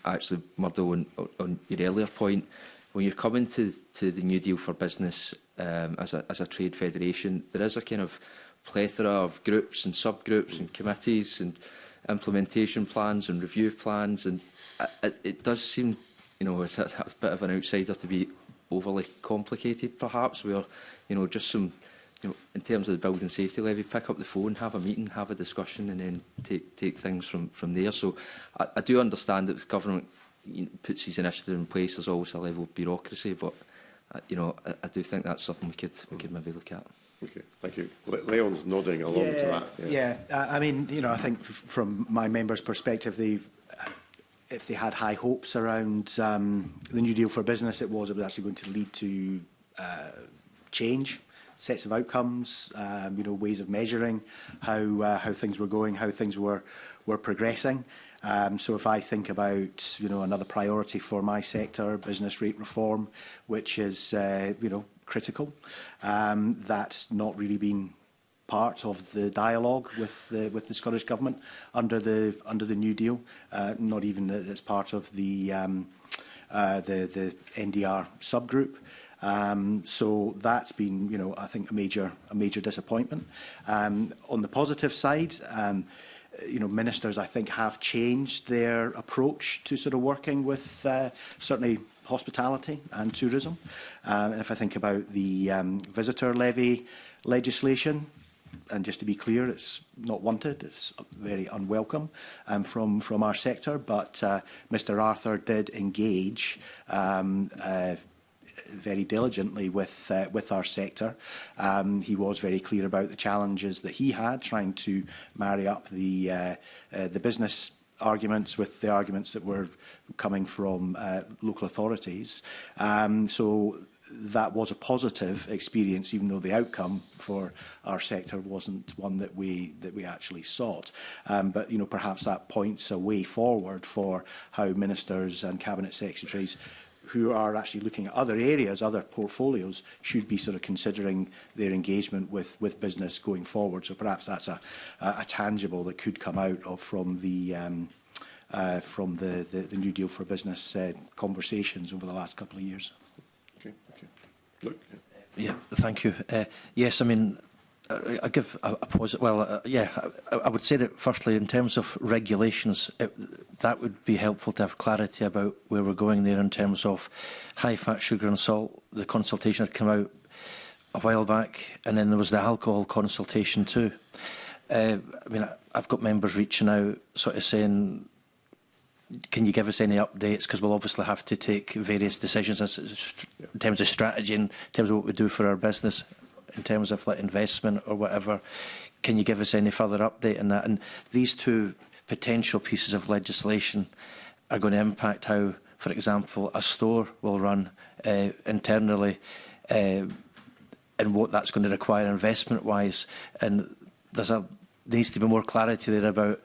actually, Murdo, on your earlier point, when you're coming to the New Deal for Business as a trade federation, there is a kind of plethora of groups and subgroups and committees and implementation plans and review plans, and it does seem, it's a bit of an outsider to be overly complicated, perhaps, where, just some, in terms of the building safety levy, pick up the phone, have a meeting, have a discussion, and then take things from there. So I do understand that the government puts these initiatives in place. There's always a level of bureaucracy, but I do think that's something we could maybe look at. Okay, thank you. Leon's nodding along to that. Yeah, I mean, I think from my members' perspective, if they had high hopes around the New Deal for Business, it was actually going to lead to change, sets of outcomes, ways of measuring how things were going, how things were progressing. So if I think about, another priority for my sector, business rate reform, which is, critical, that's not really been part of the dialogue with the Scottish Government under the New Deal, not even as part of the NDR subgroup. So that's been, I think, a major disappointment. On the positive side, ministers, I think, have changed their approach to sort of working with certainly hospitality and tourism. And if I think about the visitor levy legislation, and just to be clear, it's not wanted, it's very unwelcome from our sector, but Mr Arthur did engage very diligently with our sector. He was very clear about the challenges that he had, trying to marry up the business arguments with the arguments that were coming from local authorities. So that was a positive experience, even though the outcome for our sector wasn't one that we actually sought. But perhaps that points a way forward for how ministers and cabinet secretaries who are actually looking at other areas, other portfolios, should be sort of considering their engagement with business going forward. So perhaps that's a tangible that could come out of from the New Deal for Business conversations over the last couple of years. Okay. Look. Yeah, thank you. Yes, I mean, I give a pause. Well, I would say that firstly, in terms of regulations, that would be helpful to have clarity about where we're going there in terms of high fat, sugar and salt. The consultation had come out a while back, and then there was the alcohol consultation too. I mean, I've got members reaching out, sort of saying, can you give us any updates? Because we'll obviously have to take various decisions in terms of strategy, in terms of what we do for our business, in terms of like investment or whatever. Can you give us any further update on that? And these two potential pieces of legislation are going to impact how, for example, a store will run internally, and what that's going to require investment-wise. And there needs to be more clarity there about,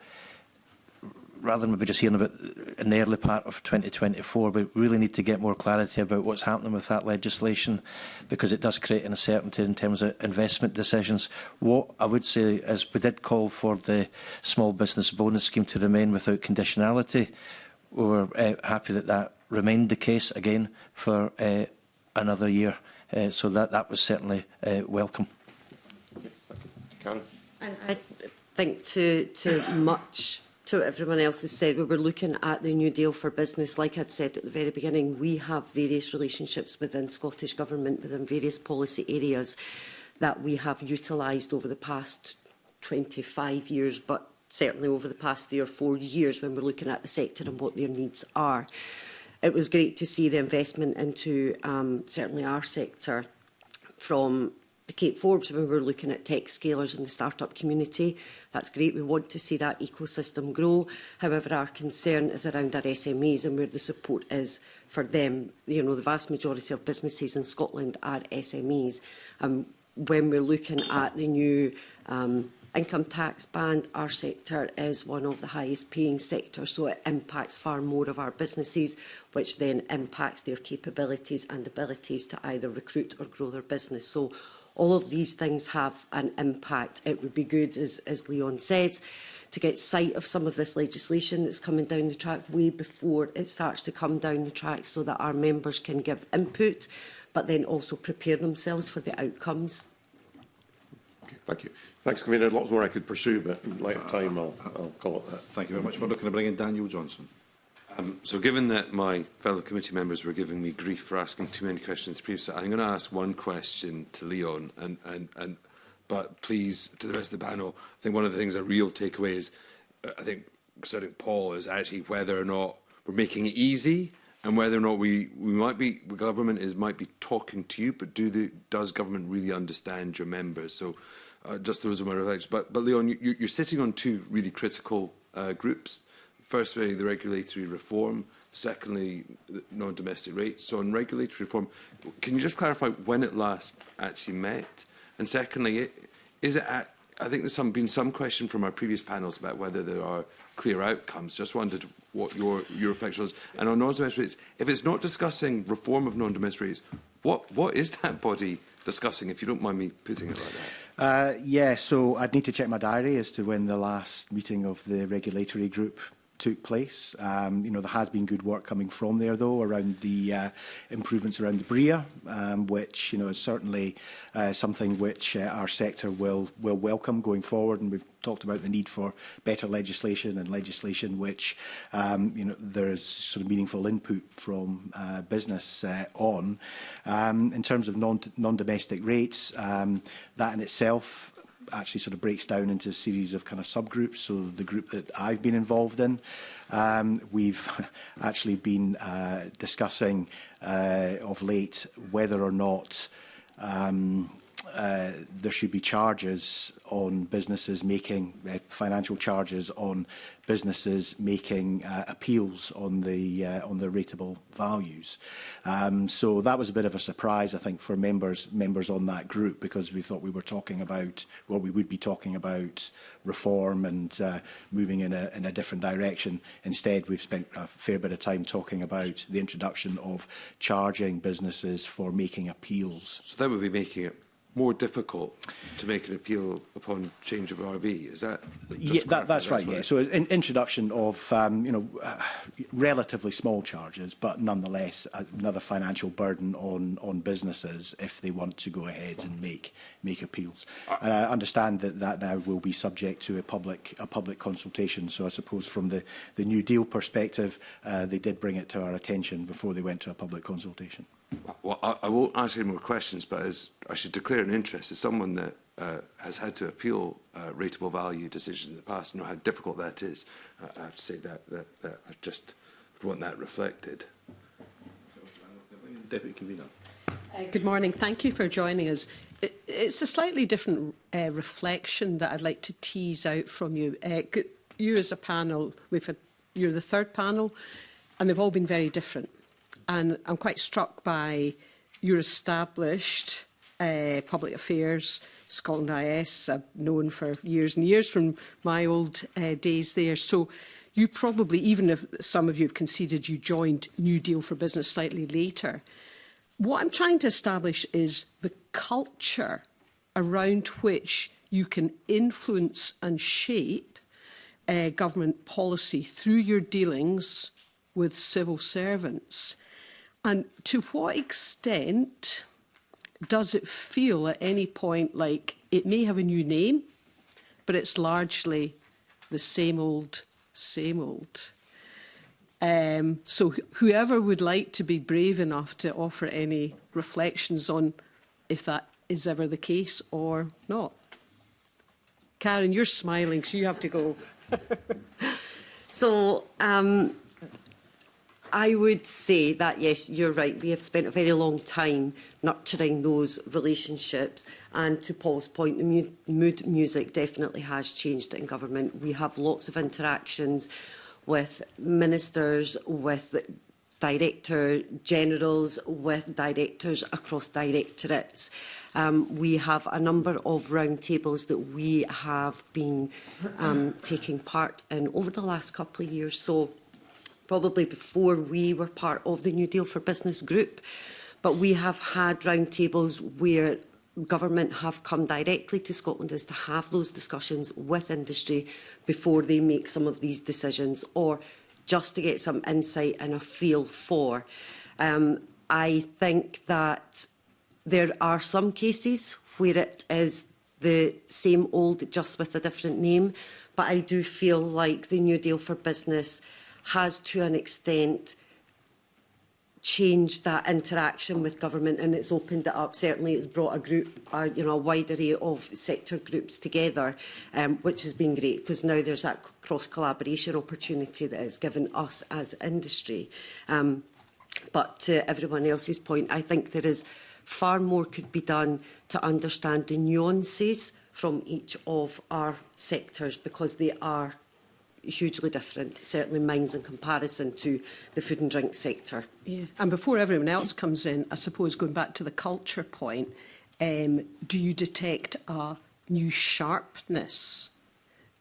rather than maybe just hearing about in the early part of 2024, we really need to get more clarity about what's happening with that legislation, because it does create uncertainty in terms of investment decisions. What I would say is we did call for the small business bonus scheme to remain without conditionality. We were happy that that remained the case again for another year. So that was certainly welcome. Karen? And I think to much to what everyone else has said, we were looking at the New Deal for Business. Like I'd said at the very beginning, we have various relationships within Scottish Government, within various policy areas that we have utilised over the past 25 years, but certainly over the past 3 or 4 years when we're looking at the sector and what their needs are. It was great to see the investment into certainly our sector from Kate Forbes when we were looking at tech scalers in the start-up community. That's great. We want to see that ecosystem grow. However, our concern is around our SMEs and where the support is for them. The vast majority of businesses in Scotland are SMEs. When we're looking at the new income tax band, our sector is one of the highest paying sectors, so it impacts far more of our businesses, which then impacts their capabilities and abilities to either recruit or grow their business. So all of these things have an impact. It would be good, as Leon said, to get sight of some of this legislation that's coming down the track way before it starts to come down the track, so that our members can give input, but then also prepare themselves for the outcomes. Okay, thank you. Thanks, Convener. Lots more I could pursue, but in light of time, I'll call it that. Thank you very much. We're looking to bring in Daniel Johnson. So given that my fellow committee members were giving me grief for asking too many questions previously, I'm going to ask one question to Leon, but please, to the rest of the panel, I think one of the things, a real takeaway is, I think, concerning Paul, is actually whether or not we're making it easy, and whether or not we might be, the government might be talking to you, but does government really understand your members? So just those are my reflections. But Leon, you're sitting on two really critical groups. Firstly, the regulatory reform. Secondly, non-domestic rates. So on regulatory reform, can you just clarify when it last actually met? And secondly, is it I think there's been some question from our previous panels about whether there are clear outcomes. Just wondered what your reflection was. And on non-domestic rates, if it's not discussing reform of non-domestic rates, what is that body discussing, if you don't mind me putting it like that? Yeah, so I'd need to check my diary as to when the last meeting of the regulatory group took place. There has been good work coming from there, though, around the improvements around the BRIA, which is certainly something which our sector will welcome going forward. And we've talked about the need for better legislation and legislation which there's sort of meaningful input from business on. In terms of non-domestic rates, that in itself actually sort of breaks down into a series of kind of subgroups. So the group that I've been involved in, we've actually been discussing of late whether or not there should be charges on businesses making financial charges on businesses making appeals on the rateable values. So that was a bit of a surprise, I think, for members on that group, because we thought we were talking about, well, we would be talking about reform and moving in a different direction. Instead, we've spent a fair bit of time talking about the introduction of charging businesses for making appeals. So that would be making it more difficult to make an appeal upon change of RV, is that? Yeah, that's right. Yeah. So an introduction of relatively small charges, but nonetheless another financial burden on businesses if they want to go ahead and make appeals. And I understand that now will be subject to a public consultation. So I suppose from the New Deal perspective, they did bring it to our attention before they went to a public consultation. Well, I won't ask any more questions, but I should declare an interest as someone that has had to appeal rateable value decisions in the past, know how difficult that is. I have to say that I just want that reflected. Deputy Convener. Good morning. Thank you for joining us. It's a slightly different reflection that I'd like to tease out from you. You as a panel, you're the third panel, and they've all been very different. And I'm quite struck by your established public affairs, Scotland IS, I've known for years and years from my old days there. So you probably, even if some of you have conceded you joined New Deal for Business slightly later, what I'm trying to establish is the culture around which you can influence and shape government policy through your dealings with civil servants. And to what extent does it feel at any point like it may have a new name, but it's largely the same old, same old? So whoever would like to be brave enough to offer any reflections on if that is ever the case or not. Karen, you're smiling, so you have to go. So, I would say that, yes, you're right. We have spent a very long time nurturing those relationships. And to Paul's point, the mood music definitely has changed in government. We have lots of interactions with ministers, with director generals, with directors across directorates. We have a number of roundtables that we have been taking part in over the last couple of years. So, probably before we were part of the New Deal for Business group, but we have had roundtables where government have come directly to Scotland as to have those discussions with industry before they make some of these decisions, or just to get some insight and a feel for. I think that there are some cases where it is the same old, just with a different name, but I do feel like the New Deal for Business has, to an extent, changed that interaction with government, and it's opened it up. Certainly, it's brought a group, a wide array of sector groups together, which has been great, because now there's that cross-collaboration opportunity that is given us as industry. But to everyone else's point, I think there is far more could be done to understand the nuances from each of our sectors, because they are hugely different, certainly mine's in comparison to the food and drink sector. Yeah. And before everyone else comes in, I suppose going back to the culture point, do you detect a new sharpness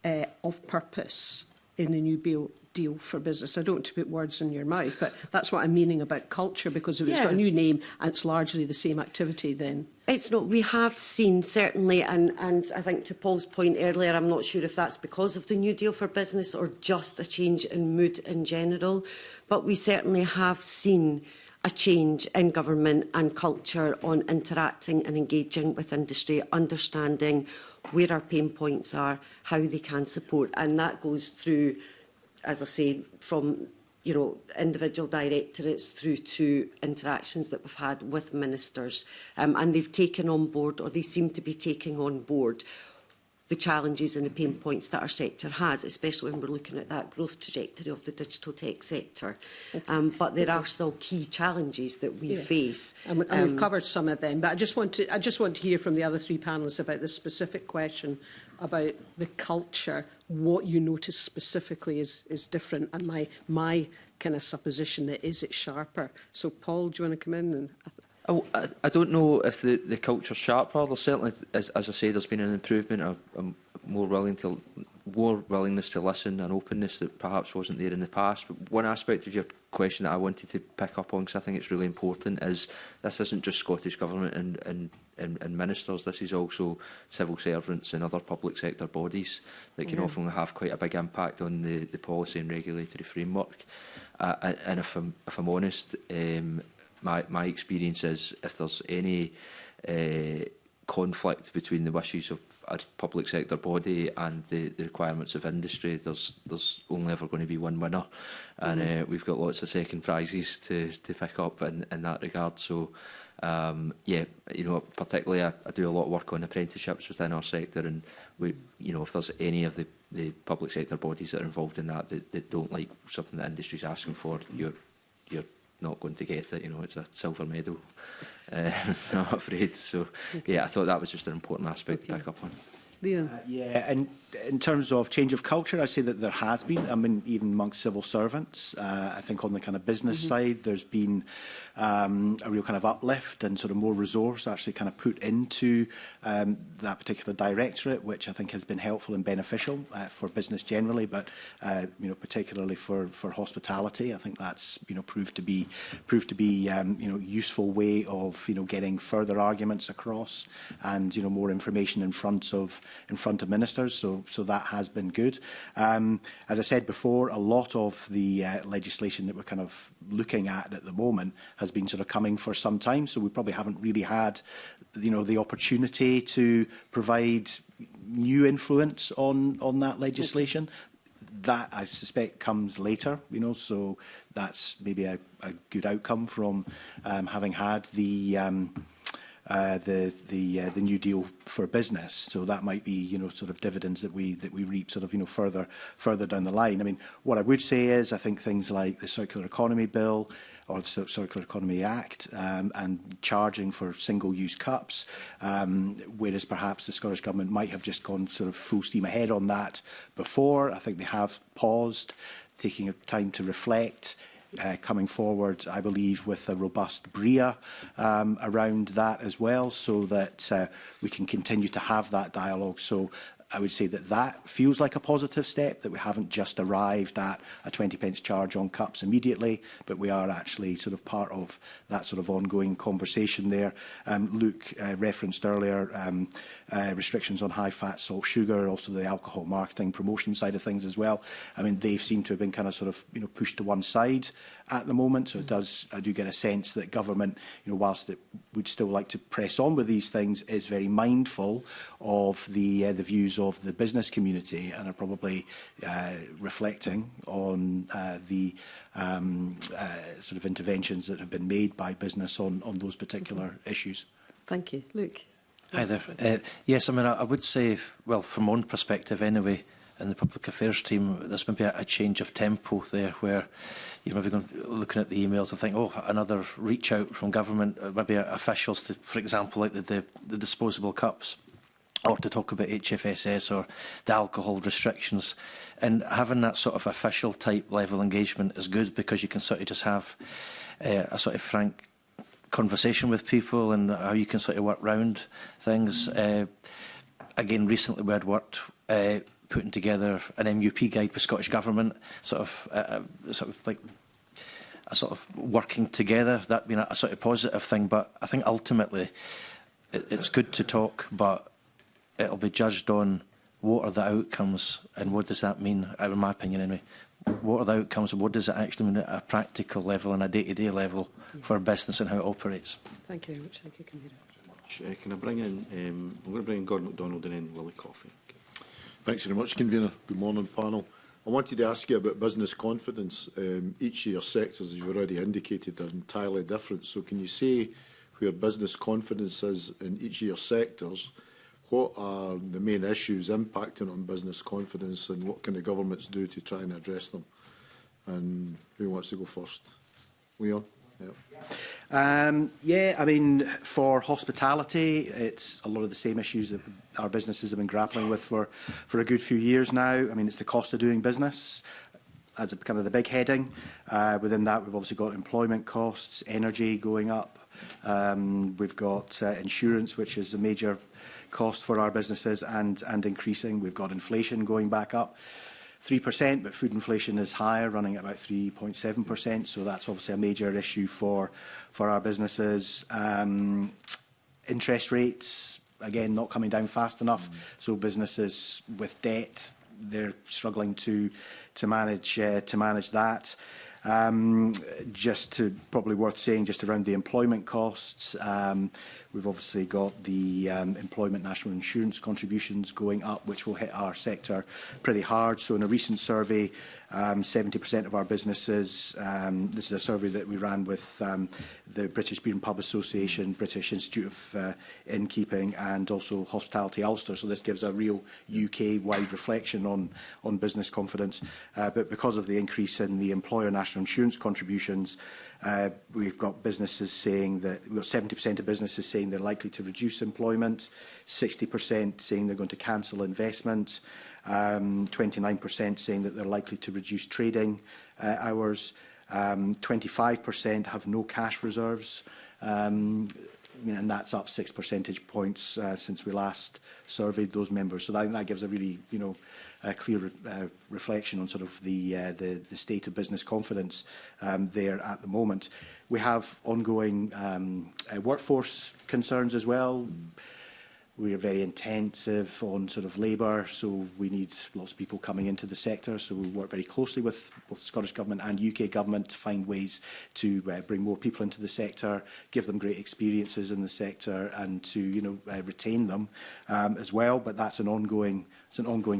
of purpose in the New Deal for Business? I don't want to put words in your mouth, but that's what I'm meaning about culture, because if it's got a new name and it's largely the same activity, then It's not. We have seen, certainly, and I think to Paul's point earlier, I'm not sure if that's because of the New Deal for Business or just a change in mood in general, but we certainly have seen a change in government and culture on interacting and engaging with industry, understanding where our pain points are, how they can support. And that goes through, as I say, from individual directorates through to interactions that we've had with ministers. And they've taken on board, or they seem to be taking on board, the challenges and the pain points that our sector has, especially when we're looking at that growth trajectory of the digital tech sector. But there are still key challenges that we face. And we've covered some of them, but I just want to hear from the other three panellists about this specific question about the culture, what you notice specifically is different, and my kind of supposition that is it sharper. So, Paul, do you want to come in? And I don't know if the culture's sharper. There's certainly, as I say, there's been an improvement, a more willingness to listen and openness that perhaps wasn't there in the past. But one aspect of your question that I wanted to pick up on, because I think it's really important, is this isn't just Scottish Government and ministers. This is also civil servants and other public sector bodies that can often have quite a big impact on the policy and regulatory framework. And if I'm honest, my experience is if there's any conflict between the wishes of a public sector body and the requirements of industry, there's only ever going to be one winner, and we've got lots of second prizes to pick up in that regard. So yeah, particularly I do a lot of work on apprenticeships within our sector, and we, if there's any of the public sector bodies that are involved in that don't like something that industry's asking for, you're not going to get it. It's a silver medal. I'm afraid. So yeah, I thought that was just an important aspect to pick up on. Yeah, and in terms of change of culture, I'd say that there has been. I mean, even amongst civil servants, I think on the kind of business side, there's been a real kind of uplift and sort of more resource actually kind of put into that particular directorate, which I think has been helpful and beneficial for business generally, but particularly for hospitality. I think that's proved to be useful way of getting further arguments across and more information in front of ministers. So that has been good. As I said before, a lot of the legislation that we're kind of looking at the moment has been sort of coming for some time. So we probably haven't really had the opportunity to provide new influence on that legislation. That, I suspect, comes later, so that's maybe a good outcome from having had the New Deal for Business. So that might be, sort of dividends that we reap sort of, further down the line. I mean, what I would say is I think things like the Circular Economy Bill or the Circular Economy Act and charging for single-use cups, whereas perhaps the Scottish Government might have just gone sort of full steam ahead on that before. I think they have paused, taking time to reflect, coming forward, I believe, with a robust BRIA around that as well, so that we can continue to have that dialogue. So I would say that feels like a positive step, that we haven't just arrived at a 20p charge on cups immediately, but we are actually sort of part of that sort of ongoing conversation there. Luke referenced earlier restrictions on high fat, salt, sugar, also the alcohol marketing promotion side of things as well. I mean, they seem to have been kind of sort of pushed to one side at the moment. So I do get a sense that government, whilst it would still like to press on with these things, is very mindful of the views of the business community and are probably reflecting on the sort of interventions that have been made by business on those particular issues. Thank you. Luke. Hi there. Yes, I mean, I would say, well, from my own perspective anyway, in the public affairs team, there's maybe a change of tempo there where you're maybe looking at the emails and think, oh, another reach out from government, maybe officials to, for example, like the disposable cups, or to talk about HFSS or the alcohol restrictions. And having that sort of official type level engagement is good, because you can sort of just have a sort of frank conversation with people and how you can sort of work round things. Again, recently we had worked putting together an MUP guide with Scottish Government, sort of like a sort of working together, that being a sort of positive thing. But I think ultimately it's good to talk, but it'll be judged on what are the outcomes and what does that mean, in my opinion anyway. What are the outcomes and what does it actually mean at a practical level and a day-to-day level for a business and how it operates? Thank you very much. Thank you, Convener. Can I bring in, I'm going to bring in Gordon MacDonald and then Willie Coffey. Thanks very much, Convener. Good morning, panel. I wanted to ask you about business confidence. Each of your sectors, as you've already indicated, are entirely different. So can you say where business confidence is in each of your sectors? What are the main issues impacting on business confidence and what can the governments do to try and address them? And who wants to go first? Leon? Yeah, I mean, for hospitality, it's a lot of the same issues that our businesses have been grappling with for a good few years now. I mean, it's the cost of doing business as a kind of the big heading. Within that, we've obviously got employment costs, energy going up. We've got insurance, which is a major cost for our businesses and increasing. We've got inflation going back up 3%, but food inflation is higher, running at about 3.7%. So that's obviously a major issue for our businesses. Interest rates, again, not coming down fast enough. So businesses with debt, they're struggling to manage that. Just to probably worth saying, just around the employment costs, we've obviously got the employment national insurance contributions going up, which will hit our sector pretty hard. So in a recent survey, 70% of our businesses, this is a survey that we ran with the British Beer and Pub Association, British Institute of Innkeeping and also Hospitality Ulster. So this gives a real UK-wide reflection on business confidence. But because of the increase in the employer national insurance contributions, we've got businesses saying that, we've got 70% of businesses saying they're likely to reduce employment, 60% saying they're going to cancel investment, 29% saying that they're likely to reduce trading hours, 25% have no cash reserves, and that's up 6 percentage points since we last surveyed those members. So that gives a really, a clear reflection on sort of the state of business confidence there at the moment. We have ongoing workforce concerns as well. We are very intensive on sort of labour, so we need lots of people coming into the sector. So we work very closely with both the Scottish Government and UK Government to find ways to bring more people into the sector, give them great experiences in the sector, and to retain them as well. But that's an ongoing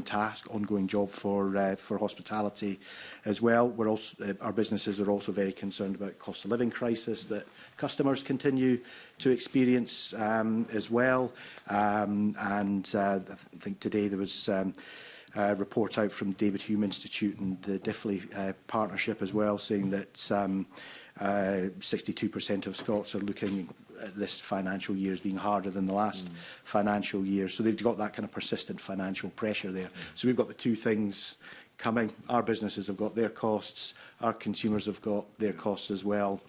task, ongoing job for hospitality as well. We're also, our businesses are also very concerned about cost of living crisis that customers continue to experience as well. I think today there was a report out from David Hume Institute and the Diffley partnership as well, saying that 62% of Scots are looking at this financial year as being harder than the last financial year. So they've got that kind of persistent financial pressure there. So we've got the two things coming. Our businesses have got their costs, our consumers have got their costs as well.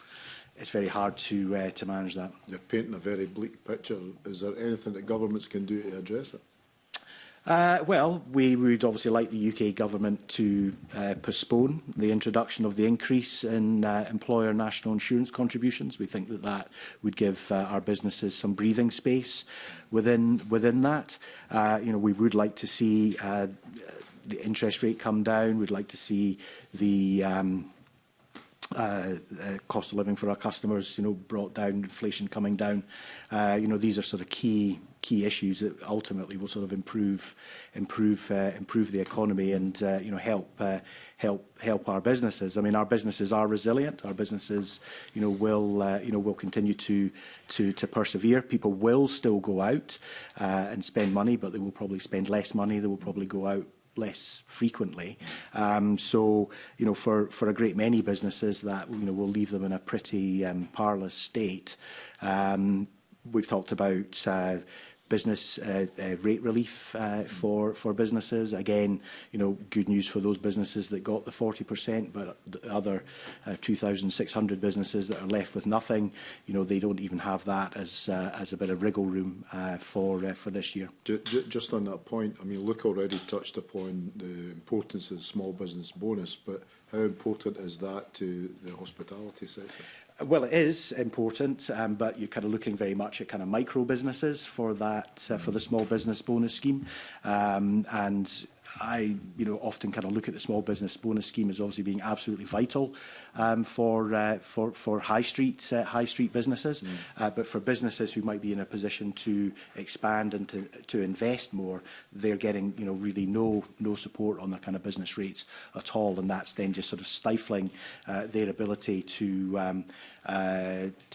It's very hard to manage that. You're painting a very bleak picture. Is there anything that governments can do to address it? Well, we would obviously like the UK Government to postpone the introduction of the increase in employer national insurance contributions. We think that that would give our businesses some breathing space within that. We would like to see the interest rate come down. We'd like to see the cost of living for our customers, brought down, inflation coming down. These are sort of key issues that ultimately will sort of improve the economy and help our businesses. I mean, our businesses are resilient. Our businesses, will continue to persevere. People will still go out and spend money, but they will probably spend less money. They will probably go out less frequently. So, for a great many businesses, that will leave them in a pretty parlous state. We've talked about business rate relief for businesses. Again, good news for those businesses that got the 40%, but the other 2,600 businesses that are left with nothing, they don't even have that as a bit of wriggle room for this year. Just on that point, I mean, Luke already touched upon the importance of the small business bonus, but how important is that to the hospitality sector? Well, it is important, but you're kind of looking very much at kind of micro businesses for that, for the small business bonus scheme. And I, often kind of look at the small business bonus scheme as obviously being absolutely vital for high street businesses. But for businesses who might be in a position to expand and to invest more, they're getting really no support on their kind of business rates at all, and that's then just sort of stifling their ability to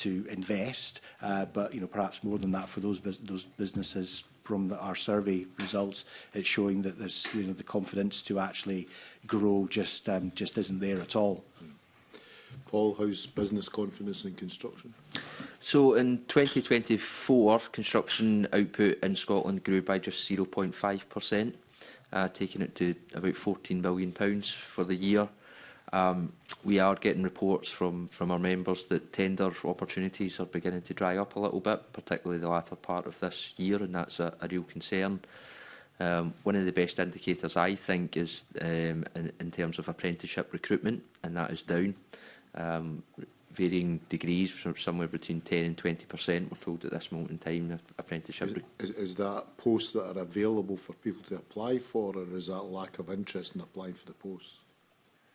invest. But perhaps more than that for those businesses. From our survey results, it's showing that there's the confidence to actually grow just isn't there at all. Paul, how's business confidence in construction? So in 2024, construction output in Scotland grew by just 0.5%, taking it to about £14 billion for the year. We are getting reports from our members that tender opportunities are beginning to dry up a little bit, particularly the latter part of this year, and that's a real concern. One of the best indicators, I think, is in terms of apprenticeship recruitment, and that is down. Varying degrees, somewhere between 10 and 20%, we're told at this moment in time, apprenticeship. Is that posts that are available for people to apply for, or is that lack of interest in applying for the posts?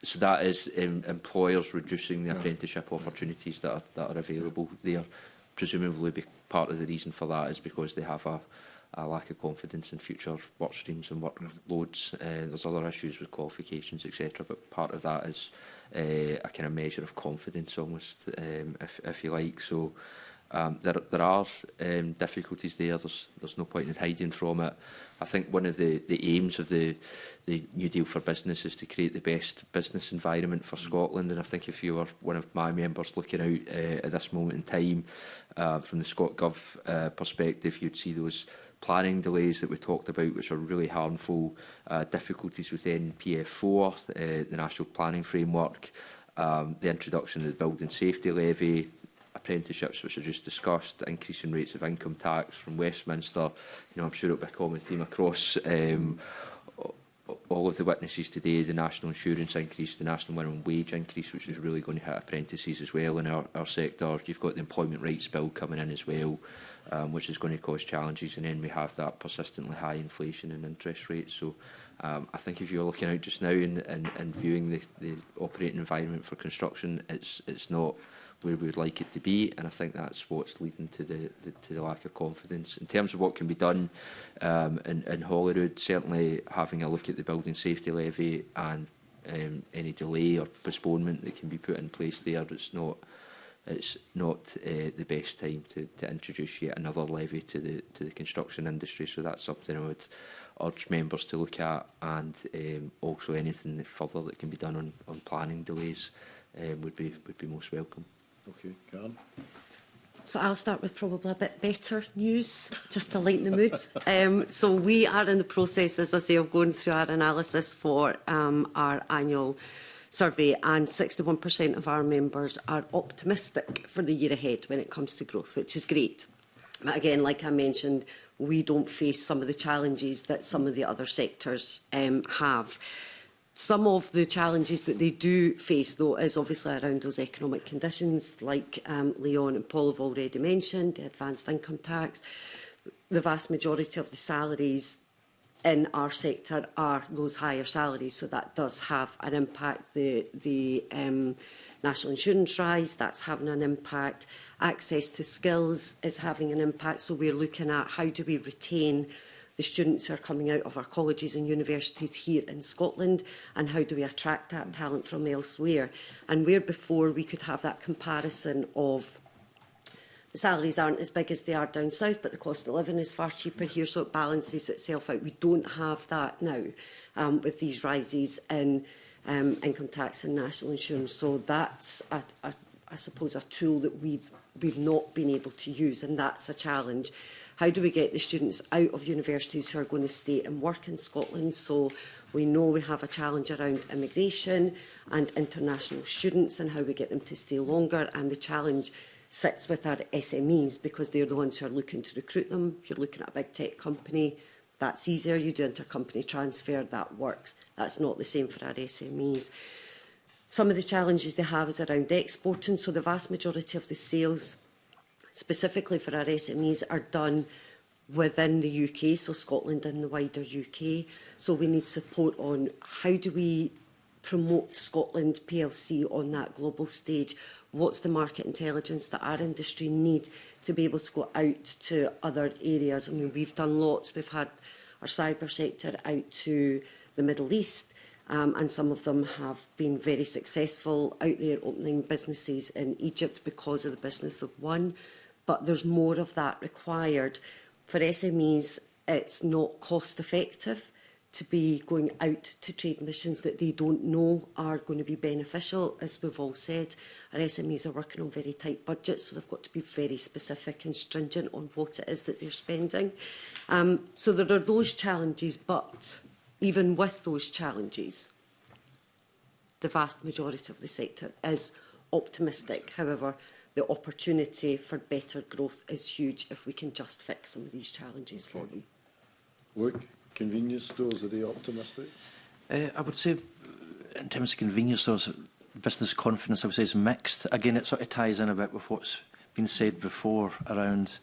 So that is employers reducing the apprenticeship opportunities that are available there. Presumably part of the reason for that is because they have a lack of confidence in future work streams and workloads. There's other issues with qualifications, etc. But part of that is a kind of measure of confidence almost, if you like. So there are difficulties there. There's no point in hiding from it. I think one of the aims of the New Deal for Business is to create the best business environment for Scotland. And I think if you were one of my members looking out at this moment in time, from the ScotGov perspective, you'd see those planning delays that we talked about, which are really harmful, difficulties with NPF4, the National Planning Framework, the introduction of the Building Safety Levy, apprenticeships, which are just discussed, increasing rates of income tax from Westminster. I'm sure it'll be a common theme across all of the witnesses today, the national insurance increase, the national minimum wage increase, which is really going to hit apprentices as well in our sector. You've got the employment rights bill coming in as well, which is going to cause challenges. And then we have that persistently high inflation and interest rates. So I think if you're looking out just now and viewing the operating environment for construction, it's not where we would like it to be, and I think that's what's leading to the lack of confidence. In terms of what can be done in Holyrood, certainly having a look at the Building Safety Levy and any delay or postponement that can be put in place there. It's not the best time to introduce yet another levy to the construction industry. So that's something I would urge members to look at, and also anything further that can be done on planning delays would be most welcome. Okay, Karen. So I'll start with probably a bit better news, just to lighten the mood. So we are in the process, as I say, of going through our analysis for our annual survey, and 61% of our members are optimistic for the year ahead when it comes to growth, which is great. But again, like I mentioned, we don't face some of the challenges that some of the other sectors have. Some of the challenges that they do face, though, is obviously around those economic conditions, like Leon and Paul have already mentioned, the advanced income tax. The vast majority of the salaries in our sector are those higher salaries, so that does have an impact. The national insurance rise, that's having an impact. Access to skills is having an impact, so we're looking at how do we retain the students who are coming out of our colleges and universities here in Scotland, and how do we attract that talent from elsewhere. And where before we could have that comparison of the salaries aren't as big as they are down south, but the cost of living is far cheaper here, so it balances itself out. We don't have that now with these rises in income tax and national insurance. So that's, I suppose, a tool that we've not been able to use, and that's a challenge. How do we get the students out of universities who are going to stay and work in Scotland? So we know we have a challenge around immigration and international students and how we get them to stay longer, and the challenge sits with our SMEs because they're the ones who are looking to recruit them. If you're looking at a big tech company, that's easier. You do intercompany transfer, that works. That's not the same for our SMEs. Some of the challenges they have is around exporting, so the vast majority of the sales, specifically for our SMEs, are done within the UK, so Scotland and the wider UK. So we need support on how do we promote Scotland PLC on that global stage. What's the market intelligence that our industry need to be able to go out to other areas? I mean, we've done lots. We've had our cyber sector out to the Middle East, and some of them have been very successful out there opening businesses in Egypt because of the business of one. But there's more of that required. For SMEs, it's not cost effective to be going out to trade missions that they don't know are going to be beneficial. As we've all said, our SMEs are working on very tight budgets, so they've got to be very specific and stringent on what it is that they're spending. So there are those challenges, but even with those challenges, the vast majority of the sector is optimistic. However, the opportunity for better growth is huge if we can just fix some of these challenges for them. Luke, convenience stores, are they optimistic? I would say, in terms of convenience stores, business confidence, I would say, is mixed. Again, it sort of ties in a bit with what's been said before around,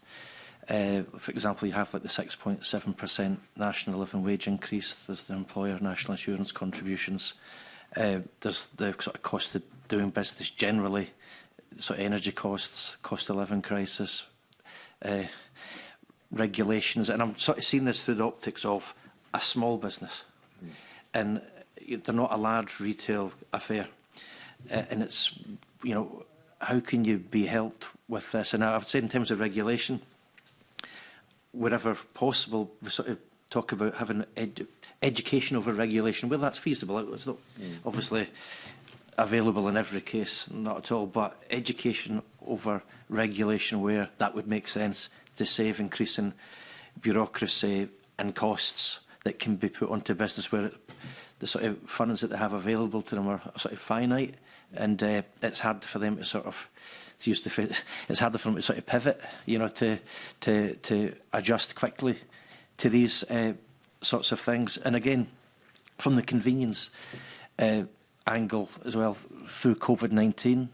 for example, you have like the 6.7% national living wage increase, there's the employer national insurance contributions, there's the sort of cost of doing business generally, sort of energy costs, cost of living crisis, regulations, and I'm sort of seeing this through the optics of a small business, and they're not a large retail affair, and it's, you know, how can you be helped with this? And I would say in terms of regulation, wherever possible, we sort of talk about having education over regulation, where that's feasible. It's not obviously available in every case, not at all, but education over regulation where that would make sense to save increasing bureaucracy and costs that can be put onto business where the sort of funds that they have available to them are sort of finite, and it's hard for them to sort of, to use the phrase, it's harder for them to sort of pivot, you know, to adjust quickly to these sorts of things. And again, from the convenience angle as well, through COVID-19,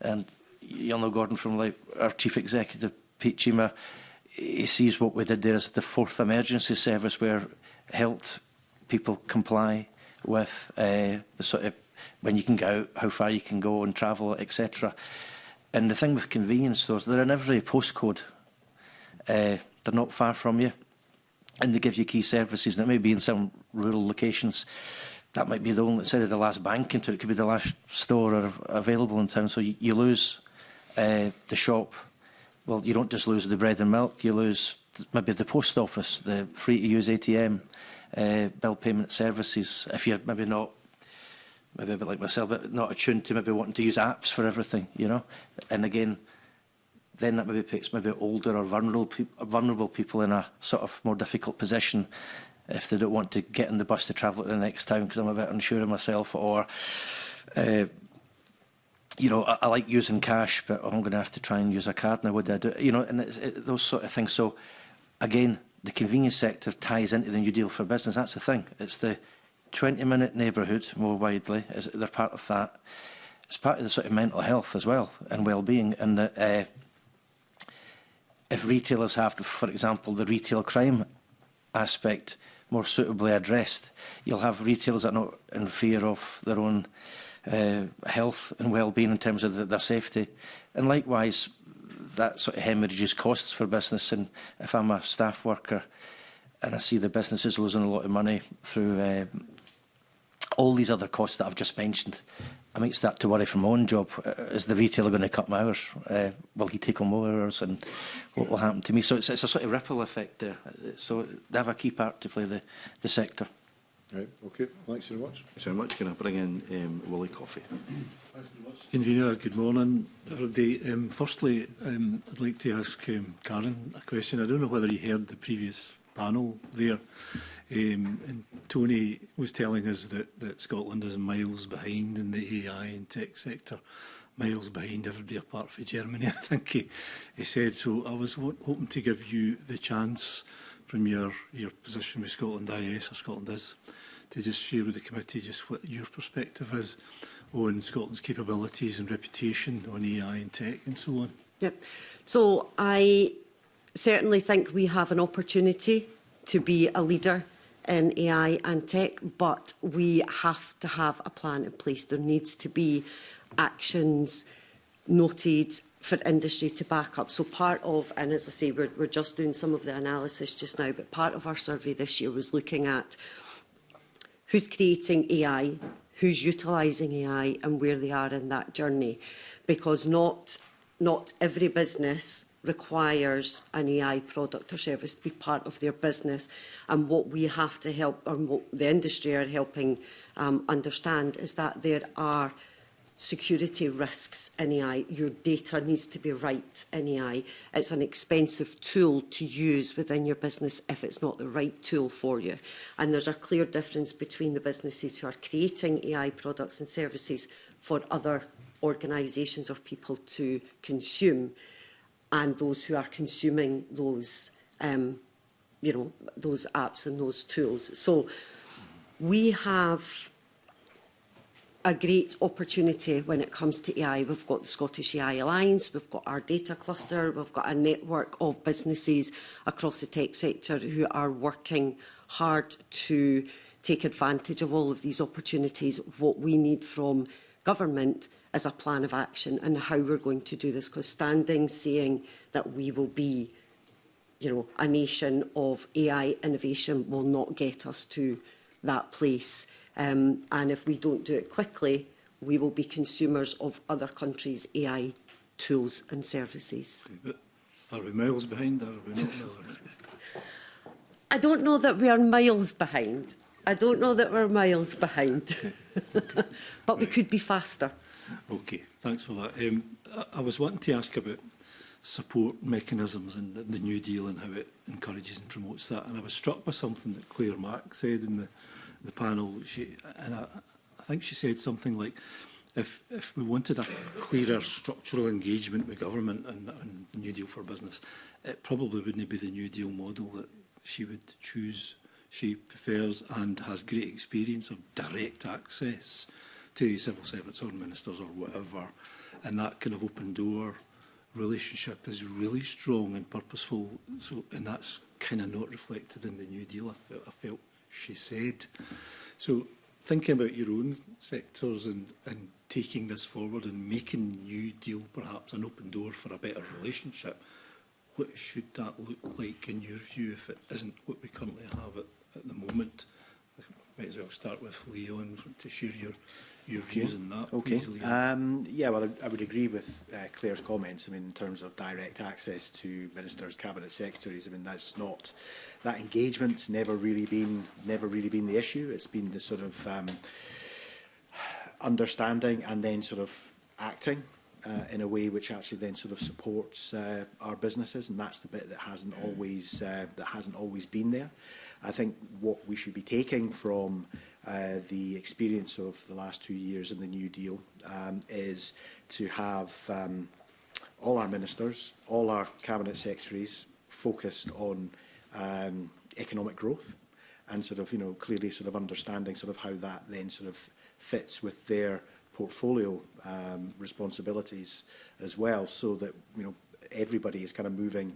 and you'll know Gordon from like our Chief Executive, Pete Chima, he sees what we did there as the fourth emergency service where helped people comply with the sort of when you can go out, how far you can go and travel, etc. And the thing with convenience stores, they're in every postcode. They're not far from you, and they give you key services. And it may be in some rural locations. That might be the only, instead of the last bank into it, could be the last store available in town. So you lose the shop. Well, you don't just lose the bread and milk. You lose maybe the post office, the free-to-use ATM, bill payment services. If you're maybe not, maybe a bit like myself, but not attuned to maybe wanting to use apps for everything, you know. And again, then that maybe puts maybe older or vulnerable people in a sort of more difficult position if they don't want to get on the bus to travel to the next town because I'm a bit unsure of myself, or you know, I like using cash, but I'm going to have to try and use a card now. What do I do? You know, and those sort of things. So again, the convenience sector ties into the New Deal for Business. That's the thing. It's the 20-minute neighbourhood more widely. They're part of that. It's part of the sort of mental health as well and well-being. And that if retailers have, for example, the retail crime aspect more suitably addressed, you'll have retailers that are not in fear of their own health and well-being in terms of their safety. And likewise, that sort of hemorrhages costs for business. And if I'm a staff worker and I see the businesses losing a lot of money through all these other costs that I've just mentioned, I might start to worry for my own job. Is the retailer going to cut my hours? Will he take on more hours? And what will happen to me? So it's a sort of ripple effect there. So they have a key part to play, the sector. Right, okay. Thanks very much. Thanks very much. Can I bring in Willie Coffey? Thanks very much. Convener, good morning, everybody. Firstly, I'd like to ask Karen a question. I don't know whether you heard the previous panel there. And Tony was telling us that Scotland is miles behind in the AI and tech sector, miles behind everybody apart from Germany, I think he said. So I was hoping to give you the chance from your position with Scotland IS or Scotland IS to just share with the committee just what your perspective is on Scotland's capabilities and reputation on AI and tech and so on? Yep. So I certainly think we have an opportunity to be a leader in AI and tech, but we have to have a plan in place. There needs to be actions noted for industry to back up. So part of, and as I say, we're just doing some of the analysis just now, but part of our survey this year was looking at who's creating AI, who's utilising AI and where they are in that journey. Because not every business requires an AI product or service to be part of their business. And what we have to help, and what the industry are helping understand, is that there are security risks in AI. Your data needs to be right in AI. It's an expensive tool to use within your business if it's not the right tool for you. And there's a clear difference between the businesses who are creating AI products and services for other organisations or people to consume, and those who are consuming those, those apps and those tools. So we have a great opportunity when it comes to AI. We've got the Scottish AI Alliance, we've got our data cluster, we've got a network of businesses across the tech sector who are working hard to take advantage of all of these opportunities. What we need from government is a plan of action and how we're going to do this, because saying that we will be, a nation of AI innovation will not get us to that place. And if we don't do it quickly, we will be consumers of other countries' AI tools and services. Okay, but are we miles behind or are we not? I don't know that we are miles behind. But we could be faster. Okay, thanks for that. I was wanting to ask about support mechanisms and the New Deal and how it encourages and promotes that. And I was struck by something that Claire Mack said in the panel. I think she said something like, if we wanted a clearer structural engagement with government and the New Deal for business, it probably wouldn't be the New Deal model that she would choose. She prefers and has great experience of direct access to civil servants or ministers or whatever, and that kind of open door relationship is really strong and purposeful. So, and that's kind of not reflected in the New Deal, I felt she said. So thinking about your own sectors and taking this forward and making New Deal perhaps an open door for a better relationship, what should that look like in your view if it isn't what we currently have at the moment? I might as well start with Leon to share your views on that. Okay. Please, yeah, well, I would agree with Claire's comments. I mean, in terms of direct access to ministers, cabinet secretaries, I mean, that engagement's never really been the issue. It's been the sort of understanding and then sort of acting in a way which actually then sort of supports our businesses, and that's the bit that hasn't always been there. I think what we should be taking from the experience of the last 2 years in the New Deal is to have all our ministers, all our cabinet secretaries focused on economic growth, and sort of clearly sort of understanding sort of how that then sort of fits with their portfolio responsibilities as well, so that everybody is kind of moving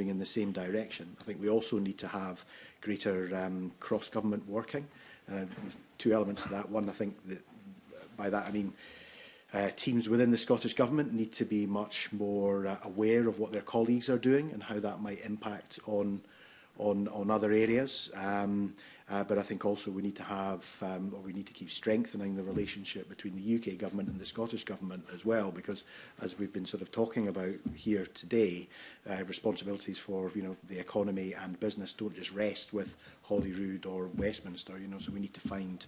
in the same direction. I think we also need to have greater cross-government working. Two elements to that. One, I think that by that I mean teams within the Scottish Government need to be much more aware of what their colleagues are doing and how that might impact on other areas. But I think also we need to have, or we need to keep strengthening the relationship between the UK Government and the Scottish Government as well, because as we've been sort of talking about here today, responsibilities for the economy and business don't just rest with Holyrood or Westminster. So we need to find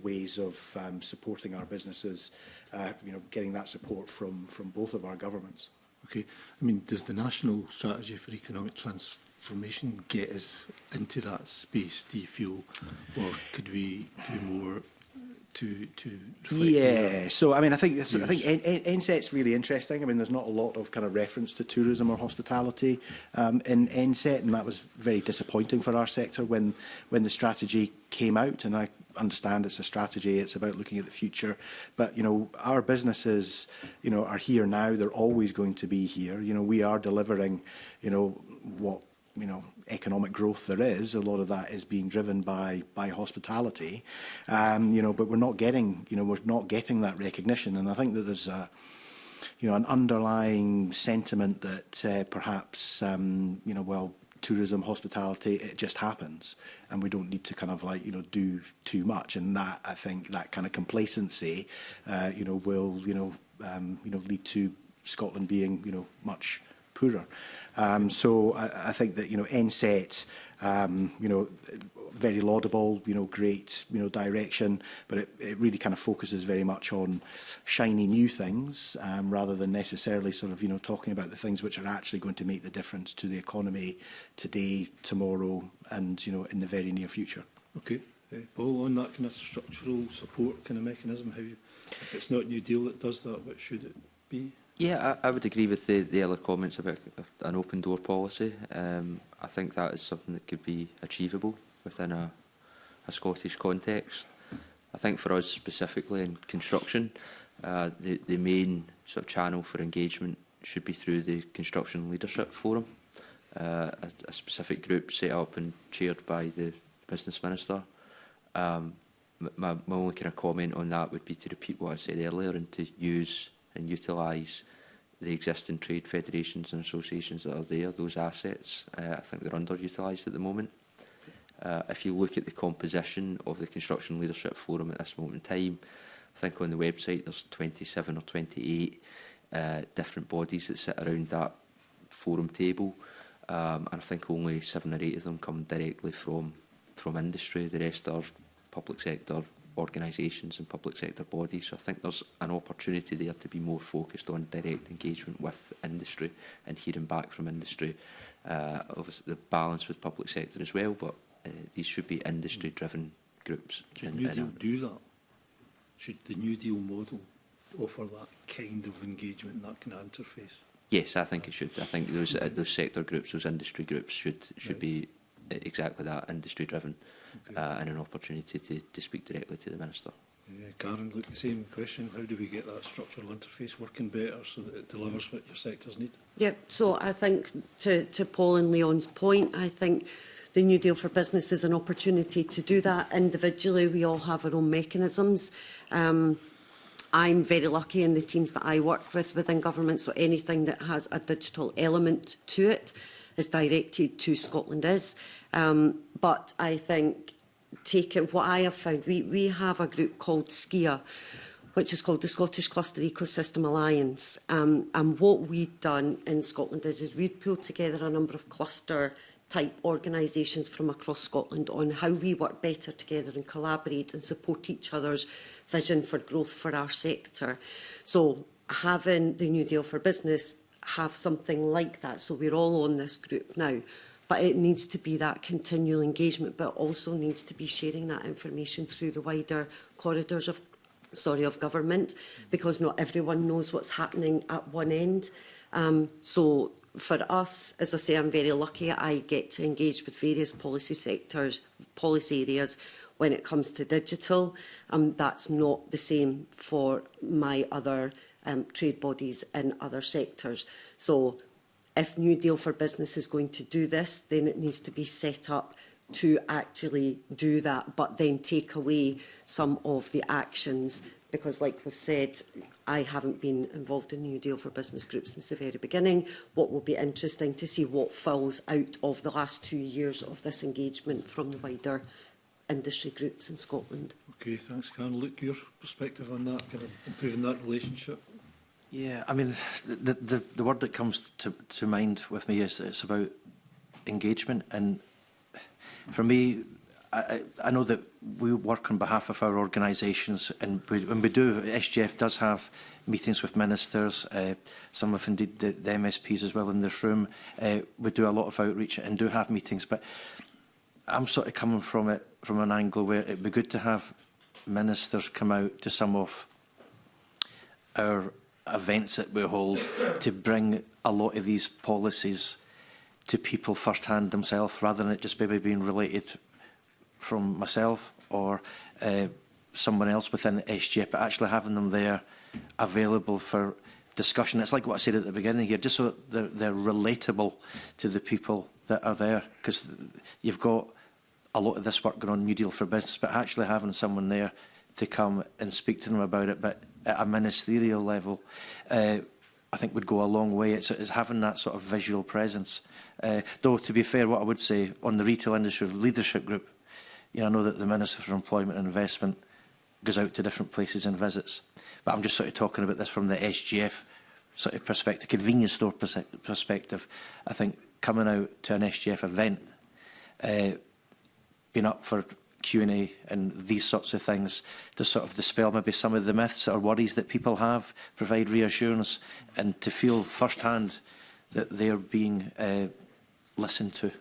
ways of supporting our businesses, getting that support from both of our governments. Okay. I mean, does the National Strategy for Economic Transformation get us into that space, do you feel? Or could we do more to reflect? Yeah, so I mean, I think NSET's really interesting. I mean, there's not a lot of kind of reference to tourism or hospitality in NSET, and that was very disappointing for our sector when the strategy came out. And I understand it's a strategy, it's about looking at the future. But, you know, our businesses, you know, are here now. They're always going to be here. You know, we are delivering, you know, what, you know, economic growth there is. A lot of that is being driven by hospitality, you know, but we're not getting that recognition. And I think that there's a, you know, an underlying sentiment that perhaps, you know, well, tourism, hospitality, it just happens, and we don't need to kind of like, you know, do too much. And that, I think, that kind of complacency, you know, will, you know, lead to Scotland being, you know, much poorer. So I think that, you know, NSET, you know, very laudable, you know, great, you know, direction, but it really kind of focuses very much on shiny new things, rather than necessarily sort of, you know, talking about the things which are actually going to make the difference to the economy today, tomorrow, and, you know, in the very near future. Okay. Paul, on that kind of structural support kind of mechanism, how you, if it's not New Deal that does that, what should it be? Yeah, I would agree with the other comments about an open door policy. I think that is something that could be achievable within a Scottish context. I think for us specifically in construction, the main sort of channel for engagement should be through the Construction Leadership Forum, a specific group set up and chaired by the Business Minister. My only kind of comment on that would be to repeat what I said earlier and to use and utilise the existing trade federations and associations that are there, those assets. I think they're underutilised at the moment. If you look at the composition of the Construction Leadership Forum at this moment in time, I think on the website there's 27 or 28 different bodies that sit around that forum table, and I think only 7 or 8 of them come directly from industry. The rest are public sector organisations and public sector bodies. So I think there's an opportunity there to be more focused on direct engagement with industry and hearing back from industry. Obviously the balance with public sector as well, but these should be industry-driven groups. Should New Deal do that? Should the New Deal model offer that kind of engagement, that kind of interface? Yes, I think it should. I think those sector groups, those industry groups should be exactly that, industry-driven, and an opportunity to speak directly to the Minister. Karen, look, the same question. How do we get that structural interface working better so that it delivers what your sectors need? Yep, so I think to Paul and Leon's point, I think the New Deal for Business is an opportunity to do that. Individually, we all have our own mechanisms. I'm very lucky in the teams that I work with within government, so anything that has a digital element to it is directed to Scotland Is. But I think, what I have found, we have a group called SCIA, which is called the Scottish Cluster Ecosystem Alliance. And what we've done in Scotland is we've pulled together a number of cluster-type organisations from across Scotland on how we work better together and collaborate and support each other's vision for growth for our sector. So having the New Deal for Business have something like that, so we're all on this group now. But it needs to be that continual engagement, but also needs to be sharing that information through the wider corridors of government, because not everyone knows what's happening at one end. So for us, as I say, I'm very lucky. I get to engage with various policy sectors, policy areas when it comes to digital. That's not the same for my other trade bodies in other sectors. So if New Deal for Business is going to do this, then it needs to be set up to actually do that, but then take away some of the actions, because like we've said, I haven't been involved in New Deal for Business groups since the very beginning. What will be interesting to see what falls out of the last 2 years of this engagement from the wider industry groups in Scotland. Okay, thanks, Karen. Luke, your perspective on that, kind of improving that relationship? Yeah, I mean, the word that comes to mind with me is it's about engagement. And for me, I know that we work on behalf of our organisations, and when we do, SGF does have meetings with ministers, some of indeed the MSPs as well in this room. We do a lot of outreach and do have meetings, but I'm sort of coming from it from an angle where it'd be good to have ministers come out to some of our events that we hold to bring a lot of these policies to people firsthand themselves, rather than it just maybe being related from myself or someone else within SGF, but actually having them there available for discussion. It's like what I said at the beginning here, just so that they're relatable to the people that are there, because you've got a lot of this work going on, New Deal for Business, but actually having someone there to come and speak to them about it, but at a ministerial level, I think would go a long way. It's having that sort of visual presence. Though, to be fair, what I would say on the Retail Industry Leadership Group, you know, I know that the Minister for Employment and Investment goes out to different places and visits, but I'm just sort of talking about this from the SGF sort of perspective, convenience store perspective. I think coming out to an SGF event, being up for Q&A and these sorts of things to sort of dispel maybe some of the myths or worries that people have, provide reassurance, and to feel firsthand that they're being listened to,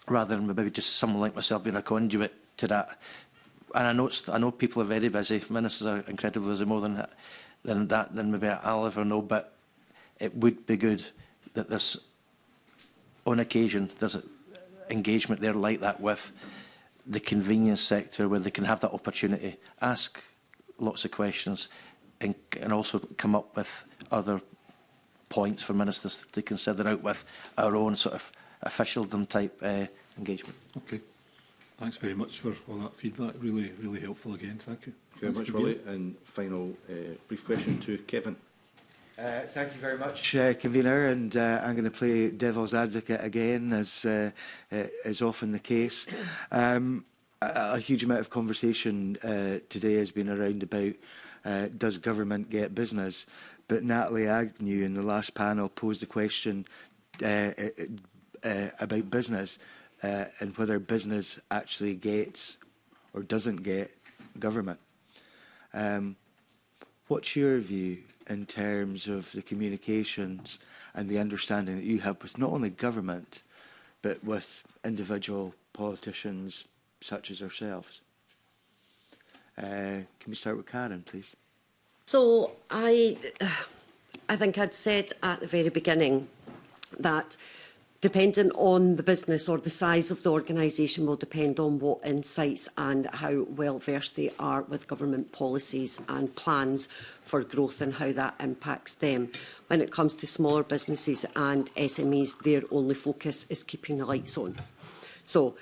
rather than maybe just someone like myself being a conduit to that. And I know people are very busy. Ministers are incredibly busy, more than maybe I'll ever know. But it would be good that there's, on occasion, there's an engagement there like that with the convenience sector, where they can have that opportunity, ask lots of questions, and also come up with other points for ministers to consider out with our own sort of officialdom type engagement. Okay. Thanks very much for all that feedback. Really, really helpful again. Thank you. Thank you very much, Willie. And final brief question to Kevin. Thank you very much, Convener. And I'm going to play devil's advocate again, as is often the case. A huge amount of conversation today has been around about does government get business? But Natalie Agnew in the last panel posed the question about business and whether business actually gets or doesn't get government. What's your view in terms of the communications and the understanding that you have with not only government, but with individual politicians such as ourselves? Can we start with Karen, please? So I think I'd said at the very beginning that dependent on the business or the size of the organisation will depend on what insights and how well versed they are with government policies and plans for growth and how that impacts them. When it comes to smaller businesses and SMEs, their only focus is keeping the lights on. So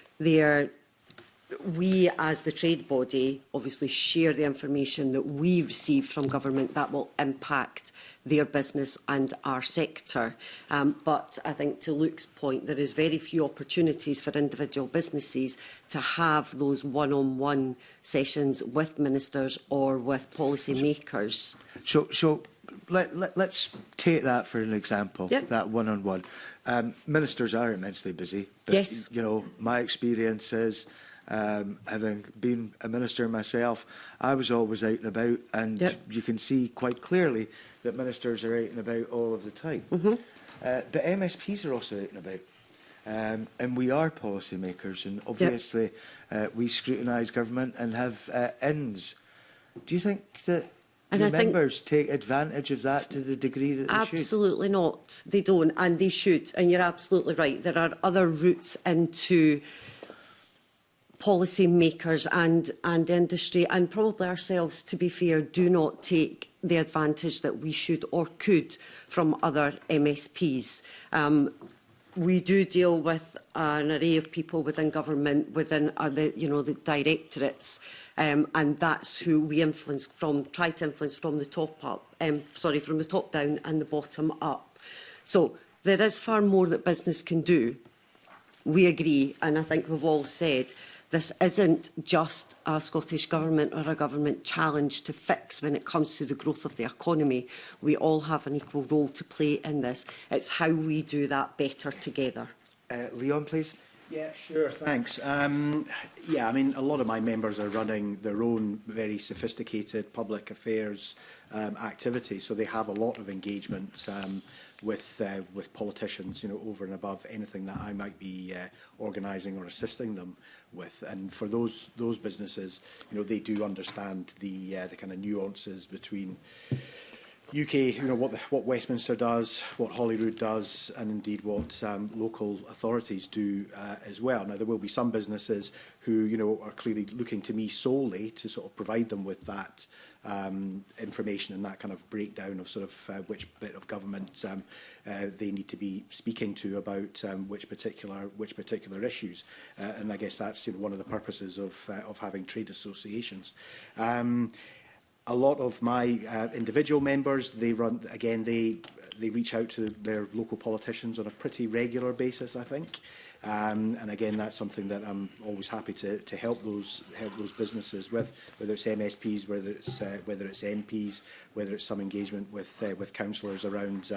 we, as the trade body, obviously share the information that we receive from government that will impact their business and our sector. But I think, to Luke's point, there is very few opportunities for individual businesses to have those one-on-one sessions with ministers or with policy makers. So let's take that for an example, that one-on-one. Ministers are immensely busy. But, yes. You know, my experience is, having been a minister myself, I was always out and about, and you can see quite clearly that ministers are out and about all of the time. But MSPs are also out and about. And we are policymakers, and obviously we scrutinise government and have ins. Do you think that members take advantage of that to the degree that they should? Absolutely not. They don't, and they should. And you're absolutely right. There are other routes into policy makers and industry, and probably ourselves, to be fair, do not take the advantage that we should or could from other MSPs. We do deal with an array of people within government, within the directorates, and that's who we influence from, try to influence from the top up, from the top down and the bottom up. So there is far more that business can do. We agree, and I think we've all said this isn't just a Scottish Government or a government challenge to fix when it comes to the growth of the economy. We all have an equal role to play in this. It's how we do that better together. Leon, please. Yeah, sure, thanks. Yeah, I mean, a lot of my members are running their own very sophisticated public affairs activity, so they have a lot of engagement with politicians, you know, over and above anything that I might be organising or assisting them with. And for those businesses, you know, they do understand the kind of nuances between, UK, what Westminster does, what Holyrood does, and indeed what local authorities do as well. Now, there will be some businesses who, are clearly looking to me solely to sort of provide them with that information and that kind of breakdown of sort of which bit of government they need to be speaking to about which particular issues. And I guess that's one of the purposes of having trade associations. A lot of my individual members, they reach out to their local politicians on a pretty regular basis, I think. And again, that's something that I'm always happy to help those businesses with, whether it's MSPs, whether it's MPs, whether it's some engagement with councillors around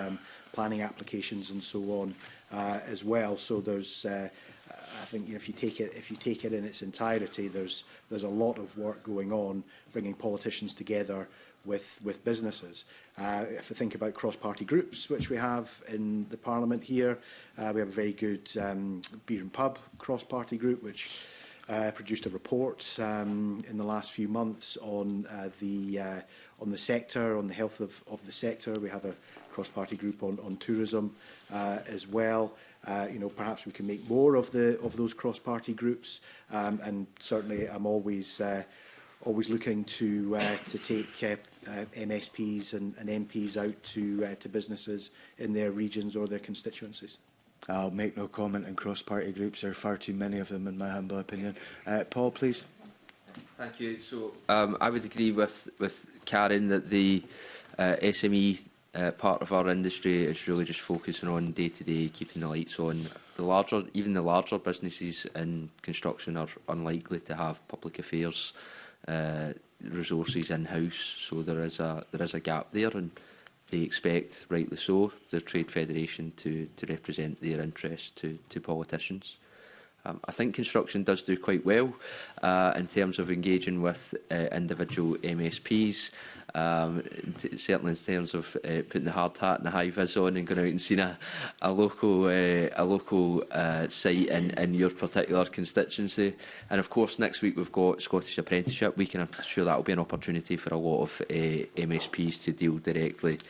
planning applications and so on as well. So there's, I think, if you take it in its entirety, there's a lot of work going on, bringing politicians together with businesses. If I think about cross-party groups, which we have in the Parliament here, we have a very good beer and pub cross-party group, which produced a report in the last few months on the sector, on the health of the sector. We have a cross-party group on tourism as well. Perhaps we can make more of those cross-party groups, and certainly I'm always looking to take MSPs and MPs out to businesses in their regions or their constituencies. I'll make no comment on cross-party groups. There are far too many of them, in my humble opinion. Paul, please. Thank you. So I would agree with Karen that the SME part of our industry is really just focusing on day-to-day, keeping the lights on. Even the larger businesses in construction are unlikely to have public affairs resources in-house, so there is a gap there, and they expect, rightly so, the Trade Federation to represent their interests to politicians. I think construction does do quite well in terms of engaging with individual MSPs, certainly in terms of putting the hard hat and the high vis on and going out and seeing a local site in your particular constituency. And of course, next week we've got Scottish Apprenticeship Week, and I'm sure that will be an opportunity for a lot of MSPs to deal directly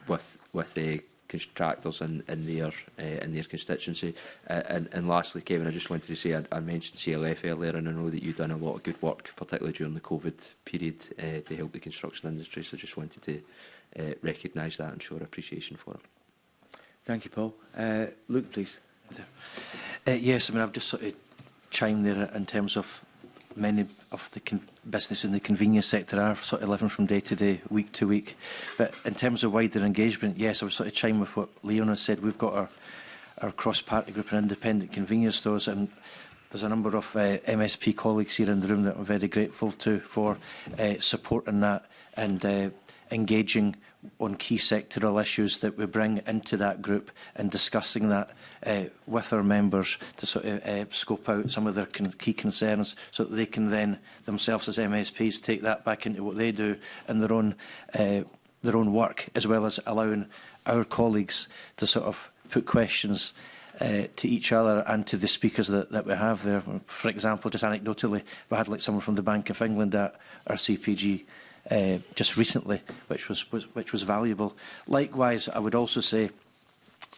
with the contractors in their constituency. And lastly, Kevin, I just wanted to say I mentioned CLF earlier, and I know that you've done a lot of good work, particularly during the COVID period, to help the construction industry. So I just wanted to recognise that and show our appreciation for it. Thank you, Paul. Luke, please. Yes, I mean, I've just sort of chimed there in terms of many of the business in the convenience sector are sort of living from day to day, week to week. But in terms of wider engagement, yes, I was sort of chiming with what Leona said. We've got our cross-party group and independent convenience stores, and there's a number of MSP colleagues here in the room that I'm very grateful to for supporting that and engaging on key sectoral issues that we bring into that group and discussing that with our members to sort of scope out some of their key concerns, so that they can then themselves as MSPs take that back into what they do in their own work, as well as allowing our colleagues to sort of put questions to each other and to the speakers that we have there. For example, just anecdotally, we had like someone from the Bank of England at our CPG just recently, which was valuable. Likewise, I would also say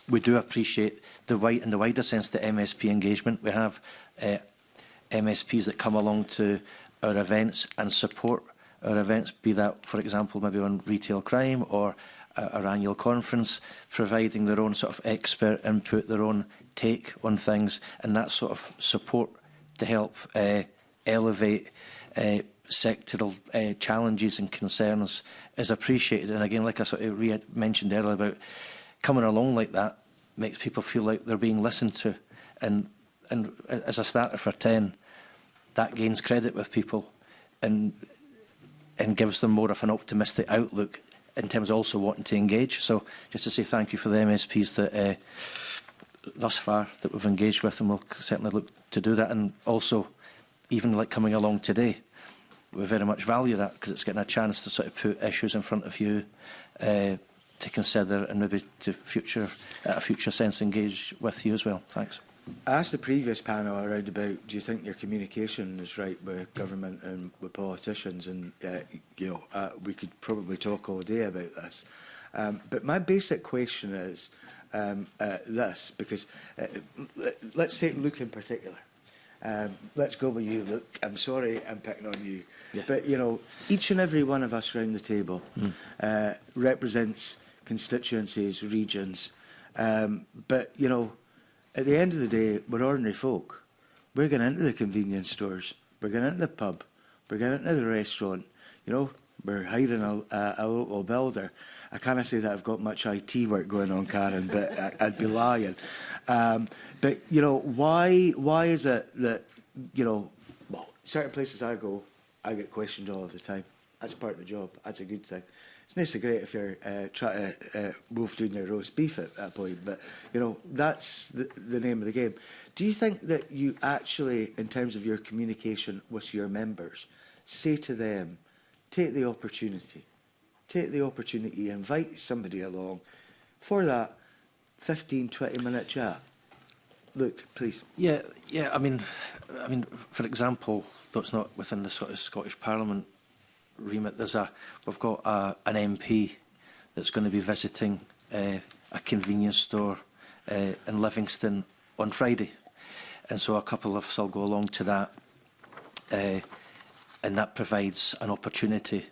we do appreciate in the wider sense the MSP engagement. We have MSPs that come along to our events and support our events, be that, for example, maybe on retail crime or our annual conference, providing their own sort of expert input, their own take on things, and that sort of support to help elevate sectoral challenges and concerns is appreciated. And again, like I sort of mentioned earlier, about coming along like that makes people feel like they're being listened to, and as a starter for 10, that gains credit with people and gives them more of an optimistic outlook in terms of also wanting to engage. So just to say thank you for the MSPs that thus far that we've engaged with, and we'll certainly look to do that. And also, even like coming along today, we very much value that, because it's getting a chance to sort of put issues in front of you to consider, and maybe to at a future sense engage with you as well. Thanks. I asked the previous panel around about, do you think your communication is right with government and with politicians? And, we could probably talk all day about this. But my basic question is this, because let's take Luke in particular. Let's go with you, Luke. I'm sorry I'm picking on you. Yeah. But, each and every one of us around the table represents constituencies, regions. But, at the end of the day, we're ordinary folk. We're going into the convenience stores. We're going into the pub. We're going into the restaurant. We're hiring a local builder. I can't say that I've got much IT work going on, Karen, but I'd be lying. But, why is it that, certain places I go, I get questioned all of the time. That's part of the job. That's a good thing. It's nice and great if you're trying to wolf doing your roast beef at that point, but, that's the name of the game. Do you think that you actually, in terms of your communication with your members, say to them, take the opportunity, invite somebody along for that 15, 20-minute chat? Luke, please. Yeah. I mean, for example, though it's not within the sort of Scottish Parliament remit, we've got an MP that's going to be visiting a convenience store in Livingston on Friday, and so a couple of us will go along to that, and that provides an opportunity.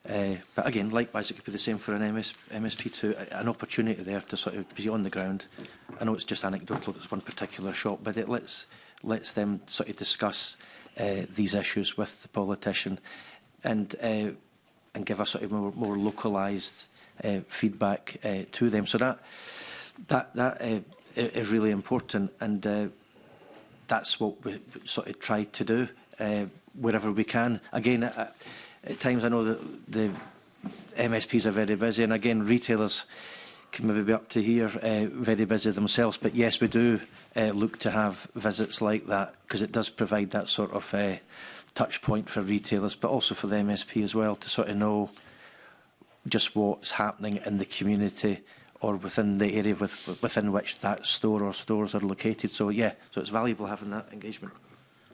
But again, likewise, it could be the same for an MSP too, an opportunity there to sort of be on the ground. I know it's just anecdotal, it's one particular shop, but it lets them sort of discuss these issues with the politician and give us sort of more localised feedback to them. So that is really important, and that's what we sort of try to do wherever we can. Again, at times I know that the MSPs are very busy, and again, retailers can maybe be up to here very busy themselves. But yes, we do look to have visits like that, because it does provide that sort of touch point for retailers, but also for the MSP as well, to sort of know just what's happening in the community or within the area within which that store or stores are located. So yeah, so it's valuable having that engagement.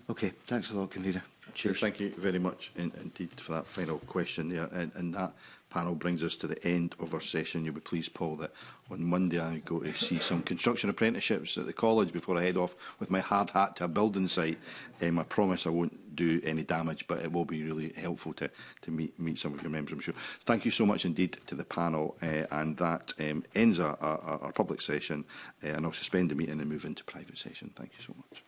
Okay, thanks a lot, Convener. Cheers. Thank you very much indeed for that final question. Yeah, and that panel brings us to the end of our session. You'll be pleased, Paul, that on Monday I go to see some construction apprenticeships at the college before I head off with my hard hat to a building site. I promise I won't do any damage, but it will be really helpful to meet some of your members, I'm sure. Thank you so much indeed to the panel, and that ends our public session, and I'll suspend the meeting and move into private session. Thank you so much.